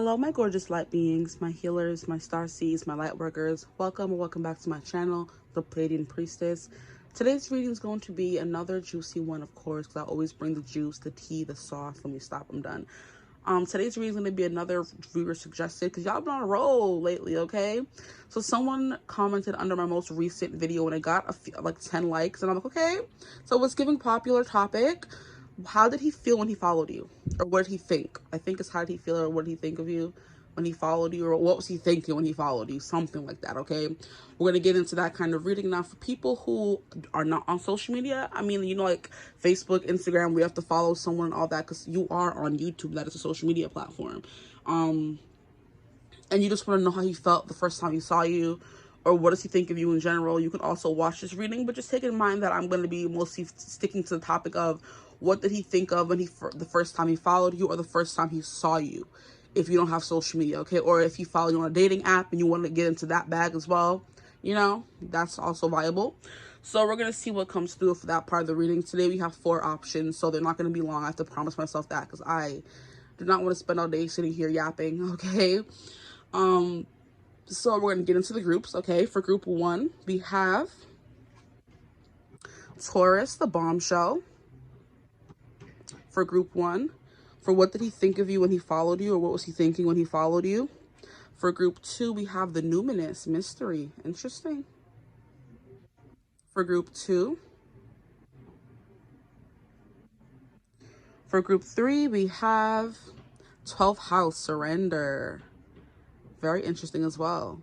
Hello, my gorgeous light beings, my healers, my star seeds, my light workers. Welcome and welcome back to my channel, the Pleiadian Priestess. Today's reading is going to be another juicy one, of course, because I always bring the juice, the tea, the sauce. When we stop, I'm done. Today's reading is going to be another viewer suggested because y'all been on a roll lately, okay? So someone commented under my most recent video and it got like 10 likes, and I'm like, okay. So it's giving popular topic. How did he feel when he followed you? Or what did he think? I think it's how did he feel, or what did he think of you when he followed you, or what was he thinking when he followed you? Something like that, okay? We're going to get into that kind of reading. Now, for people who are not on social media, I mean, you know, like Facebook, Instagram, we have to follow someone and all that because you are on YouTube. That is a social media platform. And you just want to know how he felt the first time he saw you, or what does he think of you in general. You can also watch this reading, but just take in mind that I'm going to be mostly sticking to the topic of what did he think of when the first time he followed you, or the first time he saw you, if you don't have social media, okay? Or if he followed you on a dating app and you want to get into that bag as well, you know, that's also viable. So we're going to see what comes through for that part of the reading. Today we have 4 options, so they're not going to be long. I have to promise myself that because I do not want to spend all day sitting here yapping, okay? So we're going to get into the groups, okay? For group 1, we have Taurus, the bombshell. For group 1, for what did he think of you when he followed you, or what was he thinking when he followed you? For group 2, we have the numinous, mystery. Interesting. For group 2. For group 3, we have 12th house, surrender. Very interesting as well.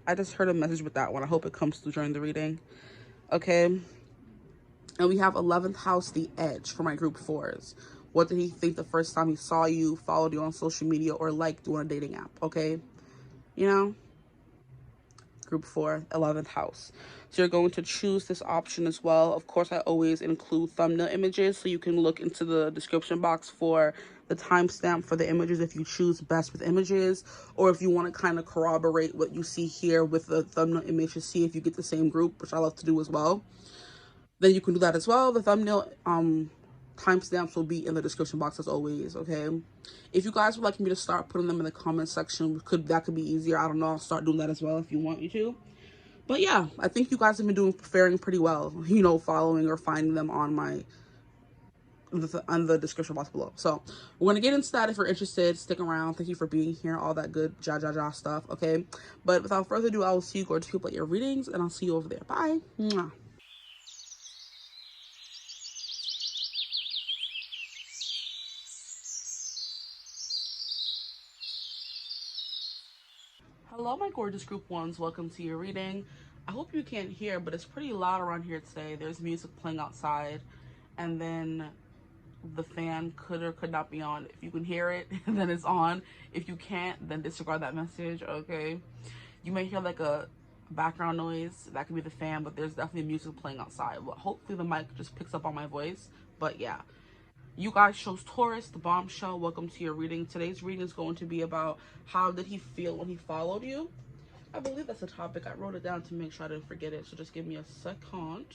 I just heard a message with that one. I hope it comes through during the reading. Okay. And we have 11th house, the edge, for my group 4s. What did he think the first time he saw you, followed you on social media, or liked you on a dating app, okay? You know? Group 4, 11th house. So you're going to choose this option as well. Of course, I always include thumbnail images, so you can look into the description box for the timestamp for the images if you choose best with images, or if you want to kind of corroborate what you see here with the thumbnail image to see if you get the same group, which I love to do as well. Then you can do that as well. The thumbnail timestamps will be in the description box as always, okay? If you guys would like me to start putting them in the comment section, that could be easier. I don't know. I'll start doing that as well if you want me to. But yeah, I think you guys have been faring pretty well, you know, following or finding them on the description box below. So we're going to get into that. If you're interested, stick around. Thank you for being here. All that good ja stuff, okay? But without further ado, I will see you gorgeous people at your readings, and I'll see you over there. Bye. Mwah. Hello, my gorgeous group 1s. Welcome to your reading. I hope you can't hear, but it's pretty loud around here today. There's music playing outside, and then the fan could or could not be on. If you can hear it, then it's on. If you can't, then disregard that message, okay? You may hear like a background noise. That could be the fan, but there's definitely music playing outside. Well, hopefully the mic just picks up on my voice, but yeah. You guys chose Taurus, the bombshell. Welcome to your reading. Today's reading is going to be about how did he feel when he followed you. I believe that's a topic. I wrote it down to make sure I didn't forget it. So just give me a second.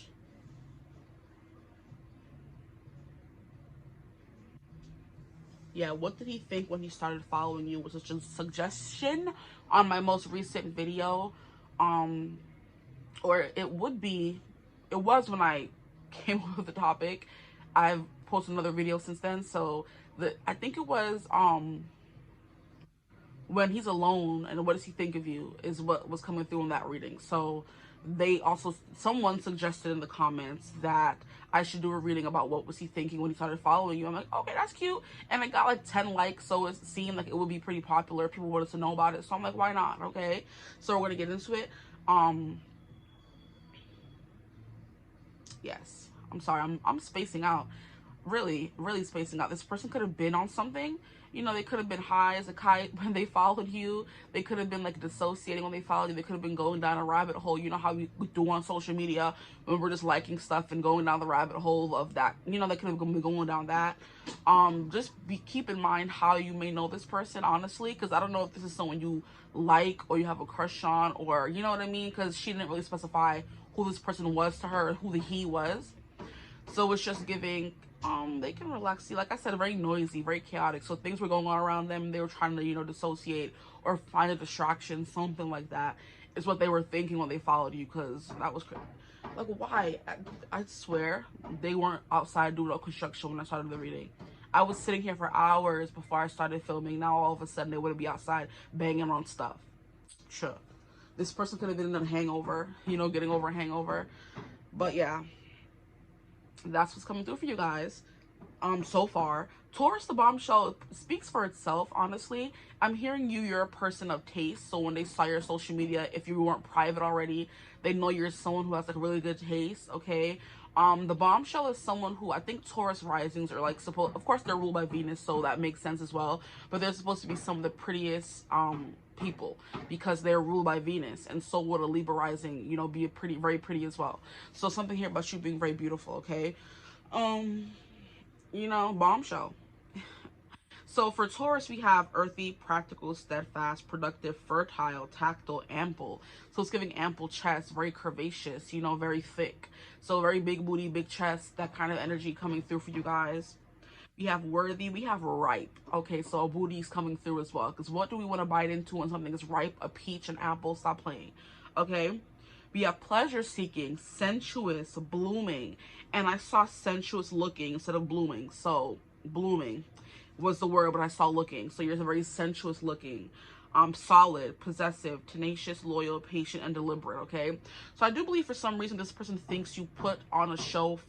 Yeah, what did he think when he started following you was just a suggestion on my most recent video. Or it was when I came up with the topic. I've posted another video since then, so I think it was when he's alone and what does he think of you is what was coming through in that reading. So someone suggested in the comments that I should do a reading about what was he thinking when he started following you. I'm like, okay, that's cute, and it got like 10 likes, so it seemed like it would be pretty popular. People wanted to know about it, so I'm like, why not? Okay, so we're gonna get into it. Yes, I'm sorry, I'm spacing out. Really spacing out. This person could have been on something, you know. They could have been high as a kite when they followed you. They could have been like dissociating when they followed you. They could have been going down a rabbit hole. You know how we do on social media when we're just liking stuff and going down the rabbit hole of that, you know. They could have been going down that. Just keep in mind how you may know this person, honestly, because I don't know if this is someone you like or you have a crush on, or you know what I mean, because she didn't really specify who this person was to her, who the he was. So it's just giving they can relax. See, like I said, very noisy, very chaotic. So things were going on around them. They were trying to, you know, dissociate or find a distraction, something like that is what they were thinking when they followed you, because that was crazy. Like, why? I swear they weren't outside doing no construction when I started the reading. I was sitting here for hours before I started filming. Now all of a sudden they wouldn't be outside banging on stuff. Sure. This person could have been in a hangover, you know, getting over a hangover. But yeah, that's what's coming through for you guys. So far, Taurus, the bombshell speaks for itself. Honestly, I'm hearing you're a person of taste. So when they saw your social media, if you weren't private already, they know you're someone who has like really good taste. Okay. The bombshell is someone who, I think Taurus risings are like supposed, of course they're ruled by Venus, so that makes sense as well, but they're supposed to be some of the prettiest people because they're ruled by Venus, and so would a Libra rising, you know, be a very pretty as well. So something here about you being very beautiful. Okay. You know, bombshell. So for Taurus, we have earthy, practical, steadfast, productive, fertile, tactile, ample. So it's giving ample chest, very curvaceous, you know, very thick. So very big booty, big chest, that kind of energy coming through for you guys. We have worthy, we have ripe. Okay, so a booty's coming through as well. Because what do we want to bite into when something is ripe? A peach, an apple, stop playing. Okay? We have pleasure seeking, sensuous, blooming. And I saw sensuous looking instead of blooming. So blooming was the word, but I saw looking. So you're very sensuous looking, solid, possessive, tenacious, loyal, patient, and deliberate. Okay. So I do believe for some reason this person thinks you put on a show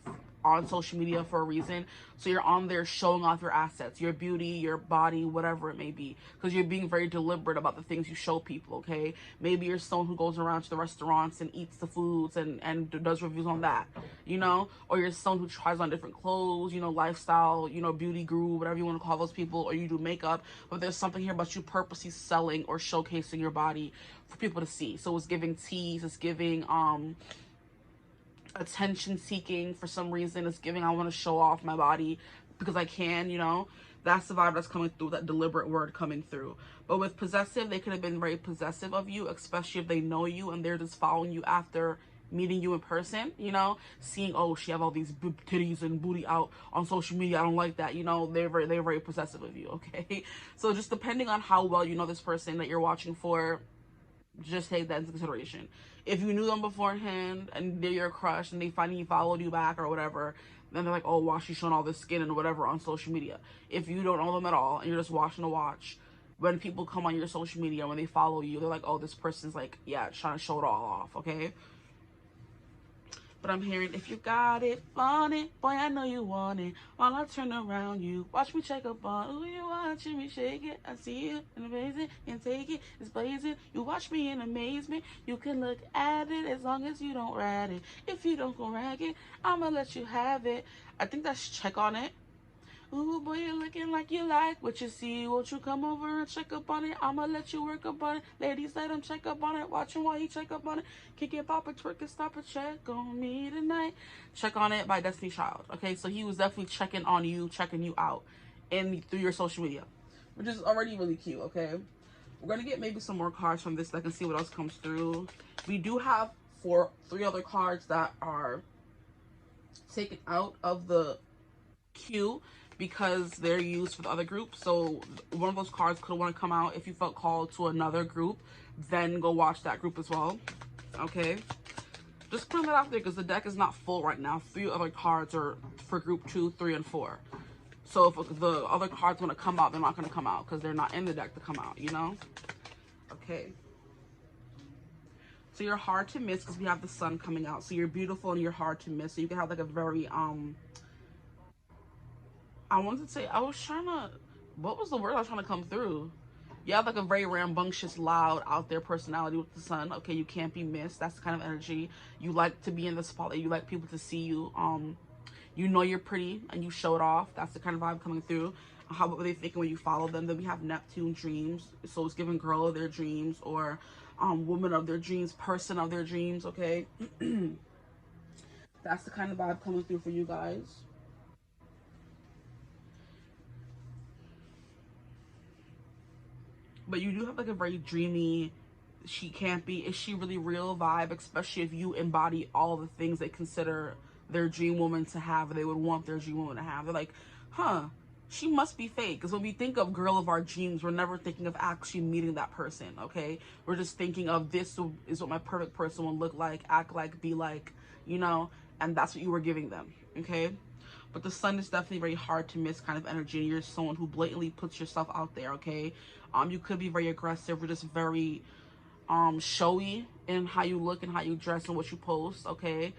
on social media for a reason. So you're on there showing off your assets, your beauty, your body, whatever it may be, because you're being very deliberate about the things you show people. Okay, maybe you're someone who goes around to the restaurants and eats the foods and does reviews on that, you know, or you're someone who tries on different clothes, you know, lifestyle, you know, beauty guru, whatever you want to call those people, or you do makeup. But there's something here about you purposely selling or showcasing your body for people to see. So it's giving tease, it's giving attention seeking. For some reason it's giving I want to show off my body because I can, you know. That's the vibe that's coming through, that deliberate word coming through. But with possessive, they could have been very possessive of you, especially if they know you and they're just following you after meeting you in person, you know, seeing, oh, she have all these titties and booty out on social media, I don't like that, you know. They're very possessive of you. Okay, so just depending on how well you know this person that you're watching for, just take that into consideration. If you knew them beforehand and they're your crush and they finally followed you back or whatever, then they're like, oh, wow, she's showing all this skin and whatever on social media. If you don't know them at all and you're just watching to watch, when people come on your social media, when they follow you, they're like, oh, this person's like, yeah, trying to show it all off. Okay. But I'm hearing, if you got it, flaunt it, boy, I know you want it. While I turn around you, watch me check up on. Ooh, you watching me shake it. I see it and amazing and take it. It's blazing. You watch me in amazement. You can look at it as long as you don't rat it. If you don't go rag it, I'ma let you have it. I think that's check on it. Ooh, boy, you're looking like you like what you see. Won't you come over and check up on it? I'ma let you work up on it. Ladies, let him check up on it. Watch him while he check up on it. Kick it, pop it, twerk it, stop it, check on me tonight. Check on it by Destiny Child. Okay, so he was definitely checking on you, checking you out through your social media, which is already really cute. Okay, we're gonna get maybe some more cards from this so I can see what else comes through. We do have three other cards that are taken out of the queue because they're used for the other group. So one of those cards could want to come out. If you felt called to another group, then go watch that group as well. Okay, just putting that out there because the deck is not full right now. 3 other cards are for group 2, 3, and 4. So if the other cards want to come out, they're not going to come out because they're not in the deck to come out, you know. Okay, so you're hard to miss because we have the sun coming out. So you're beautiful and you're hard to miss. So you can have like a very I wanted to say, what was the word I was trying to come through? You have like a very rambunctious, loud, out there personality with the sun. Okay, you can't be missed. That's the kind of energy. You like to be in the spotlight. You like people to see you. You know you're pretty and you show it off. That's the kind of vibe coming through. How what were they thinking when you follow them? Then we have Neptune dreams. So it's giving girl of their dreams or woman of their dreams, person of their dreams. Okay, that's the kind of vibe coming through for you guys. But you do have like a very dreamy, she can't be, is she really real vibe, especially if you embody all the things they consider their dream woman to have, or they would want their dream woman to have. They're like, huh, she must be fake. Because when we think of girl of our dreams, we're never thinking of actually meeting that person, okay? We're just thinking of, this is what my perfect person will look like, act like, be like, you know, and that's what you were giving them, okay? But the sun is definitely very hard to miss kind of energy. You're someone who blatantly puts yourself out there, okay? You could be very aggressive or just very showy in how you look and how you dress and what you post, okay?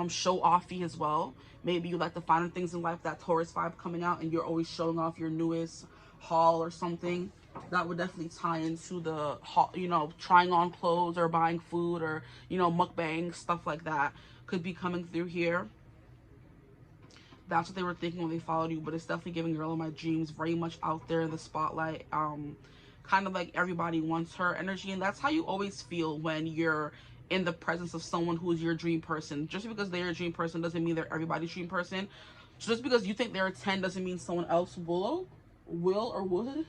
Show offy as well. Maybe you like the finer things in life, that Taurus vibe coming out, and you're always showing off your newest haul or something. That would definitely tie into the, you know, trying on clothes or buying food, or, you know, mukbang, stuff like that could be coming through here. That's what they were thinking when they followed you, but it's definitely giving girl of my dreams very much out there in the spotlight. Kind of like everybody wants her energy, and that's how you always feel when you're in the presence of someone who is your dream person. Just because they're your dream person doesn't mean they're everybody's dream person. Just because you think they're a 10 doesn't mean someone else will or would.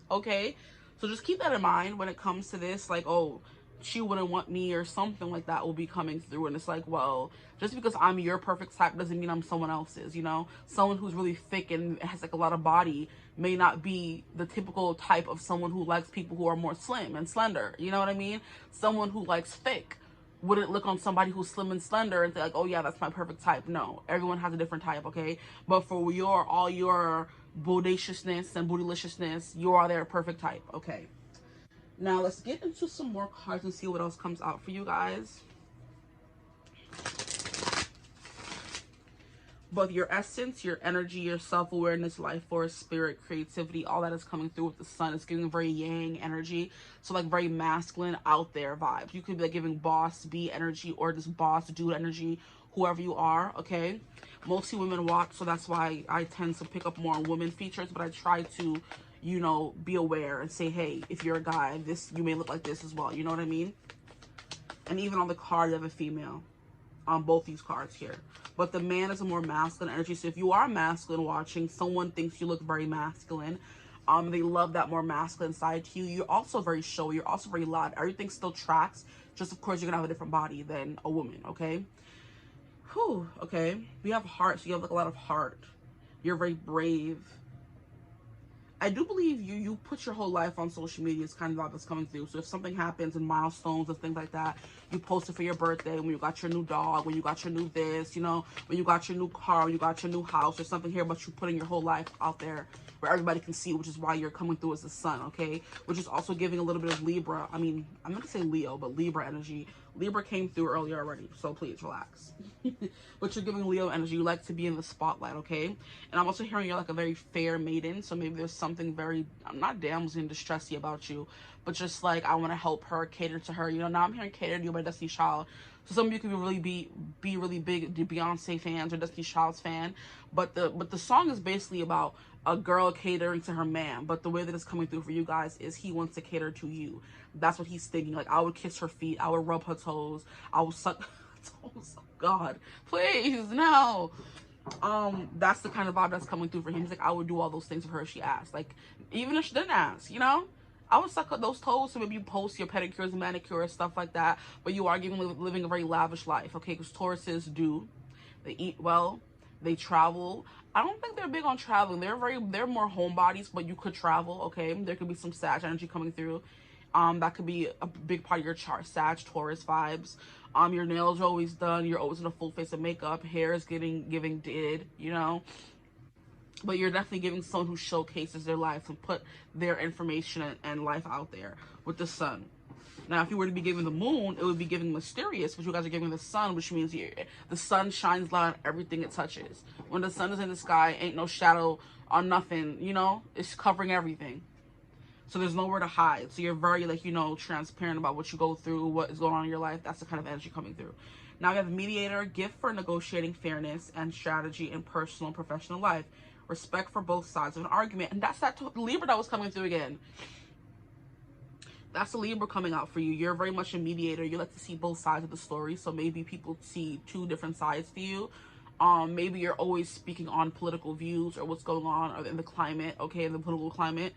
Okay, so just keep that in mind when it comes to this, like, oh, she wouldn't want me or something like that will be coming through. And it's like, well, just because I'm your perfect type doesn't mean I'm someone else's, you know? Someone who's really thick and has like a lot of body may not be the typical type of someone who likes people who are more slim and slender, you know what I mean? Someone who likes thick wouldn't look on somebody who's slim and slender and say like, oh yeah, that's my perfect type. No, everyone has a different type, okay? But for all your bodaciousness and bootyliciousness, you are their perfect type, okay? Now, let's get into some more cards and see what else comes out for you guys. Both your essence, your energy, your self-awareness, life force, spirit, creativity, all that is coming through with the sun. It's giving very yang energy. So, like, very masculine, out there vibes. You could be like giving boss B energy or just boss dude energy, whoever you are, okay? Mostly women watch, so that's why I tend to pick up more on women features, but I try to, you know, be aware and say, hey, if you're a guy, this, you may look like this as well, you know what I mean? And even on the card, you have a female on both these cards here. But the man is a more masculine energy, so if you are masculine watching, someone thinks you look very masculine. They love that more masculine side to you. You're also very showy, you're also very loud. Everything still tracks, just of course you're gonna have a different body than a woman, okay? Whew, okay. We have heart, so you have like a lot of heart. You're very brave. I do believe you put your whole life on social media. It's kind of vibe that's coming through. So if something happens and milestones and things like that, you post it for your birthday, when you got your new dog, when you got your new this, you know, when you got your new car, when you got your new house or something here, but you're putting your whole life out there where everybody can see, which is why you're coming through as the sun, okay? Which is also giving a little bit of Libra. I mean, I'm going to say Leo, but Libra energy. Libra came through earlier already, so please relax. But you're giving Leo energy. You like to be in the spotlight, okay? And I'm also hearing you're like a very fair maiden, so maybe there's something very, I'm not damsel in distressy about you, but just like, I want to help her, cater to her. You know, now I'm hearing cater to you by Destiny Child. So some of you could be really big Beyonce fans or Destiny Child's fan, but the song is basically about a girl catering to her man. But the way that it's coming through for you guys is he wants to cater to you. That's what he's thinking. Like, I would kiss her feet, I would rub her toes, I would suck toes. Oh God, please, no. That's the kind of vibe that's coming through for him. He's like, I would do all those things for her if she asked. Like, even if she didn't ask, you know, I would suck up those toes. So maybe you post your pedicures and manicures, stuff like that, but you are living a very lavish life, okay? Because Tauruses do, they eat well, they travel. I don't think they're big on traveling. They're more homebodies, but you could travel, okay? There could be some Sag energy coming through. That could be a big part of your chart, Sag, Taurus vibes. Your nails are always done. You're always in a full face of makeup. Hair is giving did, you know. But you're definitely giving someone who showcases their life and put their information and life out there with the sun. Now, if you were to be giving the moon, it would be giving mysterious, but you guys are giving the sun, which means the sun shines light on everything it touches. When the sun is in the sky, ain't no shadow on nothing, you know? It's covering everything. So there's nowhere to hide. So you're very, like, you know, transparent about what you go through, what is going on in your life. That's the kind of energy coming through. Now we have mediator, gift for negotiating fairness and strategy in personal and professional life. Respect for both sides of an argument. And that's that Libra that was coming through again. That's the Libra coming out for you. You're very much a mediator. You like to see both sides of the story. So maybe people see two different sides to you. Maybe you're always speaking on political views or what's going on or in the climate, okay, in the political climate.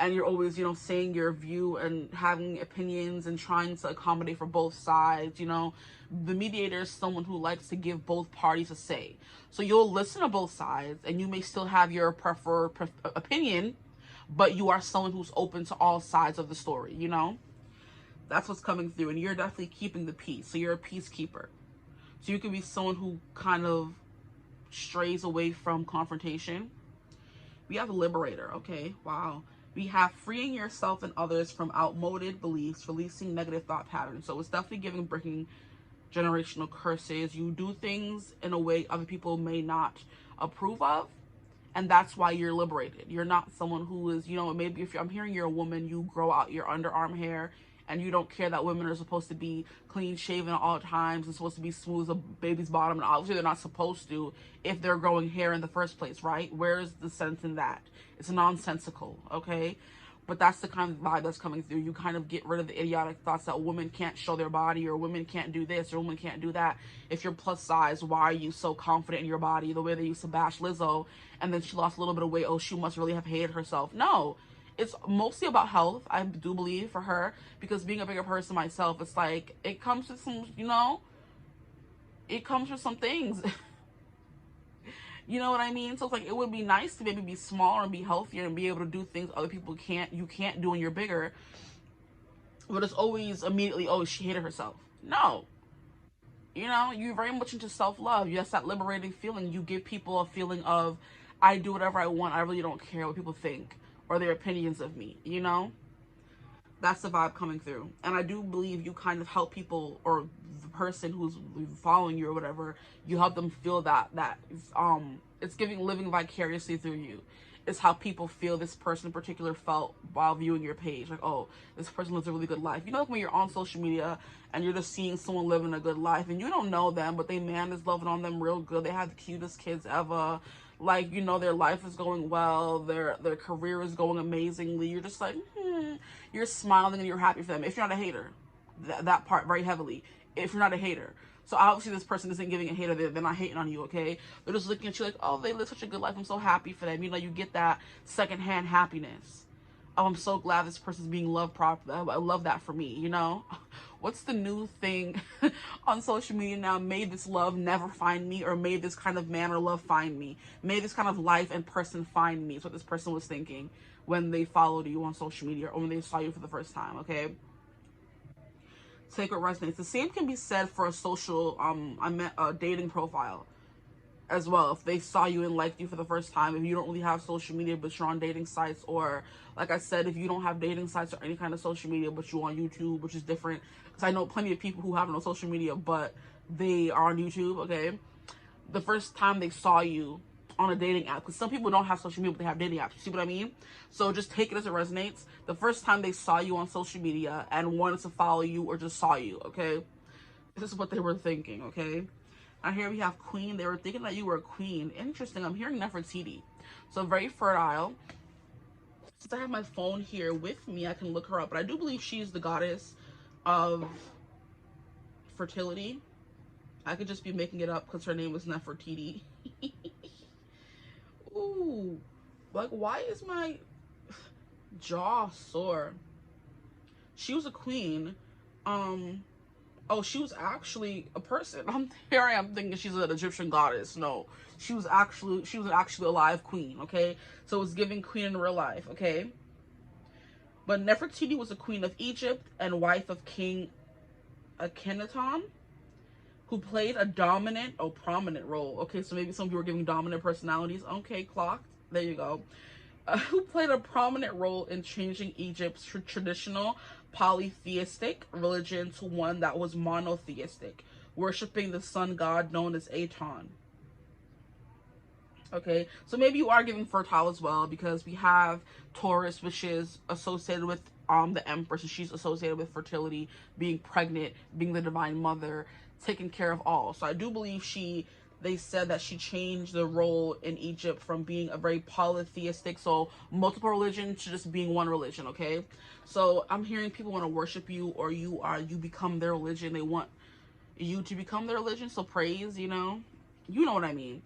and you're always, you know, saying your view and having opinions and trying to accommodate for both sides. You know, the mediator is someone who likes to give both parties a say. So you'll listen to both sides, and you may still have your preferred opinion, but you are someone who's open to all sides of the story, you know? That's what's coming through, and you're definitely keeping the peace. So you're a peacekeeper. So you can be someone who kind of strays away from confrontation. We have a liberator, okay? Wow. We have freeing yourself and others from outmoded beliefs, releasing negative thought patterns. So it's definitely giving, breaking generational curses. You do things in a way other people may not approve of, and that's why you're liberated. You're not someone who is, you know, maybe if I'm hearing you're a woman, you grow out your underarm hair, and you don't care that women are supposed to be clean shaven at all times and supposed to be smooth as a baby's bottom, and obviously they're not supposed to if they're growing hair in the first place, right? Where's the sense in that? It's nonsensical, okay? But that's the kind of vibe that's coming through. You kind of get rid of the idiotic thoughts that women can't show their body, or women can't do this, or women can't do that. If you're plus size, why are you so confident in your body? The way they used to bash Lizzo, and then she lost a little bit of weight. Oh, she must really have hated herself. No, it's mostly about health, I do believe, for her. Because being a bigger person myself, it's like, it comes with some, you know, it comes with some things. You know what I mean? So it's like, it would be nice to maybe be smaller and be healthier and be able to do things other people you can't do when you're bigger. But it's always immediately, oh, she hated herself. No. You know, you're very much into self-love. Yes, that liberating feeling. You give people a feeling of, I do whatever I want. I really don't care what people think or their opinions of me, you know? That's the vibe coming through. And I do believe you kind of help people, or the person who's following you or whatever, you help them feel that it's giving, living vicariously through you. It's how people feel this person in particular felt while viewing your page. Like, oh, this person lives a really good life. You know, like when you're on social media and you're just seeing someone living a good life and you don't know them, but they man is loving on them real good. They have the cutest kids ever. Like, you know, their life is going well. Their career is going amazingly. You're just like, you're smiling and you're happy for them. If you're not a hater, that part very heavily. If you're not a hater. So obviously this person isn't giving a hater. They're not hating on you, okay? They're just looking at you like, oh, they live such a good life. I'm so happy for them. You know, you get that secondhand happiness. Oh, I'm so glad this person's being loved properly. I love that for me, you know? What's the new thing on social media now? May this love never find me, or may this kind of man or love find me. May this kind of life and person find me. Is what this person was thinking when they followed you on social media or when they saw you for the first time, okay? Take what resonates. The same can be said for a social, a dating profile as well. If they saw you and liked you for the first time, if you don't really have social media but you're on dating sites, or like I said, if you don't have dating sites or any kind of social media but you're on YouTube, which is different, because I know plenty of people who have no social media but they are on YouTube, okay? The first time they saw you on a dating app, because some people don't have social media but they have dating apps, you see what I mean? So just take it as it resonates. The first time they saw you on social media and wanted to follow you or just saw you, okay? This is what they were thinking, okay? And here we have Queen. They were thinking that you were a queen. Interesting. I'm hearing Nefertiti. So very fertile. Since I have my phone here with me, I can look her up. But I do believe she's the goddess of fertility. I could just be making it up because her name is Nefertiti. Ooh. Like, why is my jaw sore? She was a queen. Oh, she was actually a person. Here I am thinking she's an Egyptian goddess. No, she was actually a live queen, okay? So it was giving queen in real life, okay? But Nefertiti was a queen of Egypt and wife of King Akhenaton, who played a dominant, prominent role. Okay, so maybe some people were giving dominant personalities. Okay, clocked. There you go. Who played a prominent role in changing Egypt's traditional polytheistic religion to one that was monotheistic, worshipping the sun god known as Aton. Okay, so maybe you are giving fertile as well, because we have Taurus, which is associated with the Empress, and she's associated with fertility, being pregnant, being the divine mother, taking care of all. So I do believe they said that she changed the role in Egypt from being a very polytheistic, so multiple religion, to just being one religion, okay? So I'm hearing people want to worship you, or you become their religion. They want you to become their religion, so praise, you know what I mean.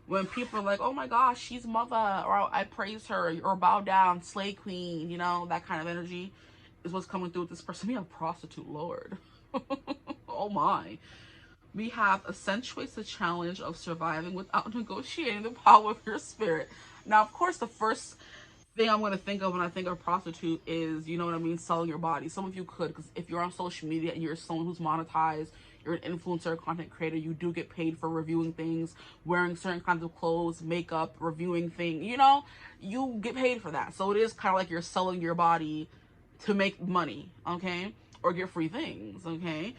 when people are like, oh my gosh, she's mother, or I praise her, or bow down, slay queen, you know, that kind of energy is what's coming through with this person. We have prostitute, Lord. Oh my. We have accentuates the challenge of surviving without negotiating the power of your spirit. Now, of course, the first thing I'm going to think of when I think of prostitute is, you know what I mean, selling your body. Some of you could, because if you're on social media and you're someone who's monetized, you're an influencer, content creator, you do get paid for reviewing things, wearing certain kinds of clothes, makeup, reviewing things, you know, you get paid for that. So it is kind of like you're selling your body to make money, okay, or get free things, okay.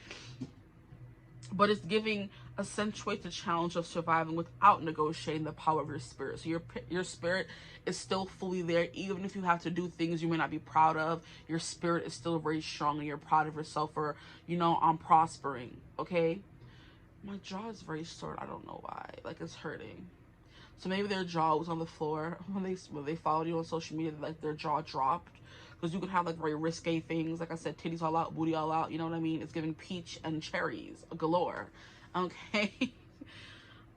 But it's giving accentuate the challenge of surviving without negotiating the power of your spirit. So your spirit is still fully there, even if you have to do things you may not be proud of. Your spirit is still very strong, and you're proud of yourself for, you know, prospering. Okay, my jaw is very sore. I don't know why. Like, it's hurting. So maybe their jaw was on the floor when they followed you on social media. Like, their jaw dropped. Because you could have like very risque things, like I said, titties all out, booty all out, you know what I mean? It's giving peach and cherries galore, okay? They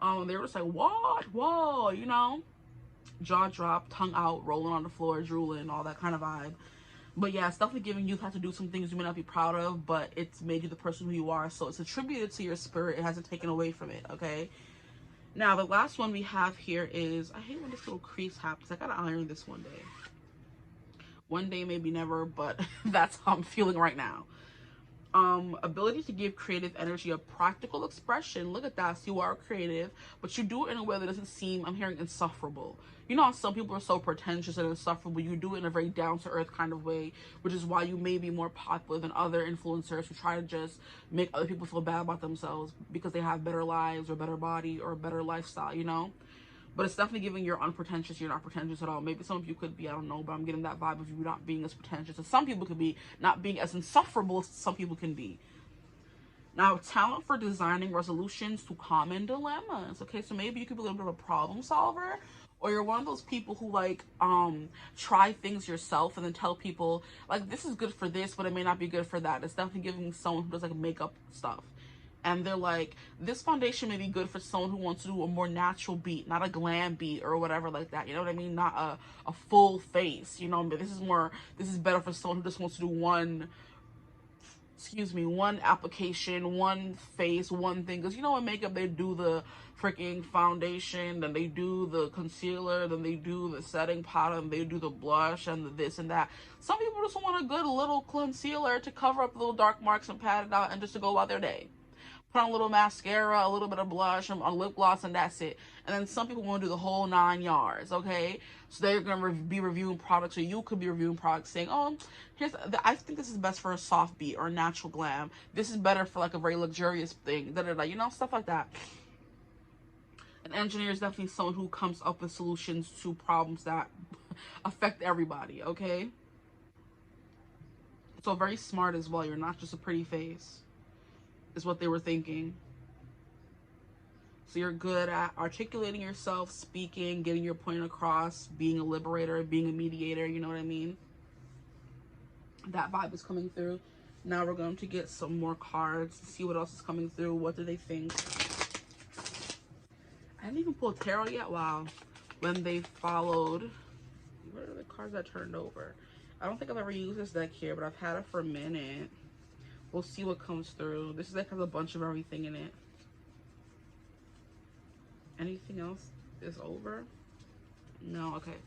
were just like, what? Whoa, you know? Jaw dropped, tongue out, rolling on the floor, drooling, all that kind of vibe. But yeah, it's definitely giving you have to do some things you may not be proud of, but it's made you the person who you are. So it's attributed to your spirit. It hasn't taken away from it, okay? Now, the last one we have here is, I hate when this little crease happens. I gotta iron this one day. One day, maybe never, but that's how I'm feeling right now. Ability to give creative energy a practical expression. Look at that. So you are creative, but you do it in a way that doesn't seem, I'm hearing, insufferable. You know how some people are so pretentious and insufferable. You do it in a very down-to-earth kind of way, which is why you may be more popular than other influencers who try to just make other people feel bad about themselves because they have better lives or better body or better lifestyle, you know? But it's definitely giving you're unpretentious. You're not pretentious at all. Maybe some of you could be, I don't know, but I'm getting that vibe of you not being as pretentious as some people could be, not being as insufferable as some people can be. Now, talent for designing resolutions to common dilemmas. Okay, so maybe you could be a little bit of a problem solver, or you're one of those people who like try things yourself and then tell people like, this is good for this, but it may not be good for that. It's definitely giving someone who does like makeup stuff. And they're like, this foundation may be good for someone who wants to do a more natural beat, not a glam beat or whatever like that. You know what I mean? Not a full face, you know, but this is better for someone who just wants to do one application, one face, one thing. Because, you know, in makeup, they do the freaking foundation, then they do the concealer, then they do the setting powder, and they do the blush and the this and that. Some people just want a good little concealer to cover up the little dark marks and pat it out and just to go about their day. Put on a little mascara, a little bit of blush, a lip gloss, and that's it. And then some people want to do the whole 9 yards, okay? So they're going to be reviewing products, or you could be reviewing products saying, oh, I think this is best for a soft beat or a natural glam. This is better for like a very luxurious thing, you know, stuff like that. An engineer is definitely someone who comes up with solutions to problems that affect everybody, okay? So very smart as well. You're not just a pretty face, is what they were thinking. So you're good at articulating yourself, speaking, getting your point across, being a liberator, being a mediator, you know what I mean? That vibe is coming through. Now we're going to get some more cards to see what else is coming through. What do they think? I didn't even pull tarot yet. Wow. When they followed, what are the cards I turned over? I don't think I've ever used this deck here, but I've had it for a minute. We'll see what comes through. This deck has a bunch of everything in it. Anything else is over? No, okay.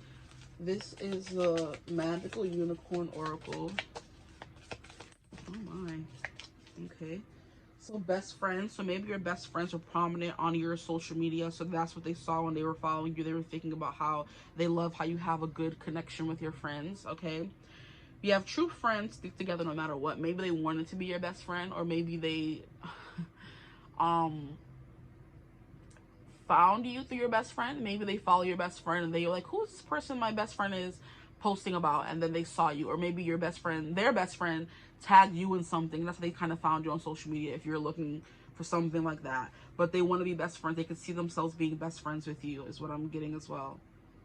This is the Magical Unicorn Oracle. Oh my. Okay. So best friends. So maybe your best friends are prominent on your social media. So that's what they saw when they were following you. They were thinking about how they love how you have a good connection with your friends. Okay. You have true friends stick together no matter what. Maybe they wanted to be your best friend, or maybe they found you through your best friend. Maybe they follow your best friend and they were like, who's this person my best friend is posting about? And then they saw you. Or maybe your best friend, their best friend, tagged you in something. That's how they kind of found you on social media, if you're looking for something like that. But they want to be best friends. They could see themselves being best friends with you, is what I'm getting as well.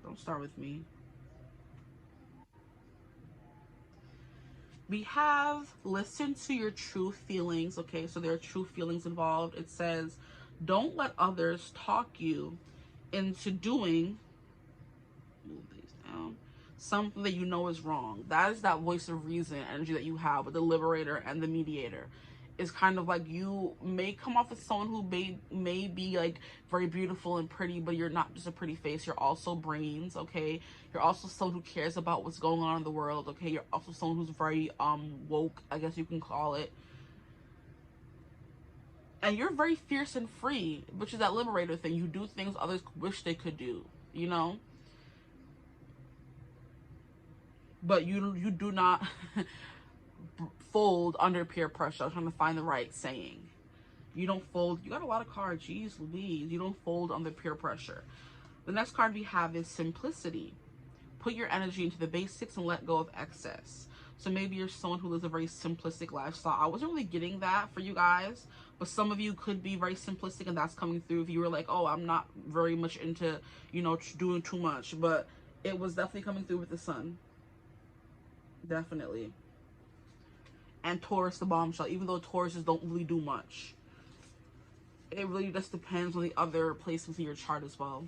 Don't start with me. We have listen to your true feelings. Okay, so there are true feelings involved. It says, don't let others talk you into doing, move these down, something that you know is wrong. That is that voice of reason energy that you have with the liberator and the mediator. Is kind of like you may come off as someone who may be like very beautiful and pretty, but you're not just a pretty face. You're also brains, okay? You're also someone who cares about what's going on in the world, okay? You're also someone who's very woke, I guess you can call it. And you're very fierce and free, which is that liberator thing. You do things others wish they could do, you know? But you do not fold under peer pressure. I'm trying to find the right saying. You don't fold. You got a lot of cards. Jeez Louise. You don't fold under peer pressure. The next card we have is simplicity. Put your energy into the basics and let go of excess. So maybe you're someone who lives a very simplistic lifestyle. I wasn't really getting that for you guys, but some of you could be very simplistic, and that's coming through if you were like, oh, I'm not very much into, you know, doing too much. But it was definitely coming through with the sun. Definitely. And Taurus, the bombshell, even though Tauruses don't really do much. It really just depends on the other placements in your chart as well.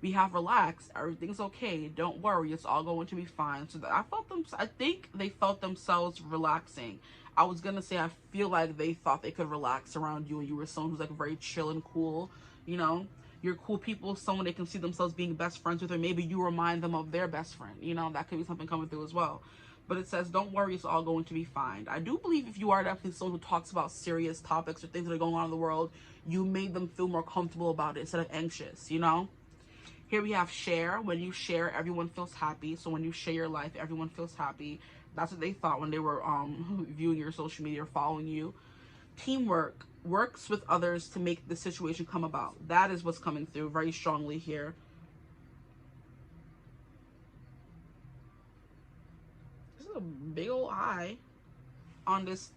We have relax, everything's okay, don't worry, it's all going to be fine. So I think they felt themselves relaxing. I was gonna say I feel like they thought they could relax around you, and you were someone who's like very chill and cool, you know? You're cool people, someone they can see themselves being best friends with, or maybe you remind them of their best friend, you know? That could be something coming through as well. But it says, don't worry, it's all going to be fine. I do believe if you are definitely someone who talks about serious topics or things that are going on in the world, you made them feel more comfortable about it instead of anxious, you know? Here we have share. When you share, everyone feels happy. So when you share your life, everyone feels happy. That's what they thought when they were viewing your social media or following you. Teamwork. Works with others to make the situation come about. That is what's coming through very strongly here. A big old eye on this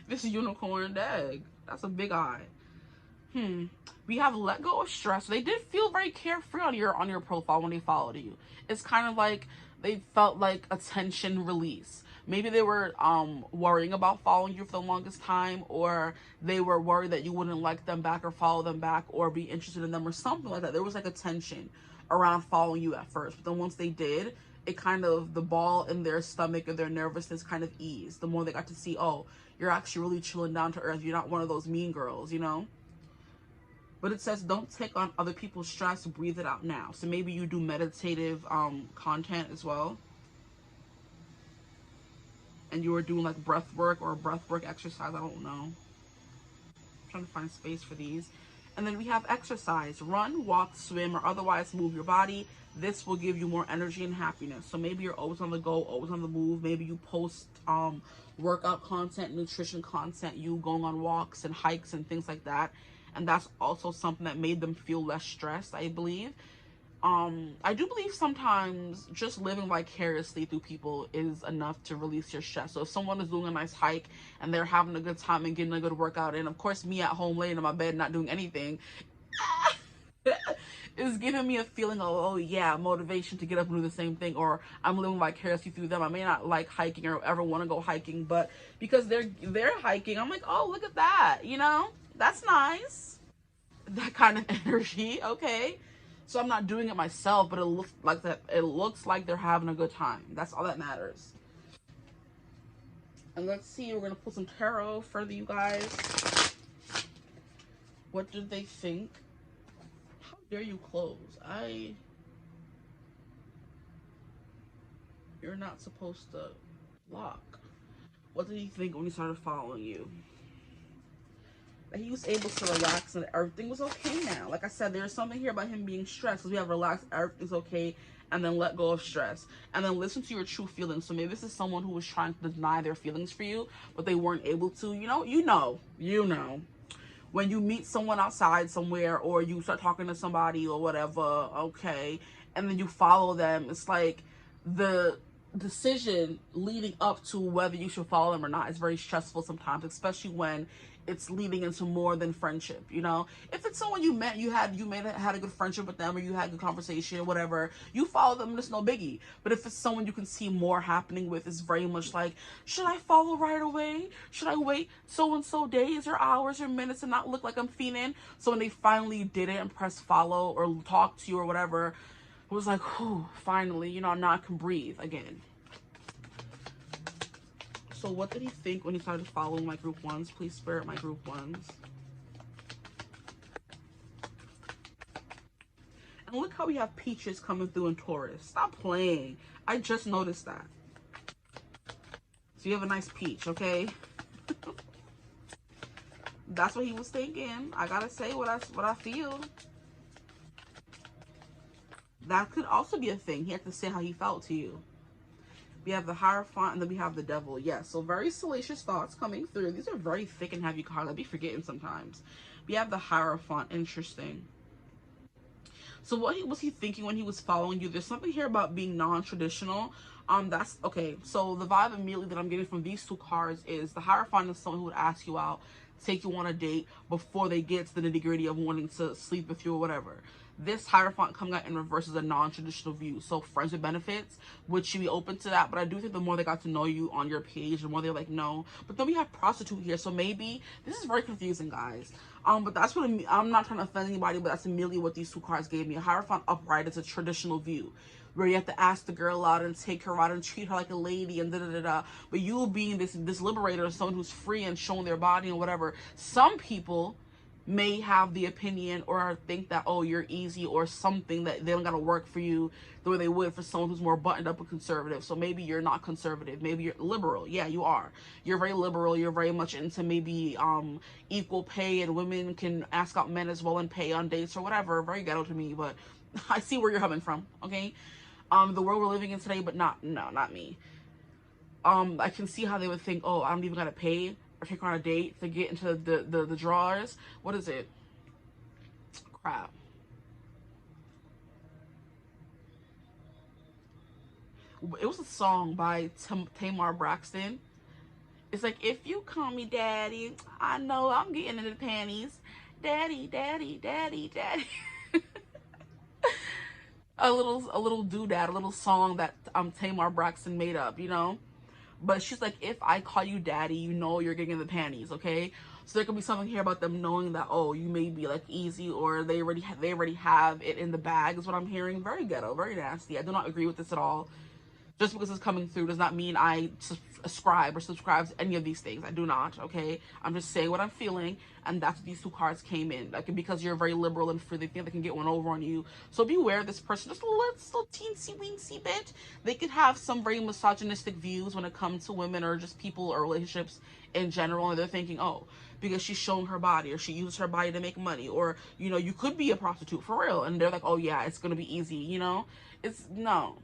this unicorn egg. That's a big eye. We have let go of stress. They did feel very carefree on your profile when they followed you. It's kind of like they felt like a tension release. Maybe they were worrying about following you for the longest time, or they were worried that you wouldn't like them back or follow them back or be interested in them or something like that. There was like a tension around following you at first, but then once they did, it kind of, the ball in their stomach and their nervousness kind of eased. The more they got to see, oh, you're actually really chilling down to earth. You're not one of those mean girls, you know? But it says, don't take on other people's stress, breathe it out now. So maybe you do meditative content as well. And you were doing like breath work or breath work exercise. I don't know. I'm trying to find space for these. And then we have exercise. Run, walk, swim, or otherwise move your body. This will give you more energy and happiness. So maybe you're always on the go, always on the move. Maybe you post workout content, nutrition content, you going on walks and hikes and things like that. And that's also something that made them feel less stressed, I believe. I do believe sometimes just living vicariously through people is enough to release your stress. So if someone is doing a nice hike and they're having a good time and getting a good workout, and of course me at home laying in my bed not doing anything, is giving me a feeling of, oh yeah, motivation to get up and do the same thing. Or I'm living vicariously through them. I may not like hiking or ever want to go hiking, but because they're hiking, I'm like, oh, look at that, you know, that's nice. That kind of energy, okay? So I'm not doing it myself, but it looks like that. It looks like they're having a good time. That's all that matters. And let's see, we're gonna pull some tarot for you guys. What did they think? How dare you close? You're not supposed to lock. What did he think when he started following you? He was able to relax and everything was okay now. Like I said, there's something here about him being stressed, because we have relaxed, everything's okay, and then let go of stress, and then listen to your true feelings. So maybe this is someone who was trying to deny their feelings for you, but they weren't able to. You know when you meet someone outside somewhere, or you start talking to somebody or whatever, okay, and then you follow them, it's like decision leading up to whether you should follow them or not is very stressful sometimes, especially when it's leading into more than friendship. You know, if it's someone you met, had a good friendship with them, or you had a good conversation or whatever, you follow them, it's no biggie. But if it's someone you can see more happening with, it's very much like, should I follow right away? Should I wait so and so days or hours or minutes and not look like I'm fiending? So when they finally did it and press follow or talk to you or whatever, it was like, whew, finally, you know, now I can breathe again. So what did he think when he started following my group ones? Please spirit my group ones. And look how we have peaches coming through in Taurus. Stop playing. I just noticed that. So you have a nice peach, okay? That's what he was thinking. I gotta say what I feel. That could also be a thing. He had to say how he felt to you. We have the Hierophant, and then we have the Devil. Yes, so very salacious thoughts coming through. These are very thick and heavy cards. I'd be forgetting sometimes. We have the Hierophant. Interesting. So what was he thinking when he was following you? There's something here about being non-traditional. That's okay. So the vibe immediately that I'm getting from these two cards is the Hierophant is someone who would ask you out, take you on a date before they get to the nitty-gritty of wanting to sleep with you or whatever. This Hierophant coming out in reverse is a non-traditional view. So friends with benefits, would she be open to that? But I do think the more they got to know you on your page, the more they're like, no. But then we have prostitute here. So maybe, this is very confusing, guys. But that's what I'm not trying to offend anybody, but that's immediately what these two cards gave me. A Hierophant upright is a traditional view, where you have to ask the girl out and take her out and treat her like a lady and da-da-da-da. But you being this liberator, someone who's free and showing their body and whatever, some people may have the opinion or think that, oh, you're easy or something, that they don't gotta work for you the way they would for someone who's more buttoned up and conservative. So maybe you're not conservative, maybe you're liberal. Yeah, you are. You're very liberal. You're very much into maybe equal pay, and women can ask out men as well and pay on dates or whatever. Very ghetto to me, but I see where you're coming from. Okay, the world we're living in today, but not me. I can see how they would think, oh, I don't even gotta pay or take her on a date to get into the drawers. What is it? Crap. It was a song by Tamar Braxton. It's like, if you call me daddy, I know I'm getting into the panties. Daddy, daddy, daddy, daddy. a little doodad, a little song that Tamar Braxton made up, you know? But she's like, if I call you daddy, you know you're getting in the panties, okay? So there could be something here about them knowing that, oh, you may be like easy, or they already have it in the bag, is what I'm hearing. Very ghetto, very nasty. I do not agree with this at all. Just because it's coming through does not mean I subscribe to any of these things. I do not, okay? I'm just saying what I'm feeling, and that's what these two cards came in. Like, because you're very liberal and free, they think they can get one over on you. So beware of this person. Just a little teensy weensy bit. They could have some very misogynistic views when it comes to women or just people or relationships in general, and they're thinking, oh, because she's showing her body, or she uses her body to make money, or, you know, you could be a prostitute for real, and they're like, oh yeah, it's gonna be easy, you know? It's no,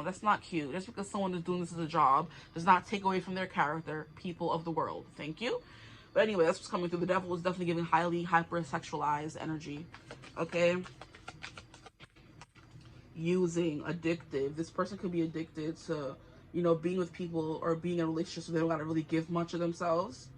that's not cute. Just because someone is doing this as a job does not take away from their character. People of the world, thank you. But anyway, that's what's coming through. The Devil is definitely giving highly hypersexualized energy. Okay, using, addictive. This person could be addicted to, you know, being with people or being in a relationship so they don't gotta really give much of themselves.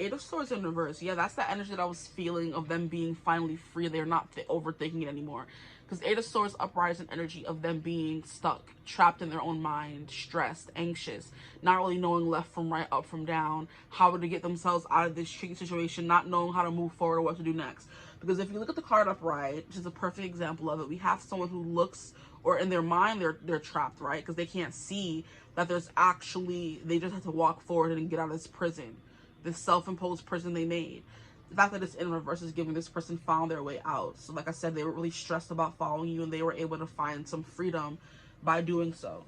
Eight of Swords in reverse. Yeah, that's the energy that I was feeling of them being finally free. They're not overthinking it anymore. Because Eight of Swords upright is an energy of them being stuck, trapped in their own mind, stressed, anxious, not really knowing left from right, up from down, how to get themselves out of this tricky situation, not knowing how to move forward or what to do next. Because if you look at the card upright, which is a perfect example of it, we have someone who looks, or in their mind, they're trapped, right? Because they can't see that there's actually, they just have to walk forward and get out of this prison. This self-imposed prison they made. The fact that it's in reverse is giving this person found their way out. So like I said, they were really stressed about following you, and they were able to find some freedom by doing so.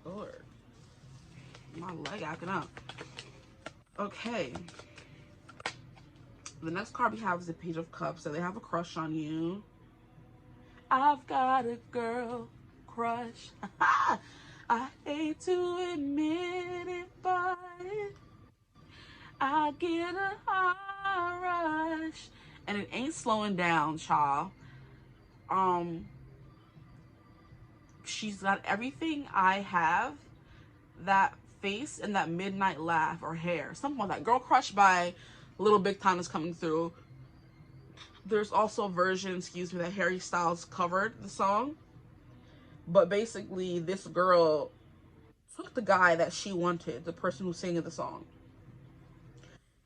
Lord, my leg acting up. Okay. The next card we have is the Page of Cups. So they have a crush on you. I've got a girl crush. I hate to admit it, but I get a high rush. And it ain't slowing down, child. she's got everything I have, that face and that midnight laugh or hair, something like that. Girl Crush by Little Big Time is coming through. There's also a version, excuse me, that Harry Styles covered the song. But basically, this girl took the guy that she wanted, the person who's singing the song.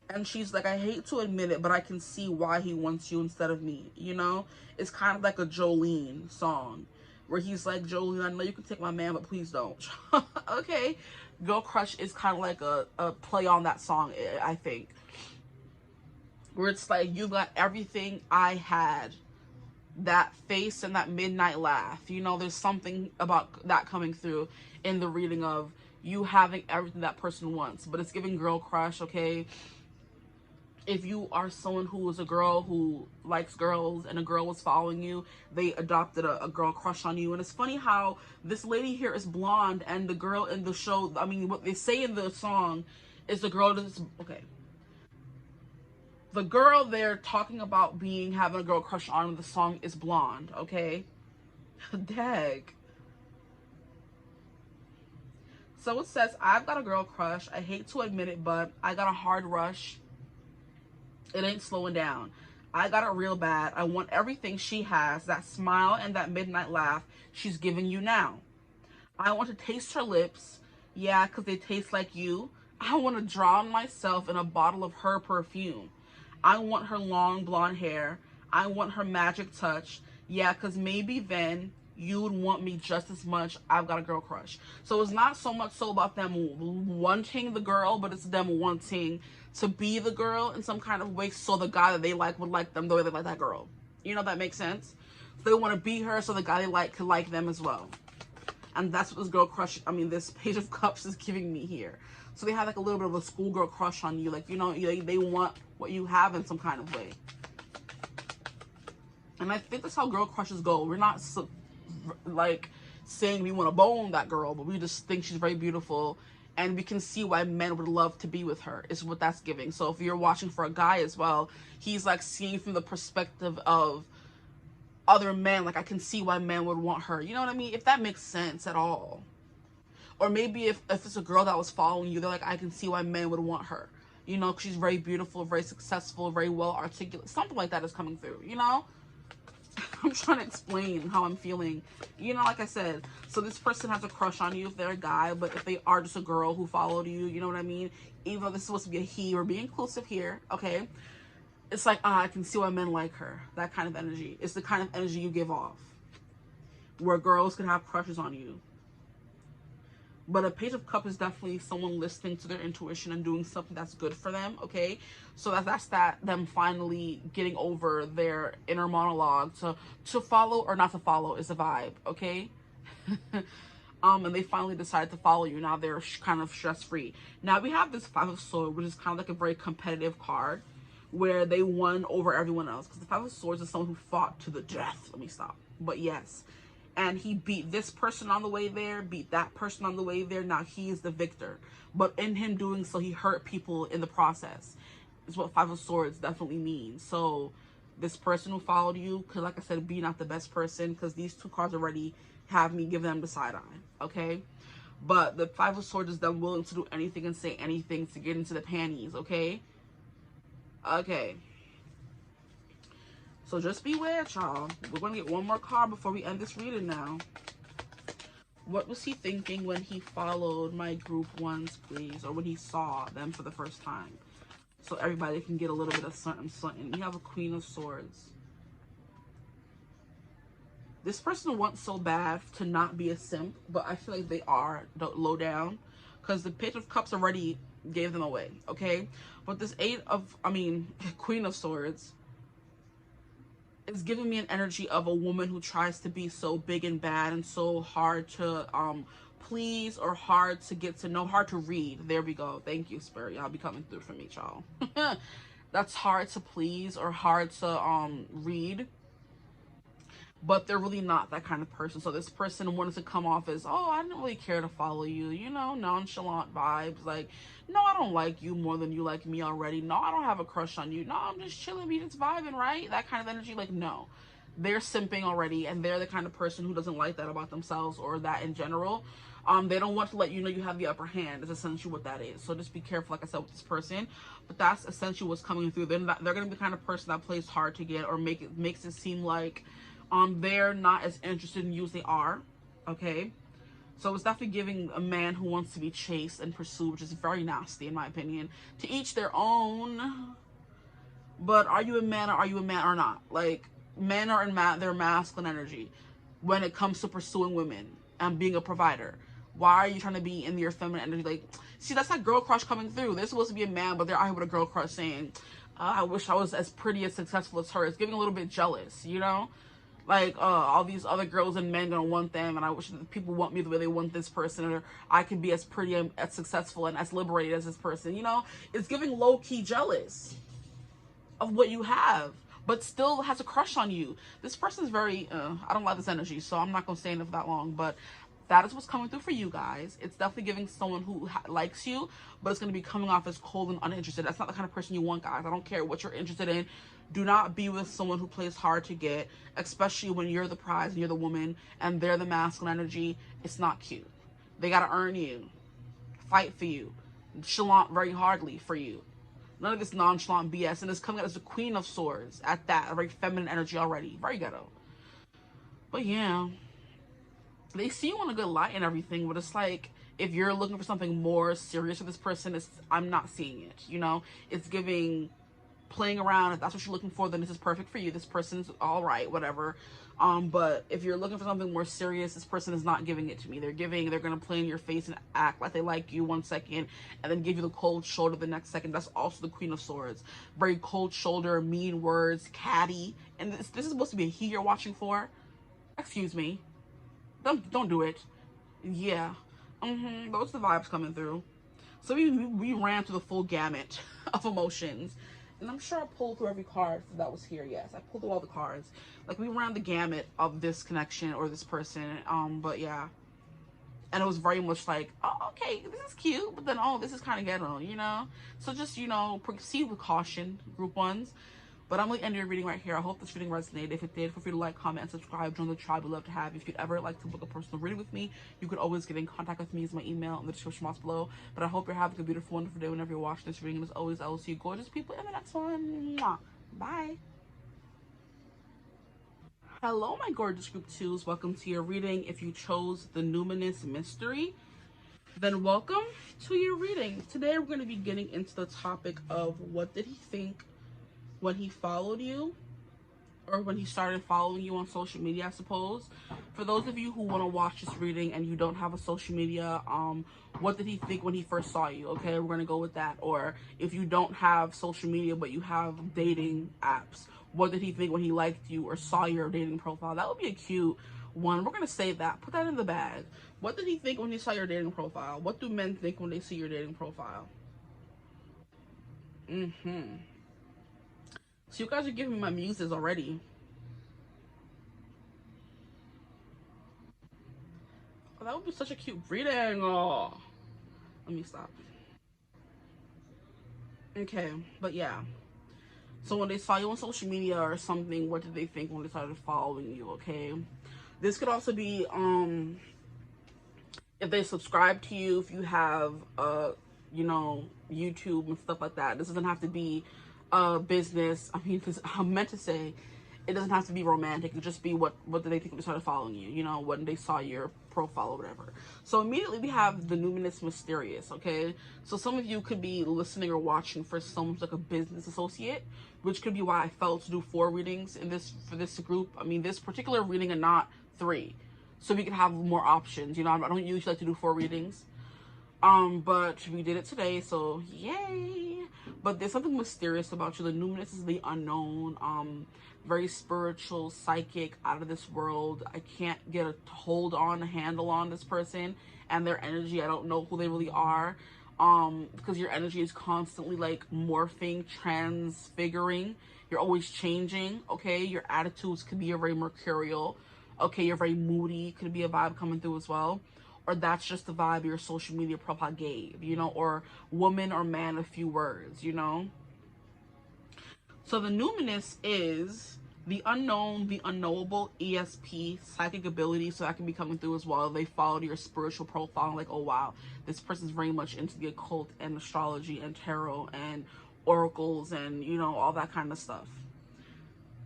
And she's like, I hate to admit it, but I can see why he wants you instead of me. You know? It's kind of like a Jolene song, where he's like, Jolene, I know you can take my man, but please don't. Okay? Girl Crush is kind of like a play on that song, I think. Where it's like, you got everything I had. That face and that midnight laugh. You know, there's something about that coming through in the reading of you having everything that person wants. But it's giving Girl Crush, okay? If you are someone who is a girl who likes girls and a girl was following you, they adopted a girl crush on you. And it's funny how this lady here is blonde and the girl in the show, I mean, what they say in the song is the girl that's, okay. The girl they're talking about having a girl crush on in the song is blonde, okay? Dag. So it says, I've got a girl crush. I hate to admit it, but I got a hard rush. It ain't slowing down. I got it real bad. I want everything she has, that smile and that midnight laugh she's giving you now. I want to taste her lips. Yeah, because they taste like you. I want to drown myself in a bottle of her perfume. I want her long blonde hair. I want her magic touch. Yeah, because maybe then you would want me just as much. I've got a girl crush. So it's not so much so about them wanting the girl, but it's them wanting to be the girl in some kind of way, so the guy that they like would like them the way they like that girl. You know, that makes sense? So they want to be her so the guy they like could like them as well. And that's what this girl crush, I mean, this Page of Cups is giving me here. So they have like a little bit of a schoolgirl crush on you. Like, you know, they want what you have in some kind of way. And I think that's how girl crushes go. We're not like saying we want to bone that girl, but we just think she's very beautiful. And we can see why men would love to be with her, is what that's giving. So if you're watching for a guy as well, he's like seeing from the perspective of other men. Like, I can see why men would want her. You know what I mean? If that makes sense at all. Or maybe if it's a girl that was following you, they're like, I can see why men would want her. You know, 'cause she's very beautiful, very successful, very well articulate. Something like that is coming through, you know? I'm trying to explain how I'm feeling. You know, like I said, so this person has a crush on you if they're a guy, but if they are just a girl who followed you, you know what I mean? Even though this is supposed to be a he, we're being inclusive here, okay? It's like, I can see why men like her. That kind of energy. It's the kind of energy you give off, where girls can have crushes on you. But a Page of Cups is definitely someone listening to their intuition and doing something that's good for them, okay? So that's them finally getting over their inner monologue to follow or not to follow is a vibe, okay? And they finally decided to follow you. Now they're kind of stress-free. Now we have this Five of Swords, which is kind of like a very competitive card, where they won over everyone else. Because the Five of Swords is someone who fought to the death. Let me stop. But yes. And he beat this person on the way there, beat that person on the way there. Now he is the victor. But in him doing so, he hurt people in the process. Is what Five of Swords definitely means. So this person who followed you could, like I said, be not the best person, because these two cards already have me give them the side eye, okay? But the Five of Swords is them willing to do anything and say anything to get into the panties, okay? Okay. So just beware, y'all. We're going to get one more card before we end this reading now. What was he thinking when he followed my group ones, please? Or when he saw them for the first time? So everybody can get a little bit of something. You have a Queen of Swords. This person wants so bad to not be a simp, but I feel like they are low down, because the Page of Cups already gave them away, okay? But this Queen of Swords is giving me an energy of a woman who tries to be so big and bad and so hard to please, or hard to get to know, hard to read. There we go. Thank you, Spirit. Y'all be coming through for me, y'all. That's hard to please or hard to read. But they're really not that kind of person. So this person wanted to come off as, oh, I didn't really care to follow you, you know, nonchalant vibes. Like, no, I don't like you more than you like me already. No, I don't have a crush on you. No, I'm just chilling, we just vibing, right? That kind of energy. Like, no. they're simping already, and they're the kind of person who doesn't like that about themselves or that in general. They don't want to let you know you have the upper hand, is essentially what that is. So just be careful, like I said, with this person. But that's essentially what's coming through. They're going to be the kind of person that plays hard to get, or makes it seem like they're not as interested in you as they are. Okay? So it's definitely giving a man who wants to be chased and pursued, which is very nasty in my opinion. To each their own. But are you a man or not? Like, men are in their masculine energy when it comes to pursuing women and being a provider. Why are you trying to be in your feminine energy? Like, see, that's that girl crush coming through. They're supposed to be a man, but they're out here with a girl crush saying, I wish I was as pretty and successful as her. It's giving a little bit jealous, you know? Like, all these other girls and men gonna want them, and I wish that people want me the way they want this person, or I could be as pretty and as successful and as liberated as this person, you know? It's giving low-key jealous of what you have, but still has a crush on you. This person's very, I don't like this energy, so I'm not gonna stay in it for that long, but that is what's coming through for you guys. It's definitely giving someone who likes you, but it's going to be coming off as cold and uninterested. That's not the kind of person you want, guys. I don't care what you're interested in. Do not be with someone who plays hard to get, especially when you're the prize and you're the woman and they're the masculine energy. It's not cute. They got to earn you, fight for you, chalant very hardly for you. None of this nonchalant BS. And it's coming out as the Queen of Swords at that. A very feminine energy already. Very ghetto. But yeah. They see you in a good light and everything, but it's like, if you're looking for something more serious with this person, I'm not seeing it, you know? It's giving playing around. If that's what you're looking for, then this is perfect for you. This person's all right, whatever. But if you're looking for something more serious, this person is not giving it to me. They're going to play in your face and act like they like you 1 second, and then give you the cold shoulder the next second. That's also the Queen of Swords. Very cold shoulder, mean words, catty. And this is supposed to be a he you're watching for? Excuse me. Don't do it. Yeah. Those are the vibes coming through. So we ran through the full gamut of emotions. And I'm sure I pulled through every card that was here. Yes, I pulled through all the cards. Like, we ran the gamut of this connection or this person. But yeah. And it was very much like, oh, okay, this is cute. But then, oh, this is kind of ghetto, you know? So just, you know, proceed with caution, group ones. But I'm going to end your reading right here. I hope this reading resonated. If it did, feel free to like, comment, and subscribe. Join the tribe. We'd love to have you. If you'd ever like to book a personal reading with me, you could always get in contact with me. Use my email in the description box below. But I hope you're having a beautiful, wonderful day whenever you're watching this reading. And as always, I will see you gorgeous people in the next one. Mwah. Bye. Hello, my gorgeous group 2s. Welcome to your reading. If you chose the Numinous Mystery, then welcome to your reading. Today, we're going to be getting into the topic of what did he think when he followed you, or when he started following you on social media, I suppose. For those of you who want to watch this reading and you don't have a social media, what did he think when he first saw you? Okay, we're going to go with that. Or if you don't have social media but you have dating apps, what did he think when he liked you or saw your dating profile? That would be a cute one. We're going to save that. Put that in the bag. What did he think when he saw your dating profile? What do men think when they see your dating profile? So you guys are giving me my muses already. Oh, that would be such a cute reading. Oh, let me stop. Okay, but yeah. So when they saw you on social media or something, what did they think when they started following you? Okay, this could also be if they subscribe to you, if you have you know, YouTube and stuff like that. This doesn't have to be business. I mean, I meant to say it doesn't have to be romantic. It could just be what did they think when they started following you, you know, when they saw your profile or whatever. So immediately we have the Numinous Mysterious. Okay, so some of you could be listening or watching for someone like a business associate, which could be why I felt to do 4 readings in this for this group. I mean, this particular reading and not 3, so we can have more options. You know, I don't usually like to do 4 readings, but we did it today, so yay. But there's something mysterious about you. The Numinous is the unknown, very spiritual, psychic, out of this world. I can't get a handle on this person and their energy. I don't know who they really are, because your energy is constantly like morphing, transfiguring. You're always changing. Okay, your attitudes could be very mercurial. Okay, you're very moody. Could be a vibe coming through as well. Or that's just the vibe your social media profile gave, you know, or woman or man, a few words, you know. So the Numinous is The unknown, the unknowable, ESP, psychic ability, so that can be coming through as well. They followed your spiritual profile, like, oh wow, this person's very much into the occult and astrology and tarot and oracles and, you know, all that kind of stuff.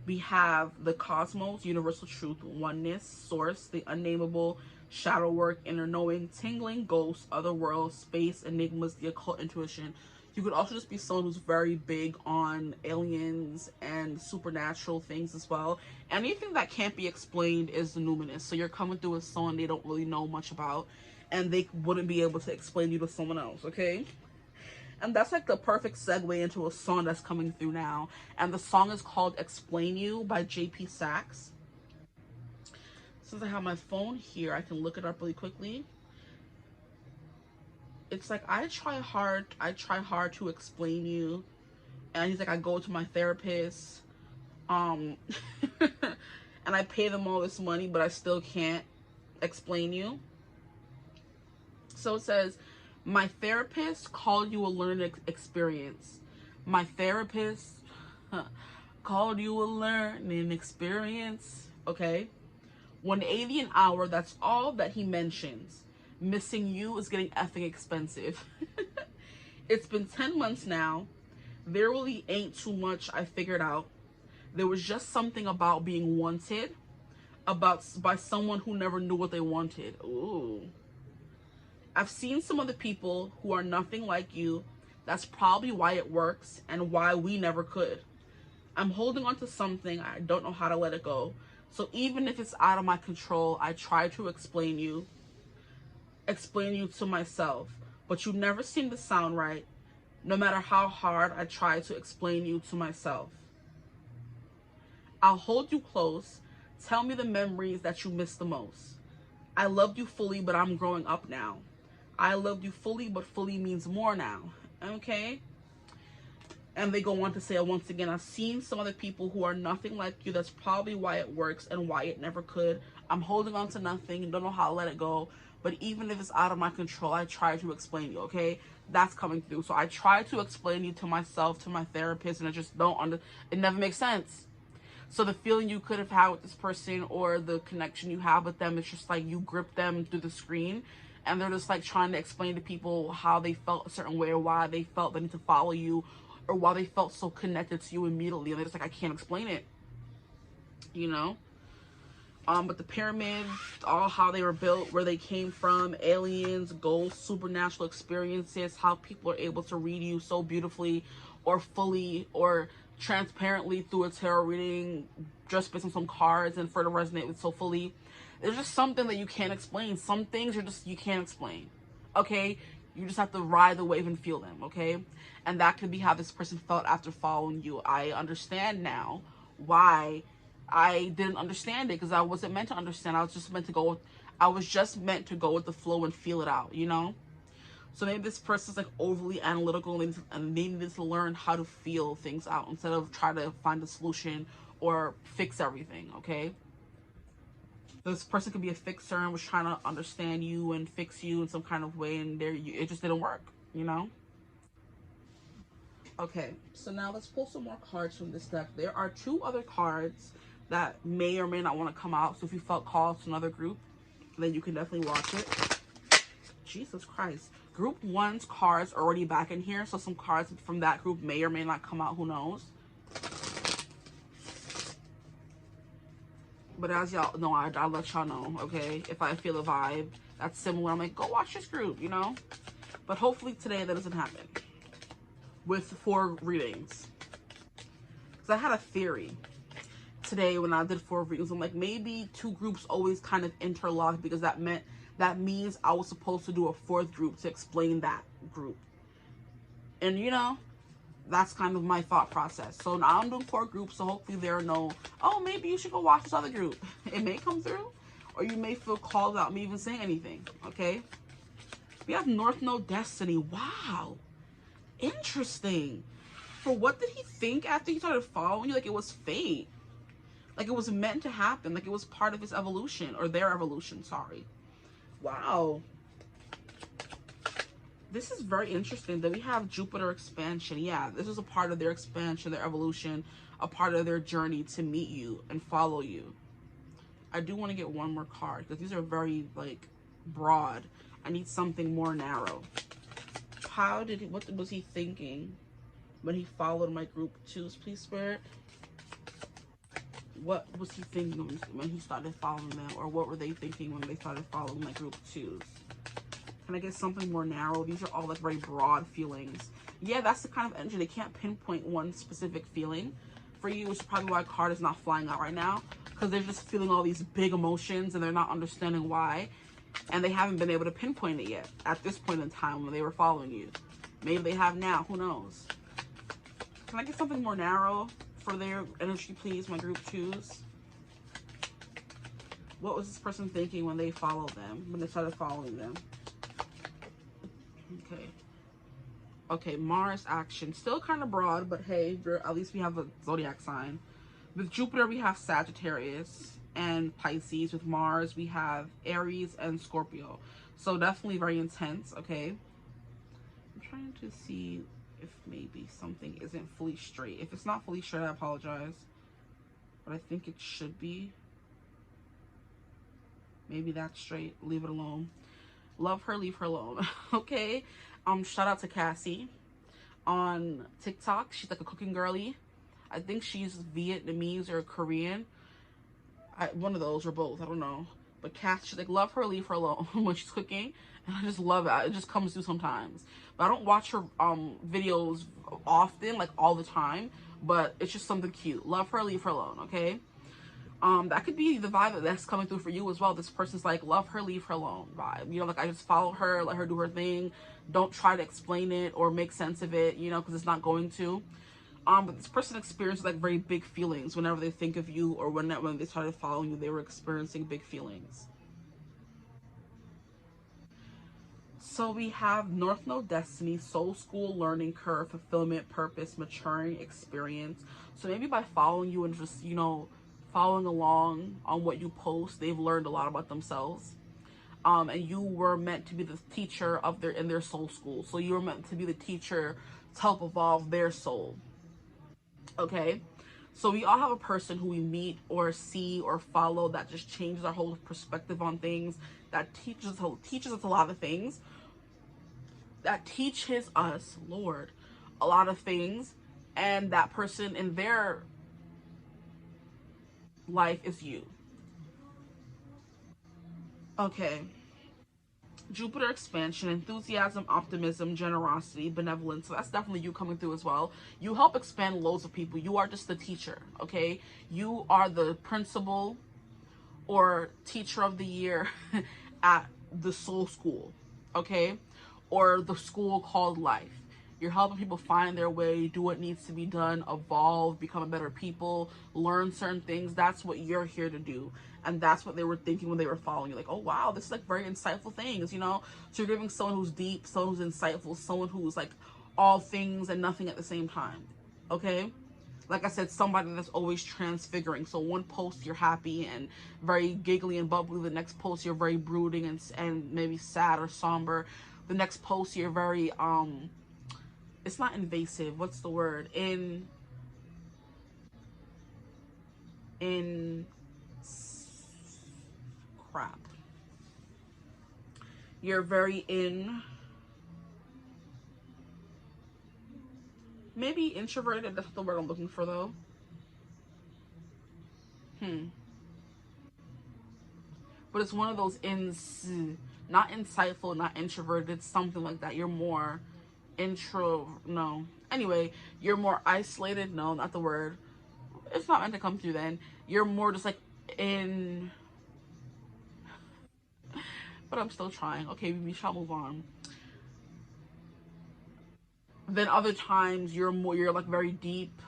We have the cosmos, universal truth, oneness, source, the unnameable, shadow work, inner knowing, tingling, ghosts, other worlds, space, enigmas, the occult, intuition. You could also just be someone who's very big on aliens and supernatural things as well. Anything that can't be explained is the numinous. So you're coming through with someone they don't really know much about, and they wouldn't be able to explain you to someone else, okay? And that's like the perfect segue into a song that's coming through now. And the song is called Explain You by JP Saxe. Since I have my phone here, I can look it up really quickly. It's like, I try hard to explain you. And he's like, I go to my therapist, and I pay them all this money, but I still can't explain you. So it says, my therapist called you a learning experience. My therapist called you a learning experience. Okay. 180 an hour, that's all that he mentions. Missing you is getting effing expensive. It's been 10 months now. There really ain't too much I figured out. There was just something about being wanted by someone who never knew what they wanted. Ooh. I've seen some other people who are nothing like you. That's probably why it works and why we never could. I'm holding on to something. I don't know how to let it go. So even if it's out of my control, I try to explain you to myself, but you never seem to sound right. No matter how hard I try to explain you to myself. I'll hold you close. Tell me the memories that you miss the most. I loved you fully, but I'm growing up now. I loved you fully, but fully means more now. Okay? And they go on to say, once again, I've seen some other people who are nothing like you. That's probably why it works and why it never could. I'm holding on to nothing. Don't know how to let it go. But even if it's out of my control, I try to explain you, okay? That's coming through. So I try to explain you to myself, to my therapist, and I just don't it never makes sense. So the feeling you could have had with this person or the connection you have with them, it's just like you grip them through the screen and they're just like trying to explain to people how they felt a certain way or why they felt they need to follow you or why they felt so connected to you immediately. And they're just like, I can't explain it, you know? But the pyramids, all how they were built, where they came from, aliens, ghosts, supernatural experiences, how people are able to read you so beautifully or fully or transparently through a tarot reading just based on some cards and for to resonate with so fully. There's just something that you can't explain. Some things you can't explain. Okay? You just have to ride the wave and feel them, okay? And that could be how this person felt after following you. I understand now why I didn't understand it, because I wasn't meant to understand. I was just meant to go with the flow and feel it out, you know? So maybe this person's like overly analytical and they need to learn how to feel things out instead of try to find a solution or fix everything, okay? This person could be a fixer and was trying to understand you and fix you in some kind of way, and it just didn't work, you know? Okay, so now let's pull some more cards from this deck. There are 2 other cards that may or may not want to come out. So if you felt called to another group, then you can definitely watch it. Jesus Christ. Group 1's cards are already back in here. So some cards from that group may or may not come out. Who knows? But as y'all know, I'll let y'all know, okay? If I feel a vibe that's similar, I'm like, go watch this group, you know? But hopefully today that doesn't happen with 4 readings. Because I had a theory today when I did 4 readings. I'm like, maybe 2 groups always kind of interlock, because that means I was supposed to do a 4th group to explain that group. And you know, that's kind of my thought process. So now I'm doing 4 groups, so hopefully there are no, oh, maybe you should go watch this other group. It may come through, or you may feel called without me even saying anything, okay? We have North Node Destiny. Wow. Interesting. For what did he think after he started following you? Like it was fate. Like it was meant to happen. Like it was part of his evolution, or their evolution, sorry. Wow. This is very interesting that we have Jupiter expansion. Yeah, this is a part of their expansion, their evolution, a part of their journey to meet you and follow you. I do want to get one more card because these are very, like, broad. I need something more narrow. What was he thinking when he followed my group 2s, please, Spirit? What was he thinking when he started following them? Or what were they thinking when they started following my group 2s? Can I get something more narrow? These are all, like, very broad feelings. Yeah, that's the kind of energy. They can't pinpoint one specific feeling for you, which is probably why card is not flying out right now. Because they're just feeling all these big emotions and they're not understanding why. And they haven't been able to pinpoint it yet at this point in time when they were following you. Maybe they have now. Who knows? Can I get something more narrow for their energy, please, my group 2s? What was this person thinking when they followed them, when they started following them? Okay. Okay, Mars action. Still kind of broad, but hey, at least we have a zodiac sign. With Jupiter, we have Sagittarius and Pisces. With Mars, we have Aries and Scorpio. So definitely very intense, okay? I'm trying to see if maybe something isn't fully straight. If it's not fully straight, I apologize. But I think it should be. Maybe that's straight. Leave it alone. Love her, leave her alone. Okay? Shout out to Cassie on TikTok. She's like a cooking girly. I think she's Vietnamese or Korean. One of those or both. I don't know. But Cass, she's like, love her, leave her alone when she's cooking. And I just love it. It just comes through sometimes. But I don't watch her videos often, like all the time. But it's just something cute. Love her, leave her alone, okay? That could be the vibe that's coming through for you as well. This person's like, love her, leave her alone vibe. You know, like, I just follow her, let her do her thing. Don't try to explain it or make sense of it, you know, because it's not going to. But this person experiences, like, very big feelings whenever they think of you, or when they started following you, they were experiencing big feelings. So we have North Node Destiny, Soul School, Learning Curve, Fulfillment, Purpose, Maturing, Experience. So maybe by following you and just, you know, following along on what you post, they've learned a lot about themselves. And you were meant to be the teacher of their soul school. So you were meant to be the teacher to help evolve their soul. Okay? So we all have a person who we meet or see or follow that just changes our whole perspective on things, that teaches us a lot of things, that teaches us, Lord, a lot of things, and that person in their life is you. Okay. Jupiter expansion, enthusiasm, optimism, generosity, benevolence. So that's definitely you coming through as well. You help expand loads of people. You are just the teacher, okay? You are the principal or teacher of the year at the soul school, okay? Or the school called life. You're helping people find their way, do what needs to be done, evolve, become a better people, learn certain things. That's what you're here to do. And that's what they were thinking when they were following you. Like, oh, wow, this is like very insightful things, you know? So you're giving someone who's deep, someone who's insightful, someone who's like all things and nothing at the same time, okay? Like I said, somebody that's always transfiguring. So one post you're happy and very giggly and bubbly. The next post you're very brooding and maybe sad or somber. The next post you're very, it's not invasive. What's the word? Crap. You're very maybe introverted. That's the word I'm looking for, though. But it's one of those not insightful, not introverted. It's something like that. You're more no. Anyway, you're more isolated. No, not the word. It's not meant to come through then. You're more just like but I'm still trying. Okay, we shall move on. Then other times you're like very deep,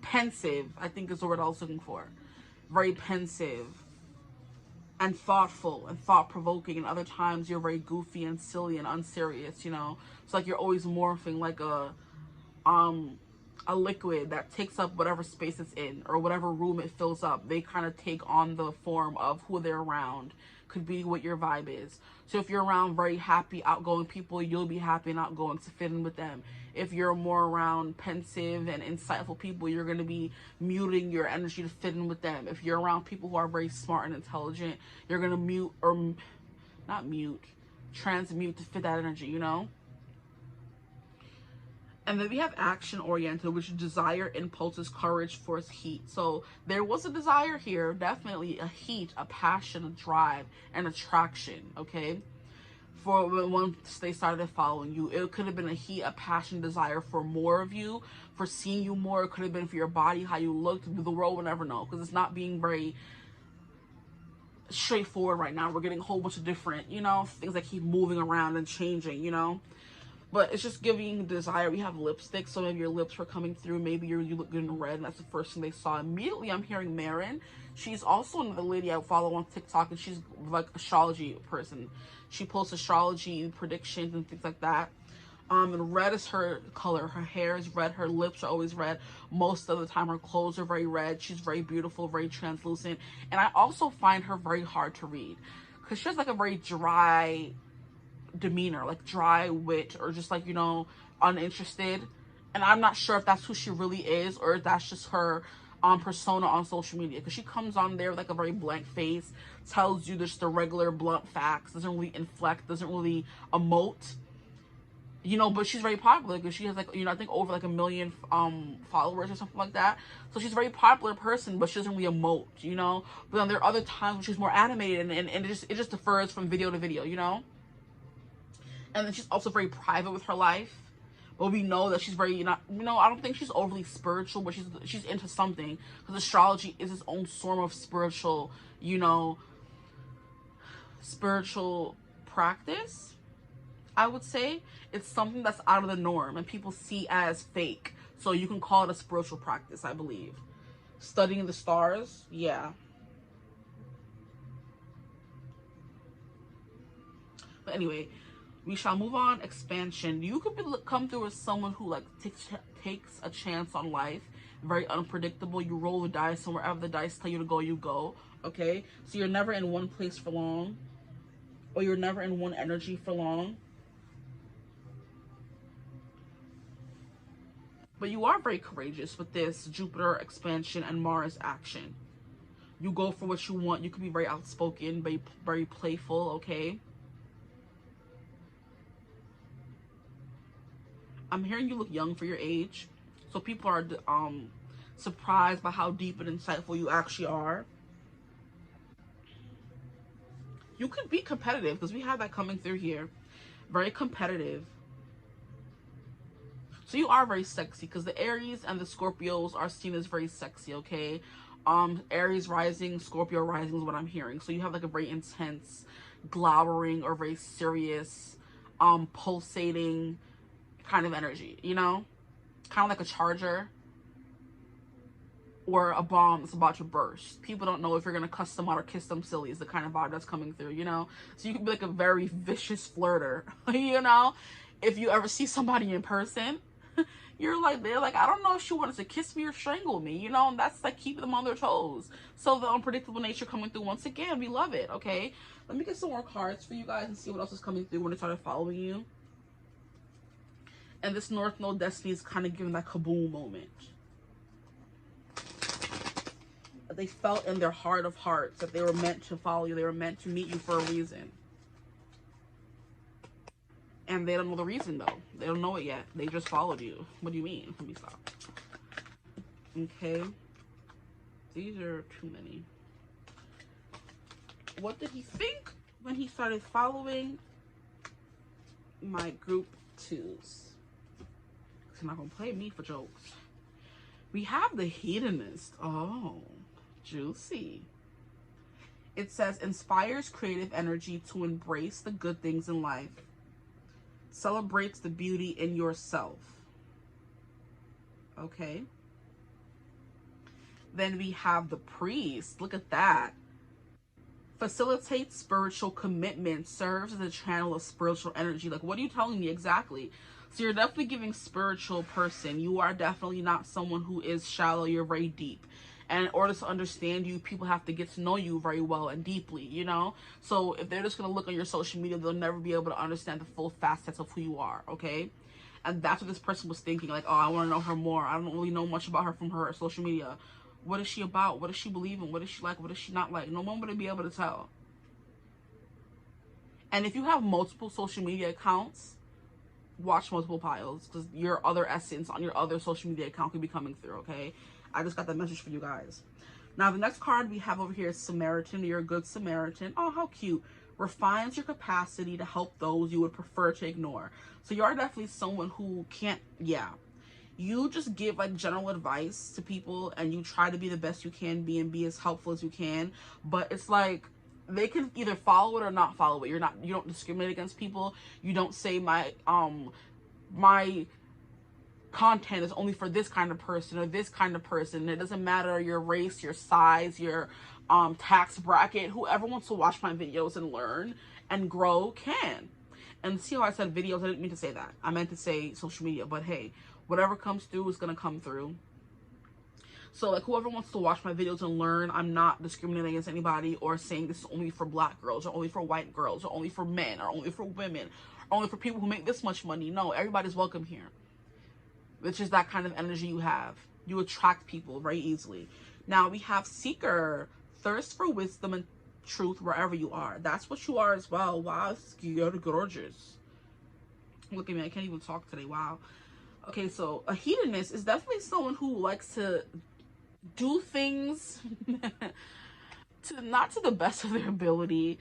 pensive, I think is the word I was looking for. Very pensive and thoughtful and thought-provoking, and other times you're very goofy and silly and unserious, you know? It's like you're always morphing like a liquid that takes up whatever space it's in or whatever room it fills up. They kind of take on the form of who they're around could be what your vibe is. So if you're around very happy, outgoing people, you'll be happy and outgoing to fit in with them. If you're more around pensive and insightful people, you're going to be muting your energy to fit in with them. If you're around people who are very smart and intelligent, you're going to mute, or not mute, transmute to fit that energy, you know? And then we have action-oriented, which is desire, impulses, courage, force, heat. So there was a desire here, definitely a heat, a passion, a drive, and attraction, okay? For once they started following you, it could have been a heat, a passion, desire for more of you, for seeing you more. It could have been for your body, how you looked. The world will never know, because it's not being very straightforward right now. We're getting a whole bunch of different, you know, things that keep moving around and changing, you know? But it's just giving desire. We have lipstick, so maybe your lips were coming through. Maybe you look good in red, and that's the first thing they saw. Immediately, I'm hearing Marin. She's also another lady I follow on TikTok, and she's like astrology person. She posts astrology predictions and things like that. And red is her color. Her hair is red. Her lips are always red. Most of the time, her clothes are very red. She's very beautiful, very translucent. And I also find her very hard to read, because she has like a very dry demeanor, like dry wit, or just like, you know, uninterested. And I'm not sure if that's who she really is, or if that's just her persona on social media, because she comes on there with like a very blank face, tells you just the regular blunt facts, doesn't really inflect, doesn't really emote, you know. But she's very popular because she has like, you know, I think over like 1 million followers or something like that. So she's a very popular person, but she doesn't really emote, you know. But then there are other times when she's more animated, and it just differs from video to video, you know. And then she's also very private with her life. But we know that she's very, you know, I don't think she's overly spiritual, but she's into something. Because astrology is its own form of spiritual, you know, spiritual practice, I would say. It's something that's out of the norm and people see as fake. So you can call it a spiritual practice, I believe. Studying the stars, yeah. But anyway, we shall move on. Expansion. You could come through as someone who like takes a chance on life. Very unpredictable. You roll the dice, and wherever the dice tell you to go, you go. Okay? So you're never in one place for long. Or you're never in one energy for long. But you are very courageous with this Jupiter expansion and Mars action. You go for what you want. You can be very outspoken, very playful, okay? I'm hearing you look young for your age. So people are surprised by how deep and insightful you actually are. You could be competitive, because we have that coming through here. Very competitive. So you are very sexy, because the Aries and the Scorpios are seen as very sexy, okay? Aries rising, Scorpio rising is what I'm hearing. So you have like a very intense, glowering, or very serious, pulsating kind of energy, you know? Kind of like a charger or a bomb that's about to burst. People don't know if you're gonna cuss them out or kiss them silly is the kind of vibe that's coming through, you know? So you can be like a very vicious flirter, you know? If you ever see somebody in person, they're like, I don't know if she wants to kiss me or strangle me, you know? And that's like keeping them on their toes. So the unpredictable nature coming through, once again, we love it, okay? Let me get some more cards for you guys and see what else is coming through when they started following you. And this North Node Destiny is kind of giving that kaboom moment. They felt in their heart of hearts that they were meant to follow you. They were meant to meet you for a reason. And they don't know the reason, though. They don't know it yet. They just followed you. What do you mean? Let me stop. Okay. These are too many. What did he think when he started following my group twos? He's not going to play me for jokes. We have the hedonist. Oh, juicy. It says, inspires creative energy to embrace the good things in life. Celebrates the beauty in yourself. Okay. Then we have the priest. Look at that. Facilitates spiritual commitment. Serves as a channel of spiritual energy. Like, what are you telling me exactly? So you're definitely giving spiritual person. You are definitely not someone who is shallow. You're very deep. And in order to understand you, people have to get to know you very well and deeply, you know? So if they're just going to look on your social media, they'll never be able to understand the full facets of who you are, okay? And that's what this person was thinking, like, oh, I want to know her more. I don't really know much about her from her social media. What is she about? What does she believe in? What is she like? What is she not like? No one would be able to tell. And if you have multiple social media accounts, watch multiple piles, because your other essence on your other social media account could be coming through, okay? I just got that message for you guys. Now, the next card we have over here is Samaritan. You're a good Samaritan. Oh, how cute. Refines your capacity to help those you would prefer to ignore. So you are definitely someone who can't, yeah. You just give like general advice to people and you try to be the best you can be and be as helpful as you can. But it's like, they can either follow it or not follow it. You don't discriminate against people. You don't say my content is only for this kind of person or this kind of person. It doesn't matter your race, your size, your tax bracket. Whoever wants to watch my videos and learn and grow can. And see how I said videos? I didn't mean to say that. I meant to say social media. But hey, whatever comes through is going to come through. So like whoever wants to watch my videos and learn, I'm not discriminating against anybody or saying this is only for black girls or only for white girls or only for men or only for women or only for people who make this much money. No, everybody's welcome here. Which is that kind of energy you have. You attract people very easily. Now we have Seeker. Thirst for wisdom and truth wherever you are. That's what you are as well. Wow, you're gorgeous. Look at me, I can't even talk today. Wow. Okay, so a hedonist is definitely someone who likes to do things not to the best of their ability.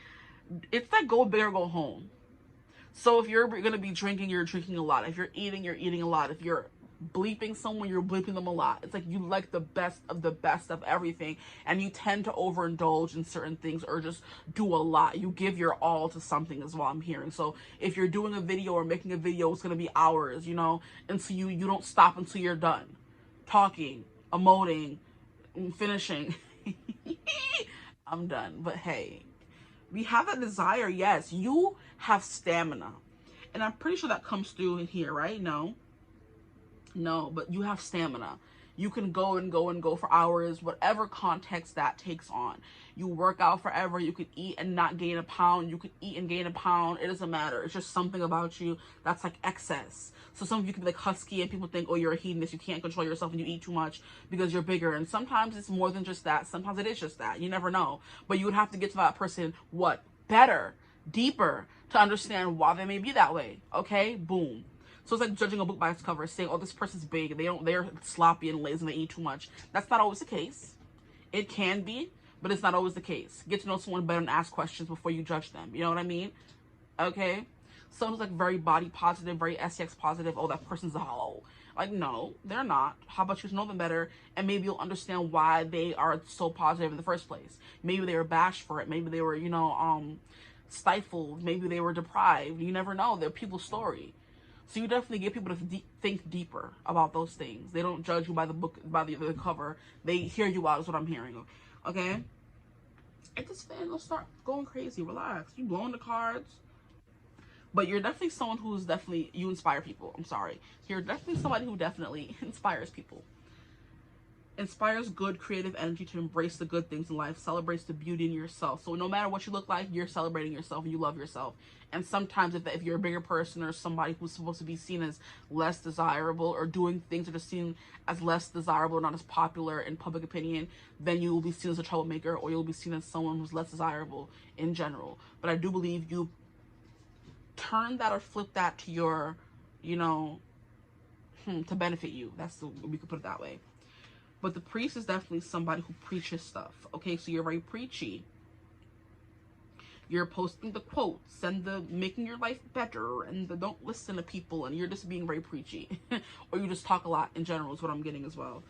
It's like go big or go home. So if you're going to be drinking, you're drinking a lot. If you're eating a lot. If you're bleeping someone, you're bleeping them a lot. It's like you like the best of everything, and you tend to overindulge in certain things or just do a lot. You give your all to something is what I'm hearing. So if you're doing a video or making a video, it's going to be hours, you know, and so you don't stop until you're done talking, emoting, finishing. I'm done. But hey, we have that desire. Yes, you have stamina, and I'm pretty sure that comes through in here, right? No, but you have stamina. You can go and go for hours, whatever context that takes on. You work out forever. You could eat and not gain a pound. You could eat and gain a pound. It doesn't matter. It's just something about you that's like excess. So some of you can be like husky and people think, oh, you're a hedonist. You can't control yourself and you eat too much because you're bigger. And sometimes it's more than just that. Sometimes it is just that. You never know. But you would have to get to that person, what? Better, deeper, to understand why they may be that way. Okay? Boom. So it's like judging a book by its cover, saying, oh, this person's big, they're sloppy and lazy and they eat too much. That's not always the case. It can be, but it's not always the case. Get to know someone better and ask questions before you judge them. You know what I mean? Okay? Someone's like very body positive, very SEX positive. Oh, that person's a hollow. Like, no, they're not. How about you know them better, and maybe you'll understand why they are so positive in the first place. Maybe they were bashed for it. Maybe they were, you know, stifled. Maybe they were deprived. You never know. They're people's story. So you definitely get people to think deeper about those things. They don't judge you by the book, by the cover. They hear you out is what I'm hearing. Okay? And this fan will start going crazy. Relax. You blowing the cards. But you're definitely someone who's definitely, you inspire people. I'm sorry. You're definitely somebody who definitely inspires people. Inspires good creative energy to embrace the good things in life, celebrates the beauty in yourself. So no matter what you look like, you're celebrating yourself and you love yourself. And sometimes if you're a bigger person or somebody who's supposed to be seen as less desirable or doing things that are seen as less desirable or not as popular in public opinion, then you will be seen as a troublemaker or you'll be seen as someone who's less desirable in general. But I do believe you turn that or flip that to your, you know, to benefit you. We could put it that way. But the priest is definitely somebody who preaches stuff. Okay, so you're very preachy. You're posting the quotes and the making your life better and the don't listen to people, and you're just being very preachy. Or you just talk a lot in general is what I'm getting as well.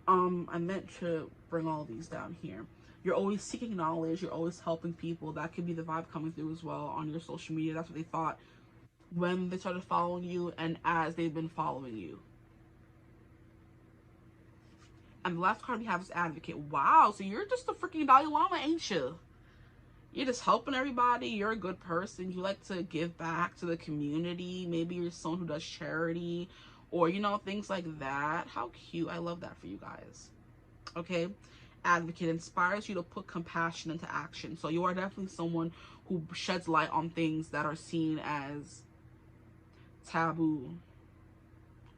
I meant to bring all these down here. You're always seeking knowledge. You're always helping people. That could be the vibe coming through as well on your social media. That's what they thought when they started following you and as they've been following you. And the last card we have is Advocate. Wow, so you're just a freaking Dalai Lama, ain't you? You're just helping everybody. You're a good person. You like to give back to the community. Maybe you're someone who does charity or, you know, things like that. How cute. I love that for you guys. Okay. Advocate inspires you to put compassion into action. So you are definitely someone who sheds light on things that are seen as taboo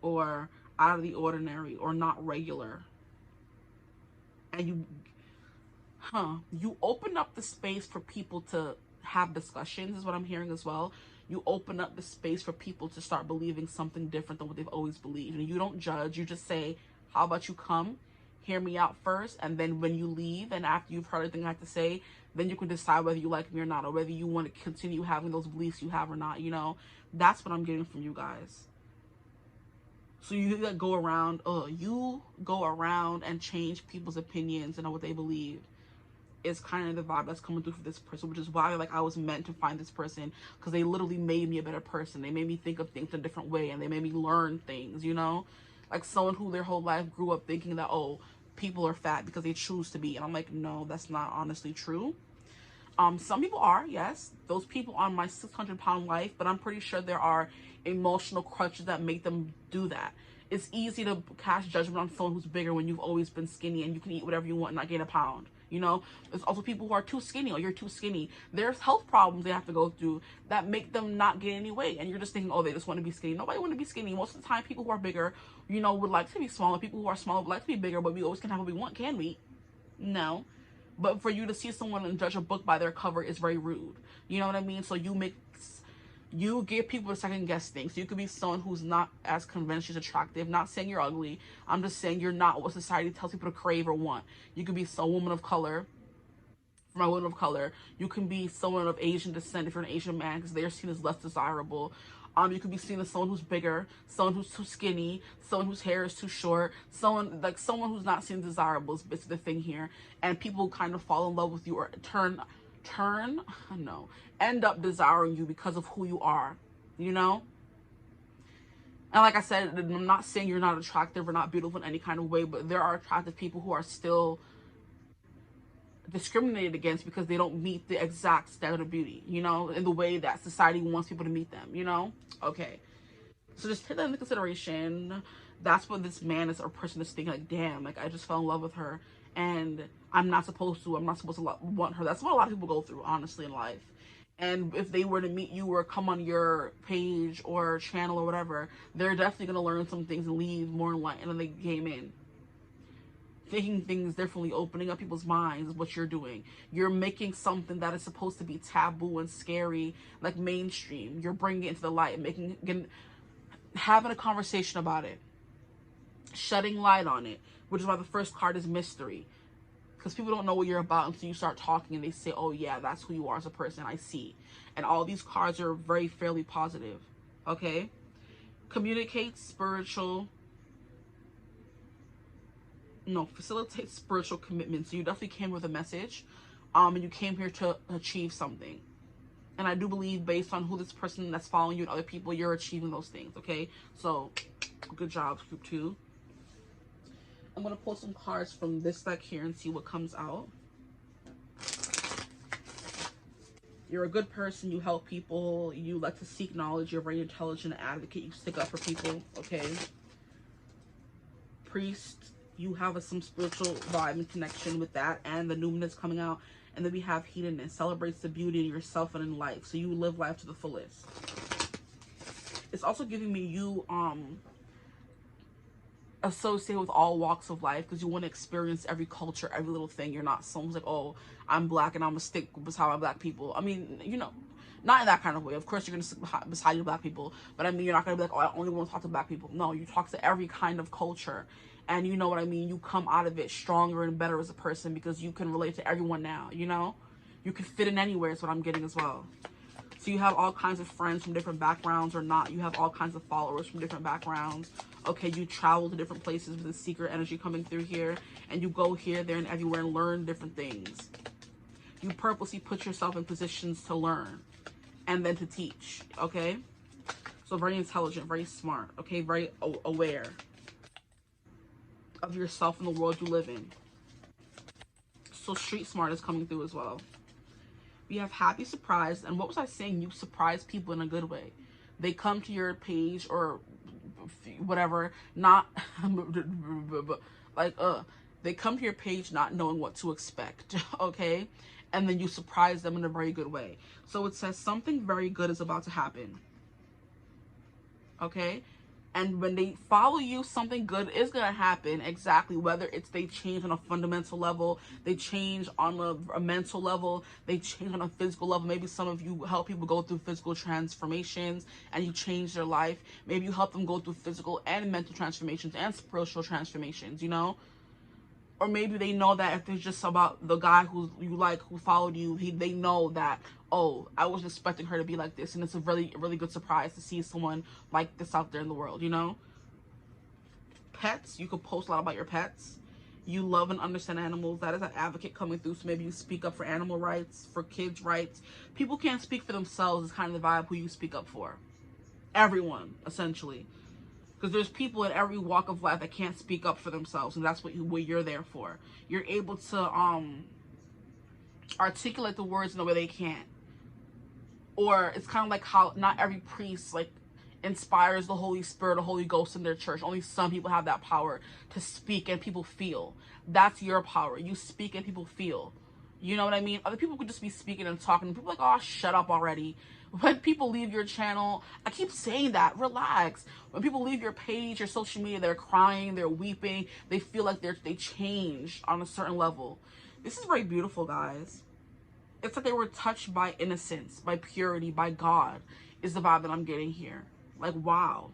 or out of the ordinary or not regular. And you open up the space for people to have discussions, is what I'm hearing as well. You open up the space for people to start believing something different than what they've always believed. And you don't judge. You just say, how about you come, hear me out first, and then when you leave and after you've heard everything I have to say, then you can decide whether you like me or not, or whether you want to continue having those beliefs you have or not. You know, that's what I'm getting from you guys. So you go around and change people's opinions and what they believe. Is kind of the vibe that's coming through for this person, which is why like I was meant to find this person, because they literally made me a better person. They made me think of things in a different way, and they made me learn things, you know, like someone who their whole life grew up thinking that, oh, people are fat because they choose to be, and I'm like, no, that's not honestly true. Some people are, yes, those people on my 600-pound life, but I'm pretty sure there are emotional crutches that make them do that. It's easy to cast judgment on someone who's bigger when you've always been skinny and you can eat whatever you want and not gain a pound. You know, there's also people who are too skinny, or you're too skinny. There's health problems they have to go through that make them not gain any weight. And you're just thinking, oh, they just want to be skinny. Nobody want to be skinny. Most of the time, people who are bigger, you know, would like to be smaller. People who are smaller would like to be bigger, but we always can have what we want, can we? No. But for you to see someone and judge a book by their cover is very rude. You know what I mean? So you give people a second guess things. So you could be someone who's not as conventionally attractive. Not saying you're ugly. I'm just saying you're not what society tells people to crave or want. You could be a woman of color. For my woman of color, you can be someone of Asian descent if you're an Asian man, because they're seen as less desirable. You could be seen as someone who's bigger, someone who's too skinny, someone whose hair is too short, someone who's not seen desirable is the thing here. And people kind of fall in love with you or end up desiring you because of who you are, you know? And like I said, I'm not saying you're not attractive or not beautiful in any kind of way, but there are attractive people who are still discriminated against because they don't meet the exact standard of beauty, you know, in the way that society wants people to meet them, you know? Okay. So just take that into consideration. That's what this man is, or person is thinking, like, damn, like, I just fell in love with her and I'm not supposed to want her. That's what a lot of people go through, honestly, in life. And if they were to meet you or come on your page or channel or whatever, they're definitely going to learn some things and leave more enlightened than they came in. Thinking things differently, opening up people's minds is what you're doing. You're making something that is supposed to be taboo and scary, like mainstream. You're bringing it into the light, having a conversation about it, shedding light on it, which is why the first card is mystery. Because people don't know what you're about until you start talking and they say, oh yeah, that's who you are as a person, I see. And all these cards are fairly positive, okay? Communicate facilitate spiritual commitment. So you definitely came with a message, and you came here to achieve something. And I do believe, based on who this person that's following you and other people, you're achieving those things, okay? So, good job, group 2. I'm going to pull some cards from this deck here and see what comes out. You're a good person. You help people. You like to seek knowledge. You're a very intelligent advocate. You stick up for people, okay? Priest. You have some spiritual vibe and connection with that, and the new moon is coming out. And then we have hedonist, celebrates the beauty in yourself and in life. So you live life to the fullest. It's also giving me you associate with all walks of life, because you want to experience every culture, every little thing. You're not someone who's like, oh, I'm black and I'm gonna stick beside my black people. I mean, you know, not in that kind of way. Of course, you're gonna stick beside your black people, but I mean, you're not gonna be like, oh, I only want to talk to black people. No, you talk to every kind of culture. And you know what I mean? You come out of it stronger and better as a person because you can relate to everyone now, you know? You can fit in anywhere is what I'm getting as well. So you have all kinds of friends from different backgrounds or not. You have all kinds of followers from different backgrounds. Okay, you travel to different places with the secret energy coming through here. And you go here, there, and everywhere and learn different things. You purposely put yourself in positions to learn and then to teach, okay? So very intelligent, very smart, okay? Very aware of yourself and the world you live in. So street smart is coming through as well. We have happy surprise. And what was I saying? You surprise people in a good way. They come to your page or whatever, not like They come to your page not knowing what to expect, okay? And then you surprise them in a very good way. So it says something very good is about to happen, okay? And when they follow you, something good is going to happen. Exactly. Whether it's they change on a fundamental level, they change on a mental level, they change on a physical level. Maybe some of you help people go through physical transformations and you change their life. Maybe you help them go through physical and mental transformations and spiritual transformations, you know? Or maybe they know that if it's just about the guy who you like, who followed you, they know that, oh, I wasn't expecting her to be like this. And it's a really good surprise to see someone like this out there in the world, you know? Pets, you could post a lot about your pets. You love and understand animals. That is an advocate coming through. So maybe you speak up for animal rights, for kids' rights. People can't speak for themselves is kind of the vibe who you speak up for. Everyone, essentially. Because there's people in every walk of life that can't speak up for themselves, and that's what you're there for. You're able to articulate the words in the way they can't. Or it's kind of like how not every priest like inspires the Holy Spirit or Holy Ghost in their church. Only some people have that power to speak and people feel. That's your power. You speak and people feel. You know what I mean? Other people could just be speaking and talking. People are like, oh, shut up already. When people leave your channel, I keep saying that, relax. When people leave your page, your social media, they're crying, they're weeping. They feel like they changed on a certain level. This is very beautiful, guys. It's like they were touched by innocence, by purity, by God, is the vibe that I'm getting here. Like, wow.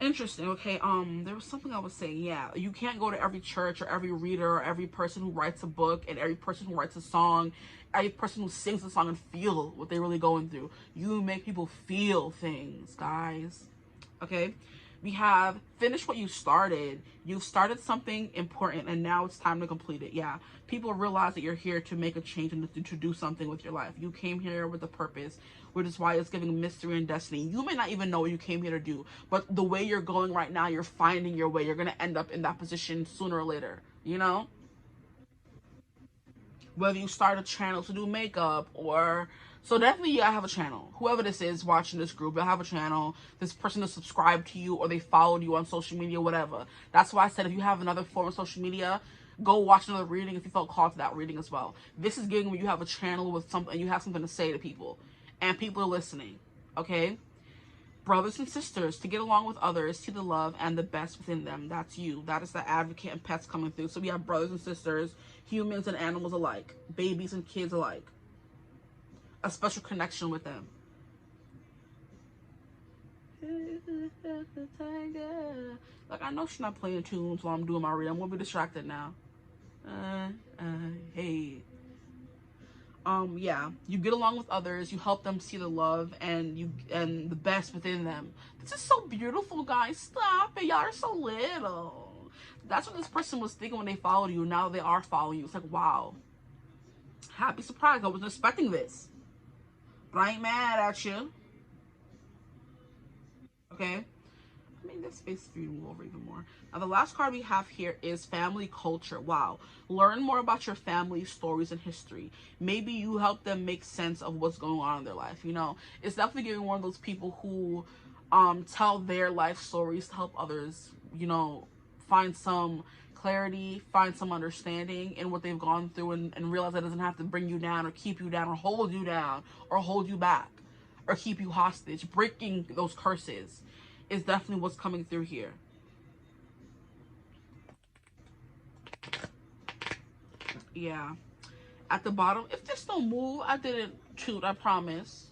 Interesting. Okay, there was something I was saying. Yeah, you can't go to every church or every reader or every person who writes a book and every person who writes a song, every person who sings a song and feel what they're really going through. You make people feel things, guys. Okay, we have finished what you started. You've started something important and now it's time to complete it. Yeah, people realize that you're here to make a change and to do something with your life. You came here with a purpose, which is why it's giving mystery and destiny. You may not even know what you came here to do, but the way you're going right now, you're finding your way. You're going to end up in that position sooner or later, you know? Whether you start a channel to do makeup or... So definitely, yeah, I have a channel. Whoever this is watching this group, I have a channel. This person is subscribed to you or they followed you on social media, whatever. That's why I said if you have another form of social media, go watch another reading if you felt called to that reading as well. This is giving when you have a channel with something, you have something to say to people. And people are listening, okay? Brothers and sisters, to get along with others, see the love and the best within them. That's you. That is the advocate and pets coming through. So we have brothers and sisters, humans and animals alike, babies and kids alike. A special connection with them. Like, I know she's not playing tunes while I'm doing my reading. I'm gonna be distracted now. Hey. Yeah, you get along with others, you help them see the love and the best within them. This is so beautiful, guys. Stop it. Y'all are so little. That's what this person was thinking when they followed you. Now they are following you. It's like, wow. Happy surprise. I wasn't expecting this. But I ain't mad at you. Okay? I mean, this space for you to move over even more. Now, the last card we have here is family culture. Wow. Learn more about your family stories and history. Maybe you help them make sense of what's going on in their life. You know, it's definitely giving one of those people who tell their life stories to help others, you know, find some clarity, find some understanding in what they've gone through and realize that it doesn't have to bring you down or keep you down or hold you down or hold you back or keep you hostage. Breaking those curses is definitely what's coming through here. Yeah. At the bottom, if this don't move, I didn't toot, I promise.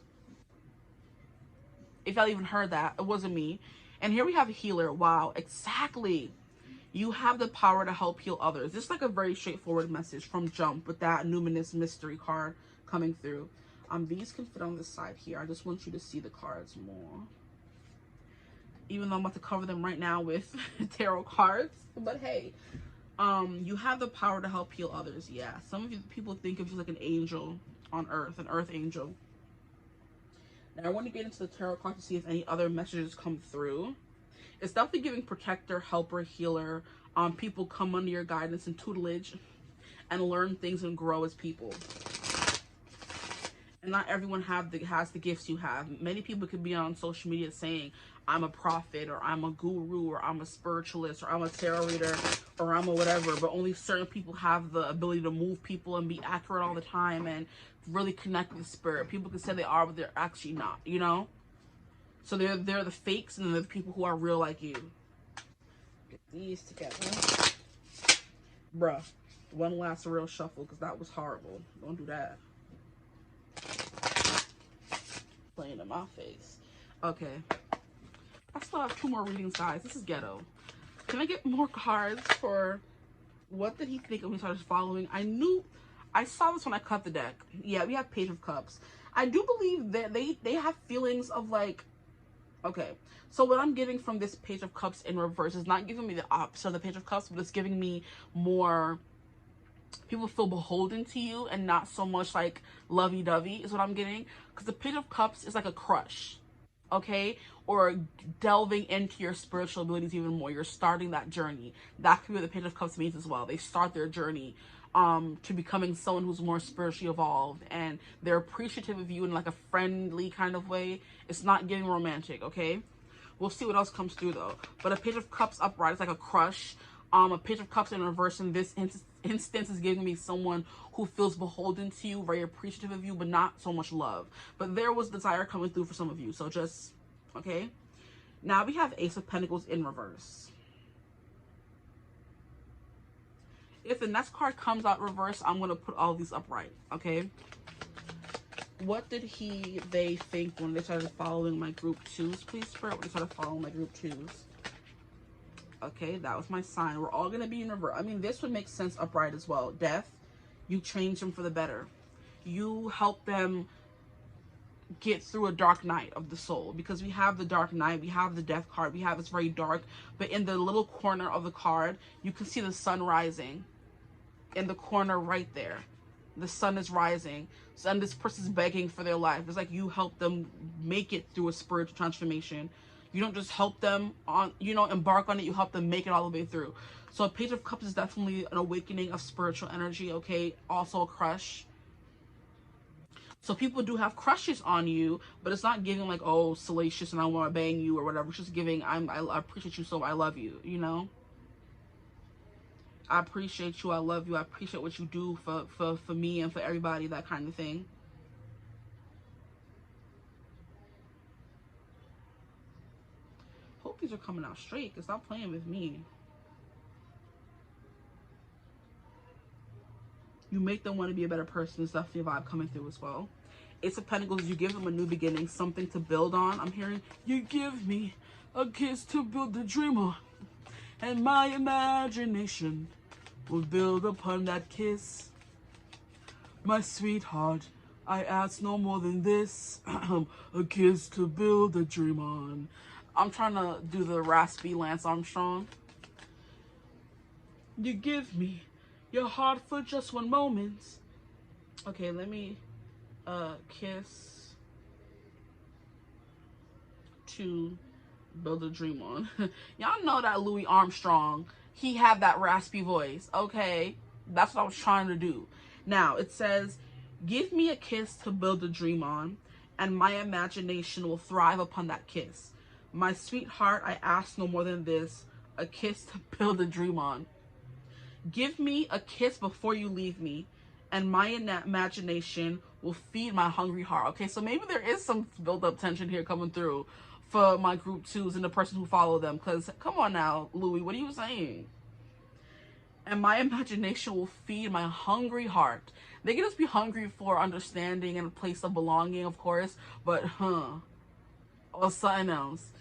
If y'all even heard that, it wasn't me. And here we have a healer. Wow, exactly. You have the power to help heal others. This is like a very straightforward message from Jump with that numinous mystery card coming through. These can fit on this side here. I just want you to see the cards more. Even though I'm about to cover them right now with tarot cards. But hey, you have the power to help heal others. Yeah, some of you people think of you like an angel on earth, an earth angel. Now I want to get into the tarot card to see if any other messages come through. It's definitely giving protector, helper, healer. People come under your guidance and tutelage and learn things and grow as people. And not everyone has the gifts you have. Many people could be on social media saying, I'm a prophet, or I'm a guru, or I'm a spiritualist, or I'm a tarot reader, or I'm a whatever. But only certain people have the ability to move people and be accurate all the time and really connect with the spirit. People can say they are, but they're actually not, you know? So they're the fakes, and then they're the people who are real like you. Get these together. Bruh. One last real shuffle, because that was horrible. Don't do that. Playing in my face. Okay. I still have 2 more readings, guys. This is ghetto. Can I get more cards for what did he think when he started following? I saw this when I cut the deck. Yeah, we have Page of Cups. I do believe that they have feelings of like, okay, so what I'm getting from this Page of Cups in reverse is not giving me the opposite of the Page of Cups, but it's giving me more people feel beholden to you and not so much like lovey-dovey is what I'm getting. Because the Page of Cups is like a crush, okay? Or delving into your spiritual abilities even more. You're starting that journey. That could be what the Page of Cups means as well. They start their journey to becoming someone who's more spiritually evolved, and they're appreciative of you in like a friendly kind of way. It's not getting romantic, okay? We'll see what else comes through though. But a Page of Cups upright is like a crush. A Page of Cups in reverse in this instance is giving me someone who feels beholden to you, very appreciative of you, but not so much love. But there was desire coming through for some of you. So just, okay. Now we have Ace of Pentacles in reverse. If the next card comes out reverse, I'm going to put all these upright, okay? What did they think when they started following my group 2s? Please, Spirit, when they started following my group 2s. Okay, that was my sign. We're all going to be in reverse. I mean, this would make sense upright as well. Death, you change them for the better. You help them get through a dark night of the soul, because we have the dark night, we have the death card, we have it's very dark, but in the little corner of the card, you can see the sun rising in the corner right there. The sun is rising. So, and this person's begging for their life. It's like you help them make it through a spiritual transformation. You don't just help them on, you know, embark on it. You help them make it all the way through. So a Page of Cups is definitely an awakening of spiritual energy, okay? Also a crush. So people do have crushes on you, but it's not giving like, oh, salacious and I want to bang you or whatever. It's just giving, I appreciate you, so I love you, you know? I appreciate you, I love you, I appreciate what you do for me and for everybody, that kind of thing. Hope these are coming out straight, because stop playing with me. You make them want to be a better person. Is definitely a vibe coming through as well. Ace of Pentacles, you give them a new beginning, something to build on. I'm hearing, you give me a kiss to build a dream on, and my imagination will build upon that kiss. My sweetheart, I ask no more than this, a kiss to build a dream on. I'm trying to do the raspy Lance Armstrong. You give me your heart for just one moment. Okay, let me kiss to build a dream on. Y'all know that Louis Armstrong, he had that raspy voice, okay? That's what I was trying to do. Now, it says, give me a kiss to build a dream on, and my imagination will thrive upon that kiss. My sweetheart, I ask no more than this, a kiss to build a dream on. Give me a kiss before you leave me, and my imagination will feed my hungry heart. Okay, so maybe there is some build-up tension here coming through for my group 2s and the person who follow them. Because, come on now, Louis, what are you saying? And my imagination will feed my hungry heart. They can just be hungry for understanding and a place of belonging, of course. But, or something else.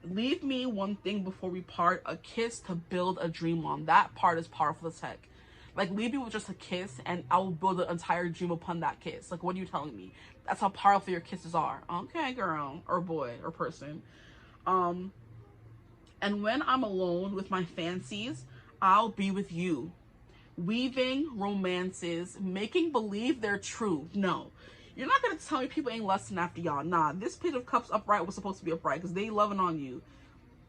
Leave me one thing before we part, a kiss to build a dream on. That part is powerful as heck. Like, leave me with just a kiss and I will build an entire dream upon that kiss. Like, what are you telling me? That's how powerful your kisses are. Okay, girl, or boy, or person. And when I'm alone with my fancies, I'll be with you. Weaving romances, making believe they're true. No. You're not going to tell me people ain't lusting after y'all. Nah, this Page of Cups upright was supposed to be upright because they loving on you.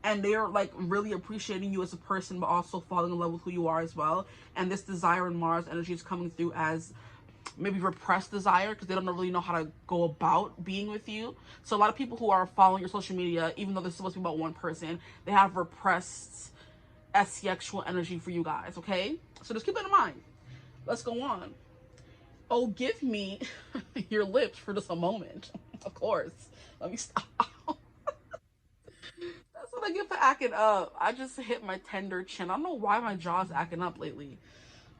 And they're like really appreciating you as a person, but also falling in love with who you are as well. And this desire and Mars energy is coming through as maybe repressed desire because they don't really know how to go about being with you. So a lot of people who are following your social media, even though this is supposed to be about one person, they have repressed sexual energy for you guys, okay? So just keep that in mind. Let's go on. Oh, give me your lips for just a moment. Of course. Let me stop. That's what I get for acting up. I just hit my tender chin. I don't know why my jaw's acting up lately.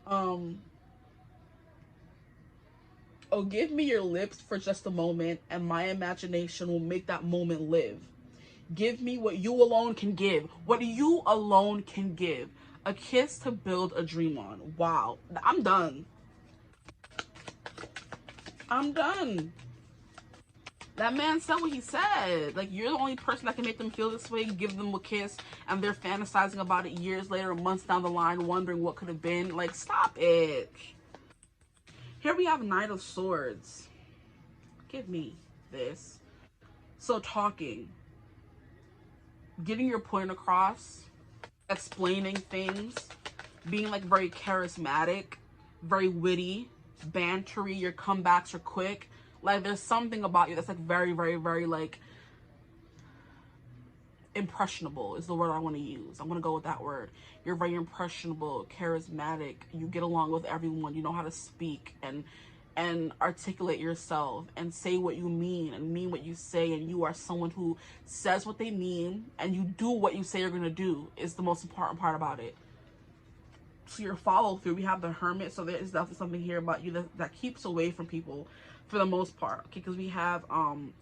Oh, give me your lips for just a moment, and my imagination will make that moment live. Give me what you alone can give. What you alone can give. A kiss to build a dream on. Wow. I'm done. I'm done. That man said what he said. Like, you're the only person that can make them feel this way. Give them a kiss, and they're fantasizing about it years later, months down the line, wondering what could have been. Like, stop it. Here we have Knight of Swords. Give me this. So talking. Getting your point across. Explaining things. Being, like, very charismatic. Very witty. Bantery. Your comebacks are quick. Like, there's something about you that's, like, very, very, very, like, impressionable is the word I want to use. I'm going to go with that word. You're very impressionable, charismatic. You get along with everyone. You know how to speak and articulate yourself and say what you mean and mean what you say. And you are someone who says what they mean and you do what you say you're going to do is the most important part about it. So your follow through, we have the Hermit. So there is definitely something here about you that keeps away from people for the most part, okay? Because we have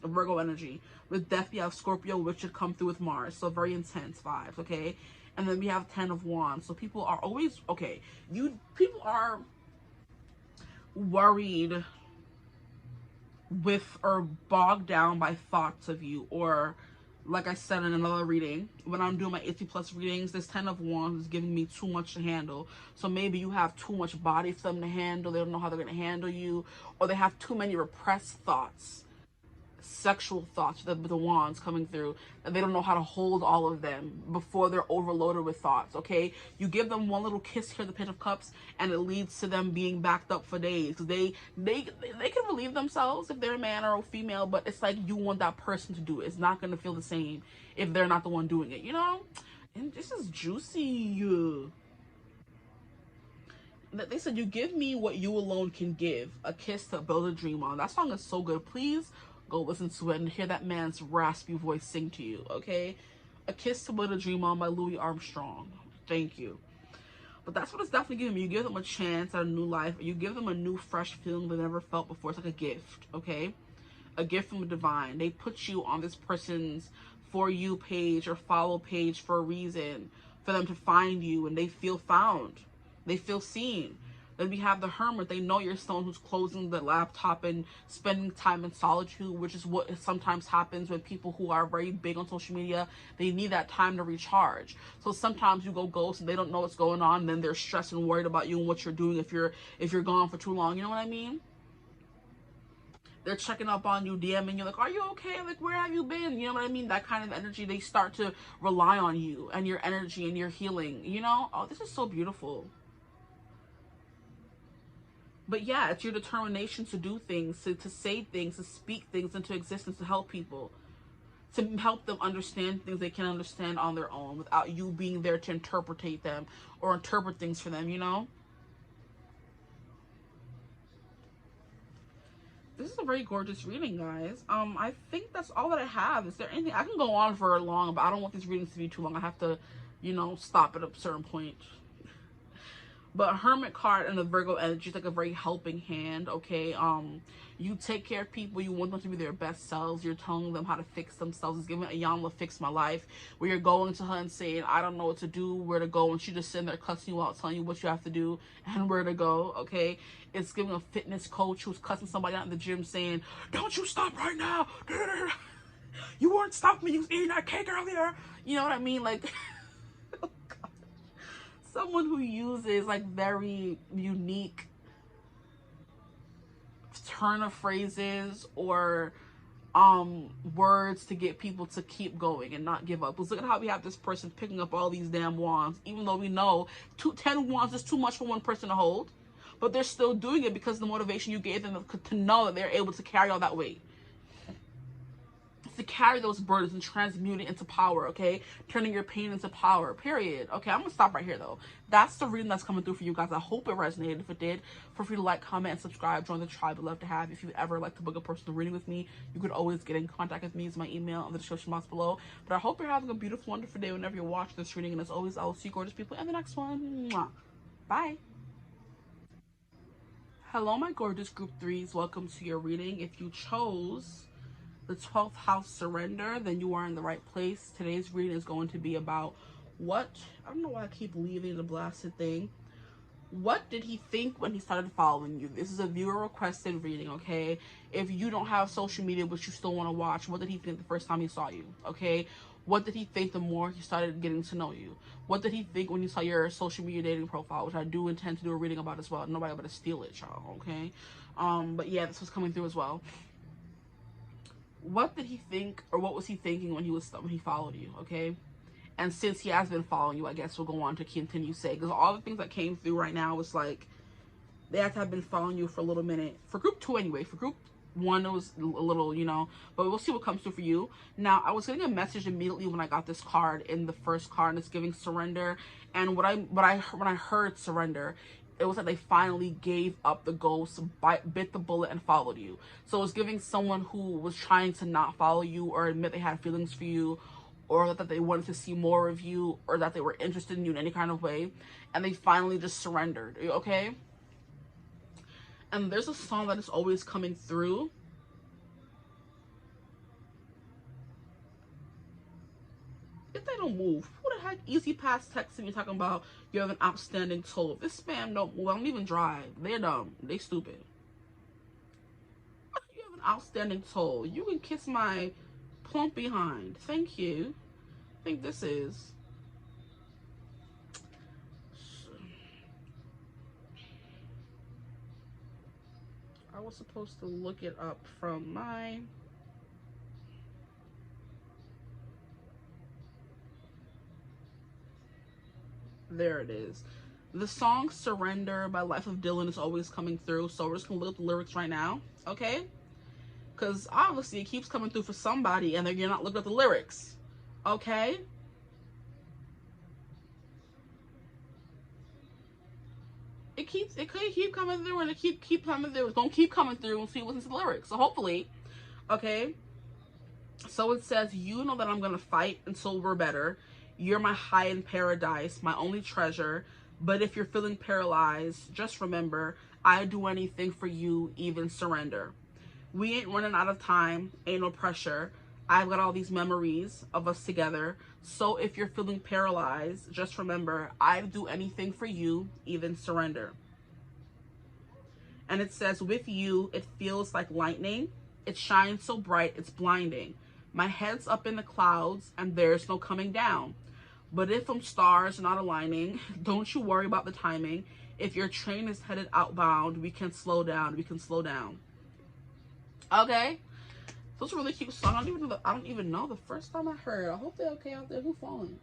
Virgo energy. With Death, we have Scorpio, which should come through with Mars. So very intense vibes, okay? And then we have 10 of Wands. So people are always, okay, people are worried with or bogged down by thoughts of you, or like I said in another reading, when I'm doing my 80 plus readings, this 10 of Wands is giving me too much to handle. So maybe you have too much body for them to handle. They don't know how they're going to handle you. Or they have too many repressed thoughts, sexual thoughts, the Wands coming through, that they don't know how to hold all of them before they're overloaded with thoughts, okay? You give them one little kiss here, the Page of Cups, and it leads to them being backed up for days. They can relieve themselves if they're a man or a female, but it's like you want that person to do it. It's not going to feel the same if they're not the one doing it, you know? And this is juicy. They said, you give me what you alone can give. A kiss to build a dream on. That song is so good. Please go listen to it and hear that man's raspy voice sing to you, okay? A Kiss to Build a Dream On by Louis Armstrong. Thank you. But that's what it's definitely giving me. You give them a chance at a new life. You give them a new, fresh feeling they never felt before. It's like a gift, okay? A gift from the divine. They put you on this person's For You page or follow page for a reason, for them to find you, and they feel found. They feel seen. Then we have the Hermit. They know you're someone who's closing the laptop and spending time in solitude, which is what sometimes happens with people who are very big on social media. They need that time to recharge. So sometimes you go ghost and they don't know what's going on, and then they're stressed and worried about you and what you're doing if you're gone for too long. You know what I mean? They're checking up on you, DMing you, like, are you okay? Like, where have you been? You know what I mean? That kind of energy. They start to rely on you and your energy and your healing, you know? Oh, this is so beautiful. But yeah, it's your determination to do things, to say things, to speak things into existence, to help people, to help them understand things they can understand on their own without you being there to interpretate them or interpret things for them, you know? This is a very gorgeous reading, guys. I think that's all that I have. Is there anything? I can go on for long, but I don't want these readings to be too long. I have to, you know, stop at a certain point. But a Hermit card and the Virgo energy is like a very helping hand, okay? You take care of people. You want them to be their best selves. You're telling them how to fix themselves. It's giving Ayanla Fix My Life, where you're going to her and saying, I don't know what to do, where to go, and she just sitting there cussing you out, telling you what you have to do and where to go, okay? It's giving a fitness coach who's cussing somebody out in the gym saying, don't you stop right now. You weren't stopping me. You was eating that cake earlier. You know what I mean? Like... someone who uses like very unique turn of phrases or words to get people to keep going and not give up. Because look at how we have this person picking up all these damn wands, even though we know 10 wands is too much for one person to hold. but they're still doing it because of the motivation you gave them to know that they're able to carry all that weight, to carry those burdens and transmute it into power, okay? Turning your pain into power, period. Okay, I'm gonna stop right here, though. That's the reading that's coming through for you guys. I hope it resonated. If it did, feel free to like, comment, and subscribe. Join the tribe. I'd love to have. If you'd ever like to book a personal reading with me, you could always get in contact with me. It's my email in the description box below. But I hope you're having a beautiful, wonderful day whenever you're watching this reading. And as always, I will see you gorgeous people in the next one. Mwah. Bye. Hello, my gorgeous group 3s. Welcome to your reading. If you chose the 12th house surrender, then you are in the right place. Today's reading is going to be about what, I don't know why I keep leaving the blasted thing. What did he think when he started following you? This is a viewer requested reading, okay? If you don't have social media but you still want to watch, what did he think the first time he saw you, okay? What did he think the more he started getting to know you? What did he think when you saw your social media dating profile, which I do intend to do a reading about as well. Nobody better steal it, y'all, okay? But yeah, this was coming through as well. What did he think, or what was he thinking when he followed you, okay? And since he has been following you, I guess we'll go on to continue say, because all the things that came through right now was like, they have to have been following you for a little minute. For group 2 anyway. For group 1, it was a little, you know, but we'll see what comes through for you. Now, I was getting a message immediately when I got this card in the first card, and it's giving surrender. And when I heard surrender, it was like they finally gave up the ghost, bit the bullet, and followed you. So it was giving someone who was trying to not follow you or admit they had feelings for you, or that they wanted to see more of you, or that they were interested in you in any kind of way, and they finally just surrendered, okay? And there's a song that is always coming through. If they don't move, who the heck easy pass texting me talking about you have an outstanding toll? If this spam don't move, I don't even drive. They're dumb. They stupid. You have an outstanding toll. You can kiss my plump behind. Thank you. I think this is. I was supposed to look it up from my. There it is. The song Surrender by Life of Dylan is always coming through. So we're just going to look up the lyrics right now. Okay? Because obviously it keeps coming through for somebody and you're not looking at the lyrics. Okay? It could keep coming through, and it keep coming through. It's going to keep coming through and see what's in the lyrics. So hopefully, okay? So it says, you know that I'm going to fight until we're better. You're my high in paradise, my only treasure. But if you're feeling paralyzed, just remember, I'd do anything for you, even surrender. We ain't running out of time, ain't no pressure. I've got all these memories of us together. So if you're feeling paralyzed, just remember, I'd do anything for you, even surrender. And it says, with you, it feels like lightning. It shines so bright, it's blinding. My head's up in the clouds, and there's no coming down. But if them stars not aligning, don't you worry about the timing. If your train is headed outbound, we can slow down. We can slow down. Okay. So it's a really cute song. I don't even know the first time I heard. I hope they're okay out there. Who falling?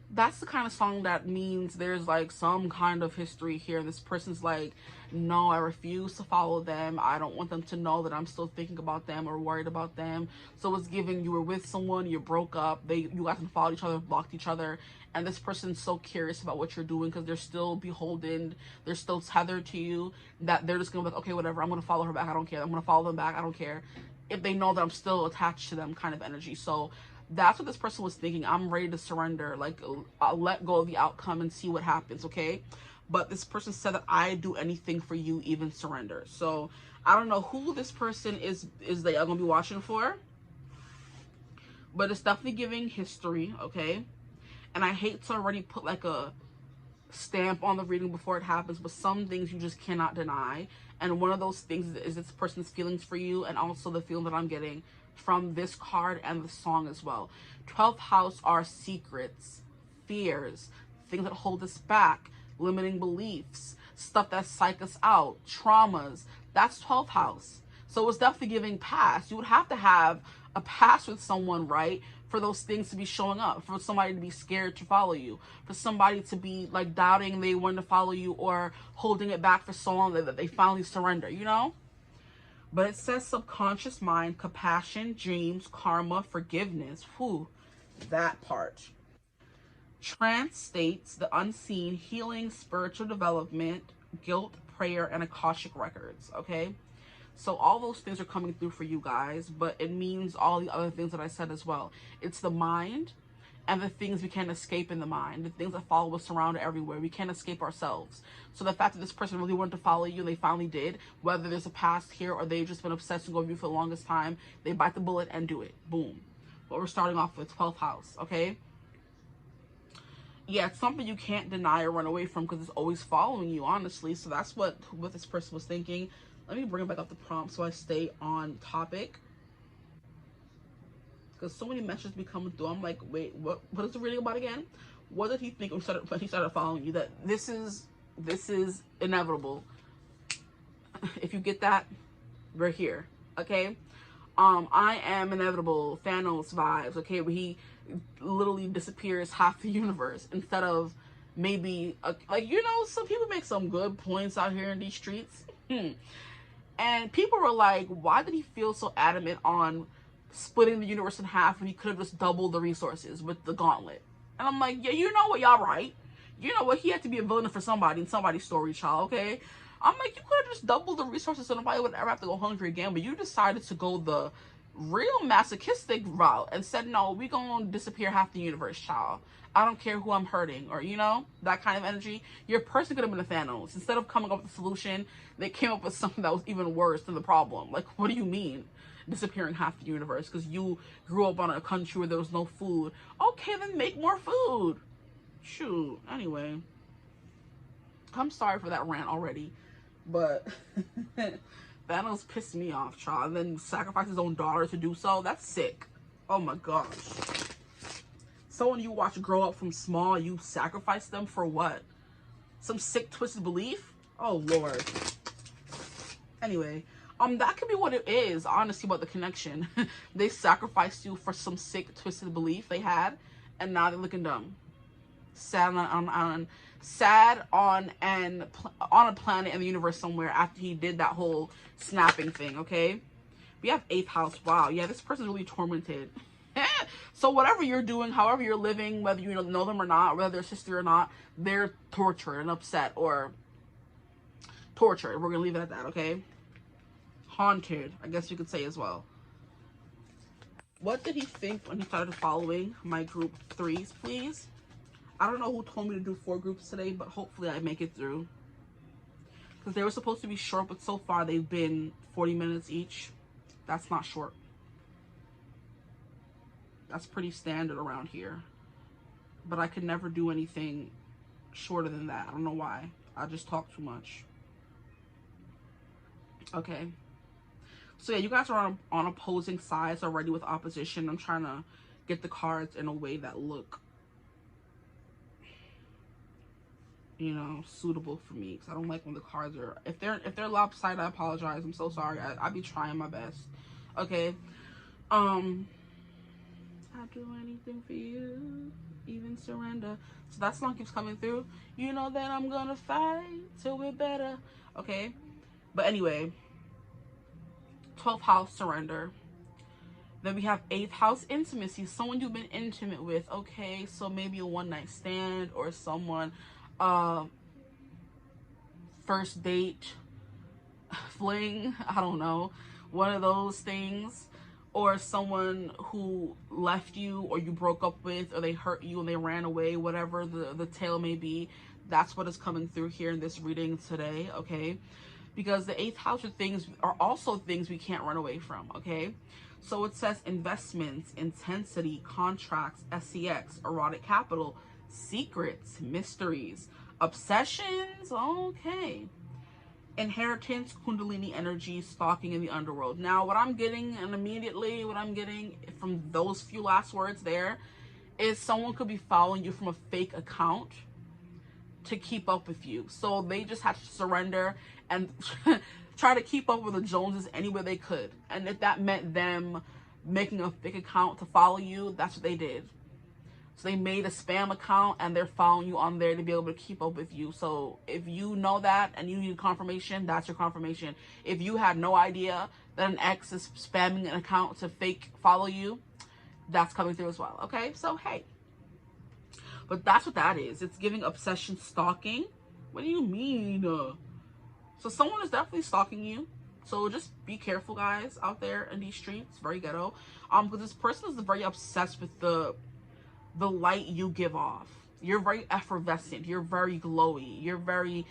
That's the kind of song that means there's like some kind of history here. This person's like, no, I refuse to follow them. I don't want them to know that I'm still thinking about them or worried about them. So it's giving, you were with someone, you broke up, you guys followed each other, blocked each other, and this person's so curious about what you're doing because they're still beholden, they're still tethered to you, that they're just gonna be like, okay, whatever, I'm gonna follow her back, I don't care. I'm gonna follow them back, I don't care. If they know that I'm still attached to them, kind of energy. So that's what this person was thinking. I'm ready to surrender. Like, I'll let go of the outcome and see what happens, okay? But this person said that I'd do anything for you, even surrender. So I don't know who this person is that y'all gonna be watching for, but it's definitely giving history, okay? And I hate to already put like a stamp on the reading before it happens, but some things you just cannot deny. And one of those things is this person's feelings for you, and also the feeling that I'm getting from this card and the song as well. 12th house are secrets, fears, things that hold us back, limiting beliefs, stuff that psych us out, traumas. That's 12th house. So it's definitely giving past. You would have to have a past with someone, right? For those things to be showing up, for somebody to be scared to follow you, for somebody to be like doubting they want to follow you, or holding it back for so long that they finally surrender, you know? But it says subconscious mind, compassion, dreams, karma, forgiveness. Whew, that part. Trance states, the unseen, healing, spiritual development, guilt, prayer, and Akashic records, okay? So all those things are coming through for you guys, but it means all the other things that I said as well. It's the mind and the things we can't escape in the mind, the things that follow us around everywhere. We can't escape ourselves. So the fact that this person really wanted to follow you and they finally did, whether there's a past here or they've just been obsessing over you for the longest time, they bite the bullet and do it. Boom. But we're starting off with 12th house, okay? Yeah, it's something you can't deny or run away from because it's always following you, honestly. So that's what this person was thinking. Let me bring back up the prompt so I stay on topic. Because so many messages be coming through. I'm like, wait, what is the reading about again? What did he think when he started following you? That this is inevitable. If you get that, we're here. Okay? I am inevitable. Thanos vibes. Okay? Where he literally disappears half the universe instead of maybe like, you know, some people make some good points out here in these streets. And people were like, why did he feel so adamant on splitting the universe in half when he could have just doubled the resources with the gauntlet? And I'm like, yeah, you know what, y'all right. You know what, he had to be a villain for somebody in somebody's story, child, okay? I'm like, you could have just doubled the resources so nobody would ever have to go hungry again, but you decided to go the real masochistic route and said, no, we gonna disappear half the universe, child. I don't care who I'm hurting, or, you know, that kind of energy. Your person could have been a Thanos. Instead of coming up with a solution, they came up with something that was even worse than the problem. Like, what do you mean disappearing half the universe because you grew up on a country where there was no food? Okay, then make more food. Shoot. Anyway, I'm sorry for that rant already, but Thanos pissed me off, child. And then sacrificed his own daughter to do so. That's sick. Oh my gosh. Someone you watch grow up from small, you sacrifice them for what? Some sick, twisted belief? Oh, Lord. Anyway, that could be what it is, honestly, about the connection. They sacrificed you for some sick, twisted belief they had, and now they're looking dumb. Sad on a planet in the universe somewhere after he did that whole snapping thing, okay? We have 8th house. Wow, yeah, this person's really tormented. So whatever you're doing, however you're living, whether you know them or not, whether they're sister or not, they're tortured and upset, or tortured. We're gonna leave it at that, okay? Haunted, I guess you could say as well. What did he think when he started following my group 3s, please? I don't know who told me to do 4 groups today, but hopefully I make it through. Because they were supposed to be short, but so far they've been 40 minutes each. That's not short. That's pretty standard around here. But I could never do anything shorter than that. I don't know why. I just talk too much. Okay. So yeah, you guys are on opposing sides already with opposition. I'm trying to get the cards in a way that look, you know, suitable for me. Because I don't like when the cards are, if they're lopsided, I apologize. I'm so sorry. I be trying my best. Okay. I'd do anything for you, even surrender. So that song keeps coming through. You know that I'm gonna fight till we're better. Okay. But anyway, 12th house, surrender. Then we have 8th house, intimacy. Someone you've been intimate with. Okay, so maybe a one-night stand or someone, first date, fling, I don't know, one of those things. Or someone who left you, or you broke up with, or they hurt you and they ran away, whatever the tale may be. That's what is coming through here in this reading today, okay? Because the 8th house of things are also things we can't run away from, okay? So it says investments, intensity, contracts, SCX, erotic capital, secrets, mysteries, obsessions, okay. Inheritance, kundalini energy, stalking in the underworld. Now, what I'm getting, and immediately what I'm getting from those few last words there, is someone could be following you from a fake account to keep up with you. So they just had to surrender and try to keep up with the Joneses any way they could. And if that meant them making a fake account to follow you. That's what they did. So they made a spam account and they're following you on there to be able to keep up with you. So if you know that and you need confirmation, that's your confirmation. If you had no idea that an ex is spamming an account to fake follow you, that's coming through as well. Okay, so hey. But that's what that is. It's giving obsession stalking. What do you mean? So someone is definitely stalking you. So just be careful, guys, out there in these streets. Very ghetto. Because this person is very obsessed with the light you give off. You're very effervescent. You're very glowy. You're very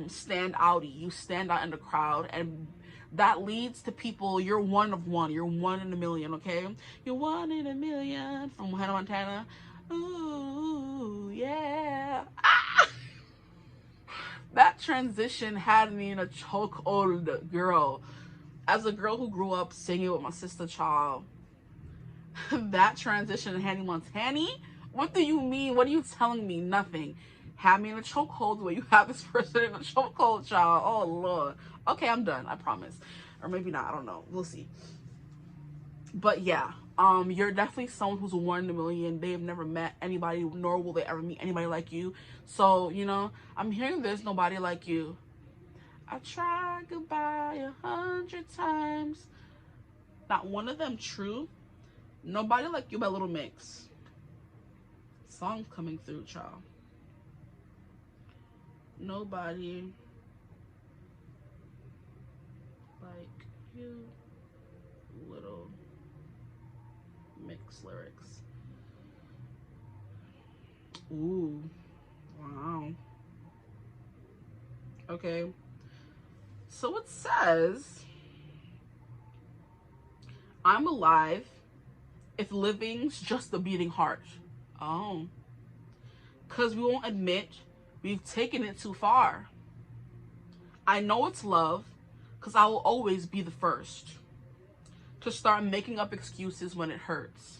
stand outy. You stand out in the crowd, and that leads to people. You're one of one. You're one in a million. Okay, you're one in a million from Hannah Montana. Ooh, yeah. Ah! That transition had me in a chokehold, girl. As a girl who grew up singing with my sister child, that transition in Hannah Montana, what do you mean? What are you telling me? Nothing. Had me in a chokehold where you have this person in a chokehold, child. Oh, Lord. Okay, I'm done. I promise. Or maybe not. I don't know. We'll see. But yeah, you're definitely someone who's one in a million. They've never met anybody, nor will they ever meet anybody like you. So, you know, I'm hearing there's nobody like you. I tried goodbye 100 times. Not one of them true. Nobody Like You by Little Mix. Song coming through, child. Nobody like you, Little Mix lyrics. Ooh, wow. Okay, so it says, I'm alive if living's just a beating heart. Oh, because we won't admit we've taken it too far. I know it's love because I will always be the first to start making up excuses when it hurts.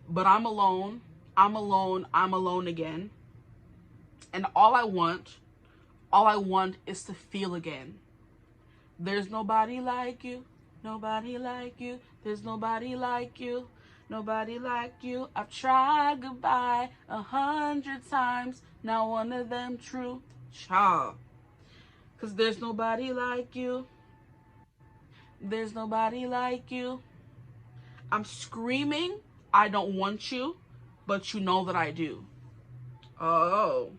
But I'm alone, I'm alone, I'm alone again. And all I want is to feel again. There's nobody like you, nobody like you. There's nobody like you, nobody like you. I've tried goodbye 100 times, not one of them true. Child. Cause there's nobody like you. There's nobody like you. I'm screaming, I don't want you, but you know that I do. Oh.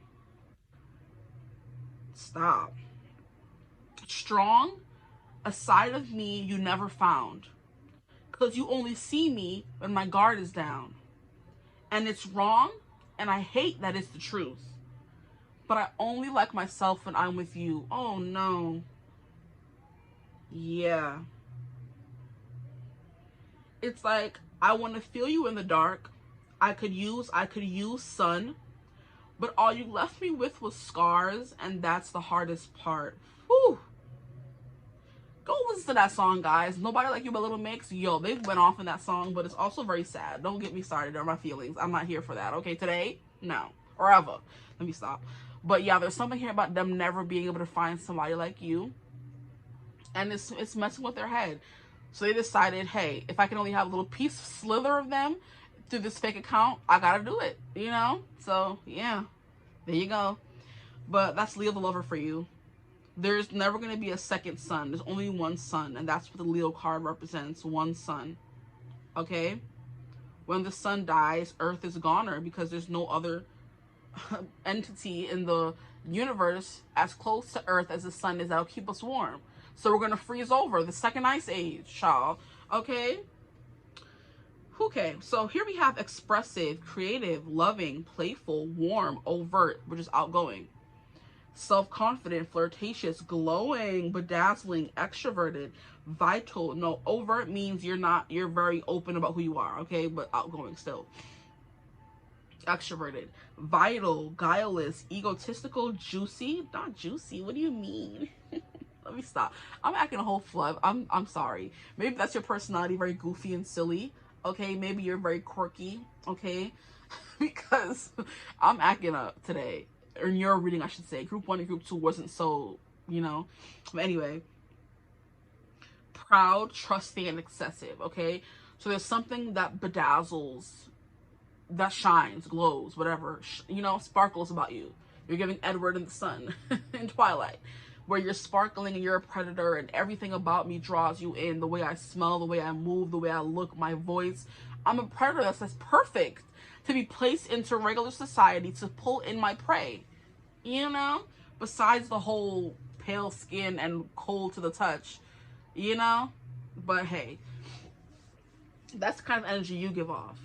Stop. Strong, a side of me you never found. Because you only see me when my guard is down. And it's wrong, and I hate that it's the truth. But I only like myself when I'm with you. Oh no. Yeah. It's like, I want to feel you in the dark. I could use sun. But all you left me with was scars, and that's the hardest part. Whew. Go listen to that song, guys. Nobody Like You by Little Mix. Yo, they went off in that song, but it's also very sad. Don't get me started on my feelings. I'm not here for that. Okay, today? No. Or ever. Let me stop. But yeah, there's something here about them never being able to find somebody like you. And it's messing with their head. So they decided, hey, if I can only have a little piece, slither of them through this fake account, I gotta do it, you know? So, yeah, there you go. But that's Leo the Lover for you. There's never going to be a second sun. There's only one sun, and that's what the Leo card represents, one sun. Okay? When the sun dies, Earth is goner because there's no other entity in the universe as close to Earth as the sun is that'll keep us warm. So we're going to freeze over, the second ice age, child. Okay? Okay, so here we have expressive, creative, loving, playful, warm, overt, which is outgoing. Self-confident, flirtatious, glowing, bedazzling, extroverted, vital. No, overt means you're very open about who you are, okay? But outgoing still. Extroverted, vital, guileless, egotistical, juicy. Not juicy, what do you mean? Let me stop. I'm acting a whole flood. I'm sorry. Maybe that's your personality, very goofy and silly. Okay, maybe you're very quirky, okay? Because I'm acting up today. Or in your reading, I should say. Group 1 and Group 2 wasn't so, you know. But anyway. proud, trusting, and excessive, okay? So there's something that bedazzles, that shines, glows, whatever, you know, sparkles about you. You're giving Edward in the sun in Twilight, where you're sparkling and you're a predator and everything about me draws you in. The way I smell, the way I move, the way I look, my voice. I'm a predator that's perfect to be placed into regular society to pull in my prey, you know? Besides the whole pale skin and cold to the touch, you know? But hey, that's the kind of energy you give off.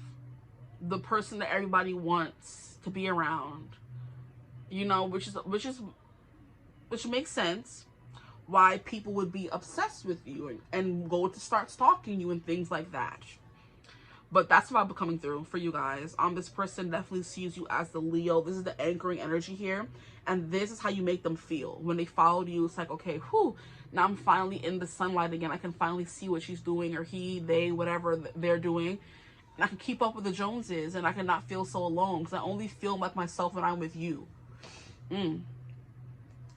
The person that everybody wants to be around, you know, which makes sense why people would be obsessed with you and go to start stalking you and things like that. But that's what I'll be coming through for you guys. This person definitely sees you as the Leo. This is the anchoring energy here. And this is how you make them feel. When they followed you, it's like, okay, whew, now I'm finally in the sunlight again. I can finally see what she's doing, or he, they, whatever they're doing. And I can keep up with the Joneses, and I cannot feel so alone because I only feel like myself when I'm with you.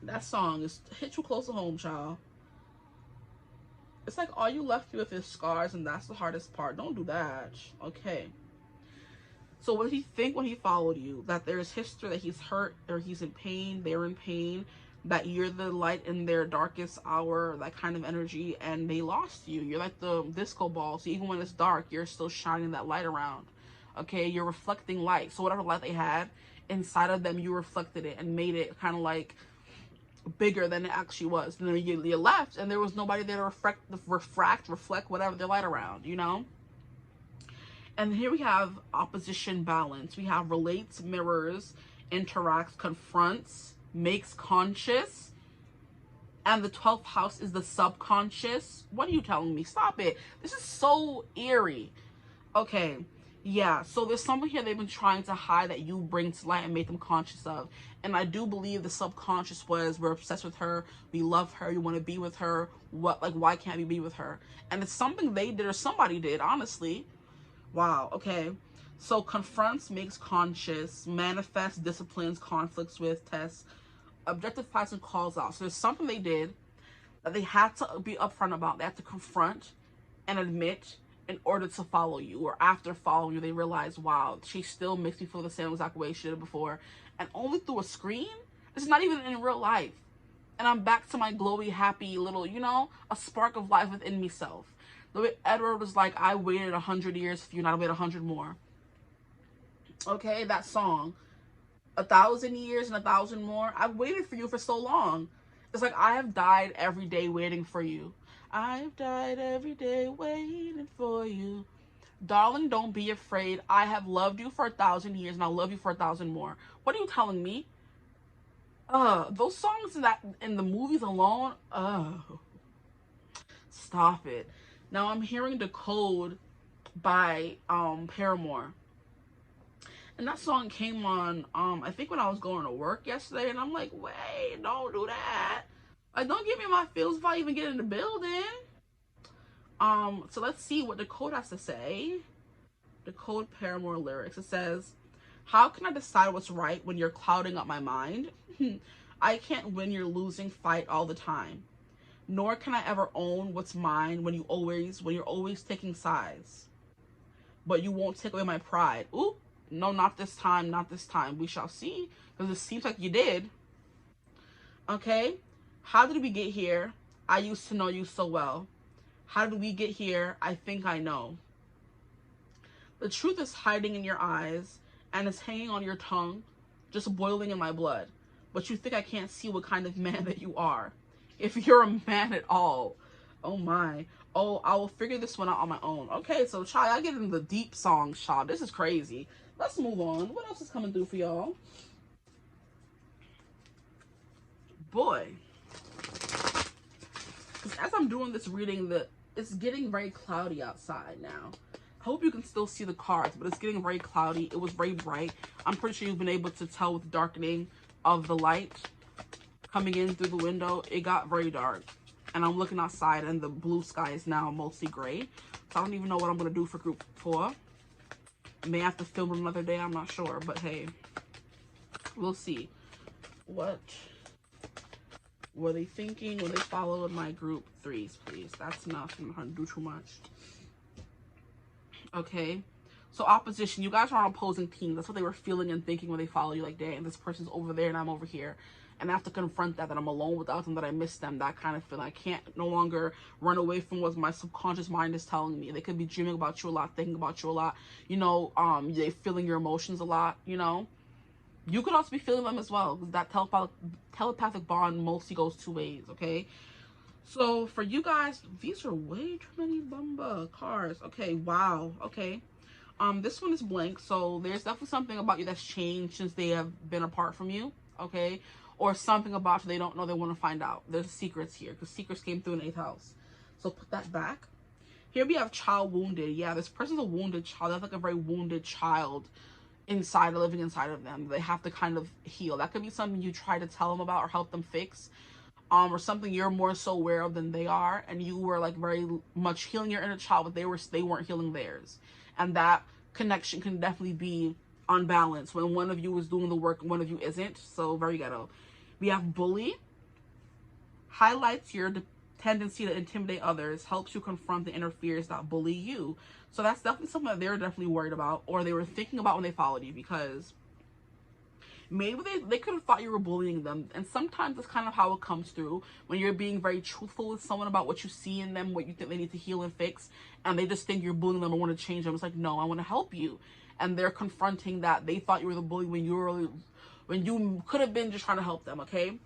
That song is hit you close to home, child. It's like all you left with is scars, and that's the hardest part. Don't do that. Okay. So what did he think when he followed you? That there's history, that he's hurt, or he's in pain, they're in pain, that you're the light in their darkest hour, that kind of energy, and they lost you. You're like the disco ball. So even when it's dark, you're still shining that light around. Okay? You're reflecting light. So whatever light they had inside of them, you reflected it and made it kind of like bigger than it actually was. And then you left, and there was nobody there to reflect whatever their light around, you know? And here we have opposition balance. We have relates, mirrors, interacts, confronts, makes conscious. And the 12th house is the subconscious. What are you telling me? Stop it. This is so eerie. Okay. Yeah, so there's something here they've been trying to hide that you bring to light and make them conscious of. And I do believe the subconscious was, we're obsessed with her, we love her, you want to be with her, why can't we be with her? And it's something they did or somebody did, honestly. Wow, okay. So confronts, makes conscious, manifests, disciplines, conflicts with, tests, objectifies, and calls out. So there's something they did that they had to be upfront about. They had to confront and admit in order to follow you, or after following you, they realize, wow, she still makes me feel the same exact way she did before, and only through a screen. It's not even in real life, and I'm back to my glowy, happy little, you know, a spark of life within myself. The way Edward was like, I waited 100 years for you, not wait 100 more. Okay, that song, 1,000 years and 1,000 more. I've waited for you for so long. It's like I have died every day waiting for you. I've died every day waiting for you. Darling, don't be afraid. I have loved you for 1,000 years and I'll love you for 1,000 more. What are you telling me? Those songs in the movies alone, stop it. Now I'm hearing The Code by Paramore. And that song came on, I think when I was going to work yesterday, and I'm like, wait, don't do that. Like, don't give me my feels if I even get in the building. So let's see what The Code has to say. The Code Paramore lyrics. It says, how can I decide what's right when you're clouding up my mind? I can't win your losing fight all the time. Nor can I ever own what's mine when you're always taking sides. But you won't take away my pride. Ooh, no, not this time, not this time. We shall see. Because it seems like you did. Okay? How did we get here? I used to know you so well. How did we get here? I think I know. The truth is hiding in your eyes, and it's hanging on your tongue, just boiling in my blood. But you think I can't see what kind of man that you are. If you're a man at all. Oh my. Oh, I will figure this one out on my own. Okay, so child, I get into the deep songs, child. This is crazy. Let's move on. What else is coming through for y'all? Boy. As I'm doing this reading, it's getting very cloudy outside now. I hope you can still see the cards, but it's getting very cloudy. It was very bright. I'm pretty sure you've been able to tell with the darkening of the light coming in through the window. It got very dark. And I'm looking outside, and the blue sky is now mostly gray. So I don't even know what I'm going to do for group 4. May have to film it another day. I'm not sure. But hey, we'll see. What Were they thinking when they followed my group? Threes, please. That's enough. I'm not going to do too much. Okay. So opposition. You guys are on opposing teams. That's what they were feeling and thinking when they follow you. Like, dang, this person's over there and I'm over here. And I have to confront that I'm alone without them, that I miss them, that kind of feeling. I can't no longer run away from what my subconscious mind is telling me. They could be dreaming about you a lot, thinking about you a lot, you know, they feeling your emotions a lot, you know. You could also be feeling them as well, because that telepathic bond mostly goes two ways, okay? So for you guys, these are way too many bumba cards. Okay, wow, okay. This one is blank, so there's definitely something about you that's changed since they have been apart from you, okay? Or something about you they don't know, they want to find out. There's secrets here, because secrets came through in 8th house. So put that back. Here we have child wounded. Yeah, this person's a wounded child. They have like a very wounded child living inside of them. They have to kind of heal. That could be something you try to tell them about or help them fix. Or something you're more so aware of than they are, and you were like very much healing your inner child, but they weren't healing theirs. And that connection can definitely be unbalanced when one of you is doing the work and one of you isn't. So very ghetto. We have bully. Highlights your tendency to intimidate others, helps you confront the inner fears that bully you. So that's definitely something that they're definitely worried about, or they were thinking about when they followed you, because maybe they could have thought you were bullying them. And sometimes that's kind of how it comes through when you're being very truthful with someone about what you see in them, what you think they need to heal and fix, and they just think you're bullying them or want to change them. It's like, no, I want to help you. And they're confronting that they thought you were the bully when you could have been just trying to help them, okay?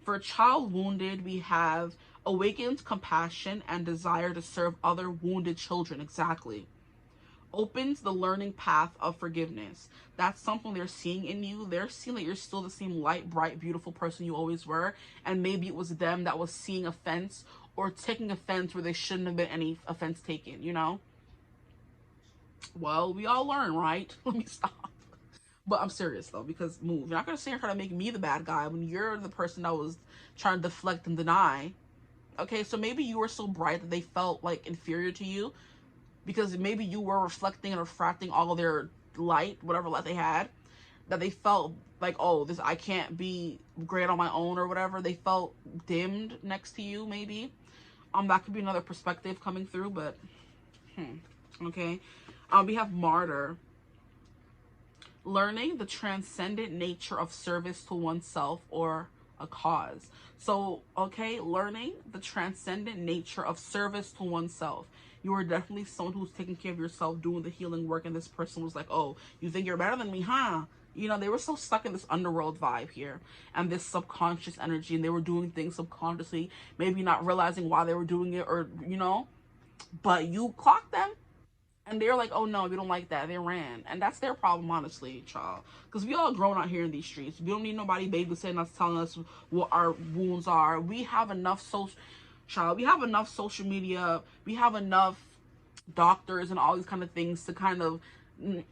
For child wounded, we have awakened compassion and desire to serve other wounded children. Exactly. Opens the learning path of forgiveness. That's something they're seeing in you. They're seeing that you're still the same light, bright, beautiful person you always were. And maybe it was them that was seeing offense or taking offense where they shouldn't have been any offense taken, you know? Well, we all learn, right? Let me stop. But I'm serious though, because move. You're not going to sit here and try to make me the bad guy when you're the person that was trying to deflect and deny. Okay, so maybe you were so bright that they felt like inferior to you, because maybe you were reflecting and refracting all of their light, whatever light they had, that they felt like, oh, this, I can't be great on my own or whatever. They felt dimmed next to you, maybe. That could be another perspective coming through, but okay. We have martyr. Learning the transcendent nature of service to oneself or a cause. So, okay, learning the transcendent nature of service to oneself. You are definitely someone who's taking care of yourself, doing the healing work, and this person was like, oh, you think you're better than me, huh? You know, they were so stuck in this underworld vibe here and this subconscious energy, and they were doing things subconsciously, maybe not realizing why they were doing it, or, you know, but you clocked them. And they're like, oh no, we don't like that. They ran. And that's their problem, honestly, child. Because we all grown out here in these streets. We don't need nobody babysitting us, telling us what our wounds are. We have enough we have enough social media. We have enough doctors and all these kind of things to kind of, may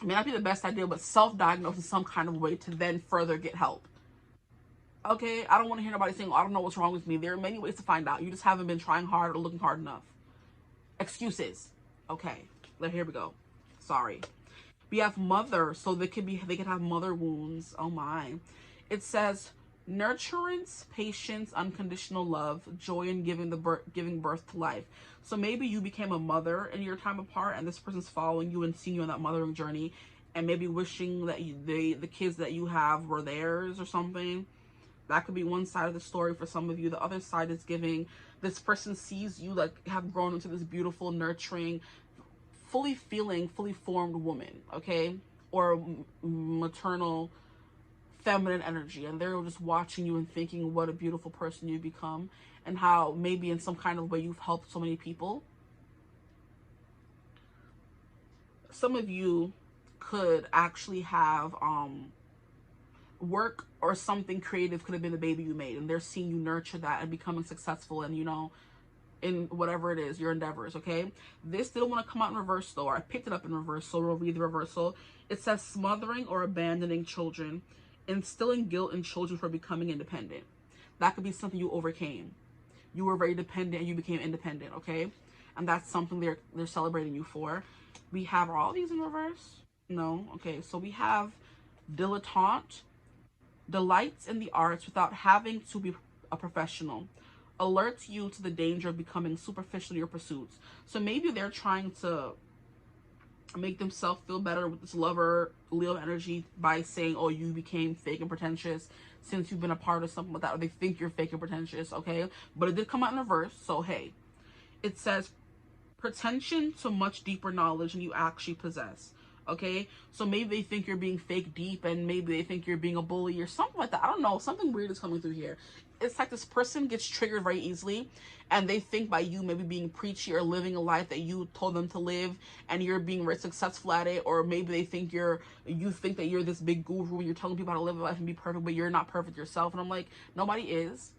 not be the best idea, but self-diagnose in some kind of way to then further get help. Okay? I don't want to hear nobody saying, oh, I don't know what's wrong with me. There are many ways to find out. You just haven't been trying hard or looking hard enough. Excuses. Okay, here we go. Sorry. We have mother, so they could have mother wounds. Oh my. It says nurturance, patience, unconditional love, joy in giving birth to life. So maybe you became a mother in your time apart, and this person's following you and seeing you on that mothering journey, and maybe wishing that the kids that you have were theirs or something. That could be one side of the story for some of you. The other side is giving this person sees you like have grown into this beautiful, nurturing, fully formed woman, okay? Or maternal, feminine energy. And they're just watching you and thinking what a beautiful person you've become, and how maybe in some kind of way you've helped so many people. Some of you could actually have work or something creative could have been the baby you made, and they're seeing you nurture that and becoming successful, and you know, in whatever it is, your endeavors, okay? This didn't want to come out in reverse though. I picked it up in reverse, so we'll read the reversal. It says smothering or abandoning children, instilling guilt in children for becoming independent. That could be something you overcame. You were very dependent and you became independent, okay? And that's something they're celebrating you for. We have, are all these in reverse? No. Okay, so we have dilettante, delights in the arts without having to be a professional, alerts you to the danger of becoming superficial in your pursuits. So maybe they're trying to make themselves feel better with this lover Leo energy by saying, oh, you became fake and pretentious since you've been a part of something like that, or they think you're fake and pretentious, okay? But it did come out in reverse, so hey. It says pretension to much deeper knowledge than you actually possess, okay? So maybe they think you're being fake deep, and maybe they think you're being a bully or something like that. I don't know, something weird is coming through here. It's like this person gets triggered very easily, and they think by you maybe being preachy or living a life that you told them to live, and you're being very successful at it, or maybe they think you think that you're this big guru and you're telling people how to live a life and be perfect, but you're not perfect yourself. And I'm like, nobody is.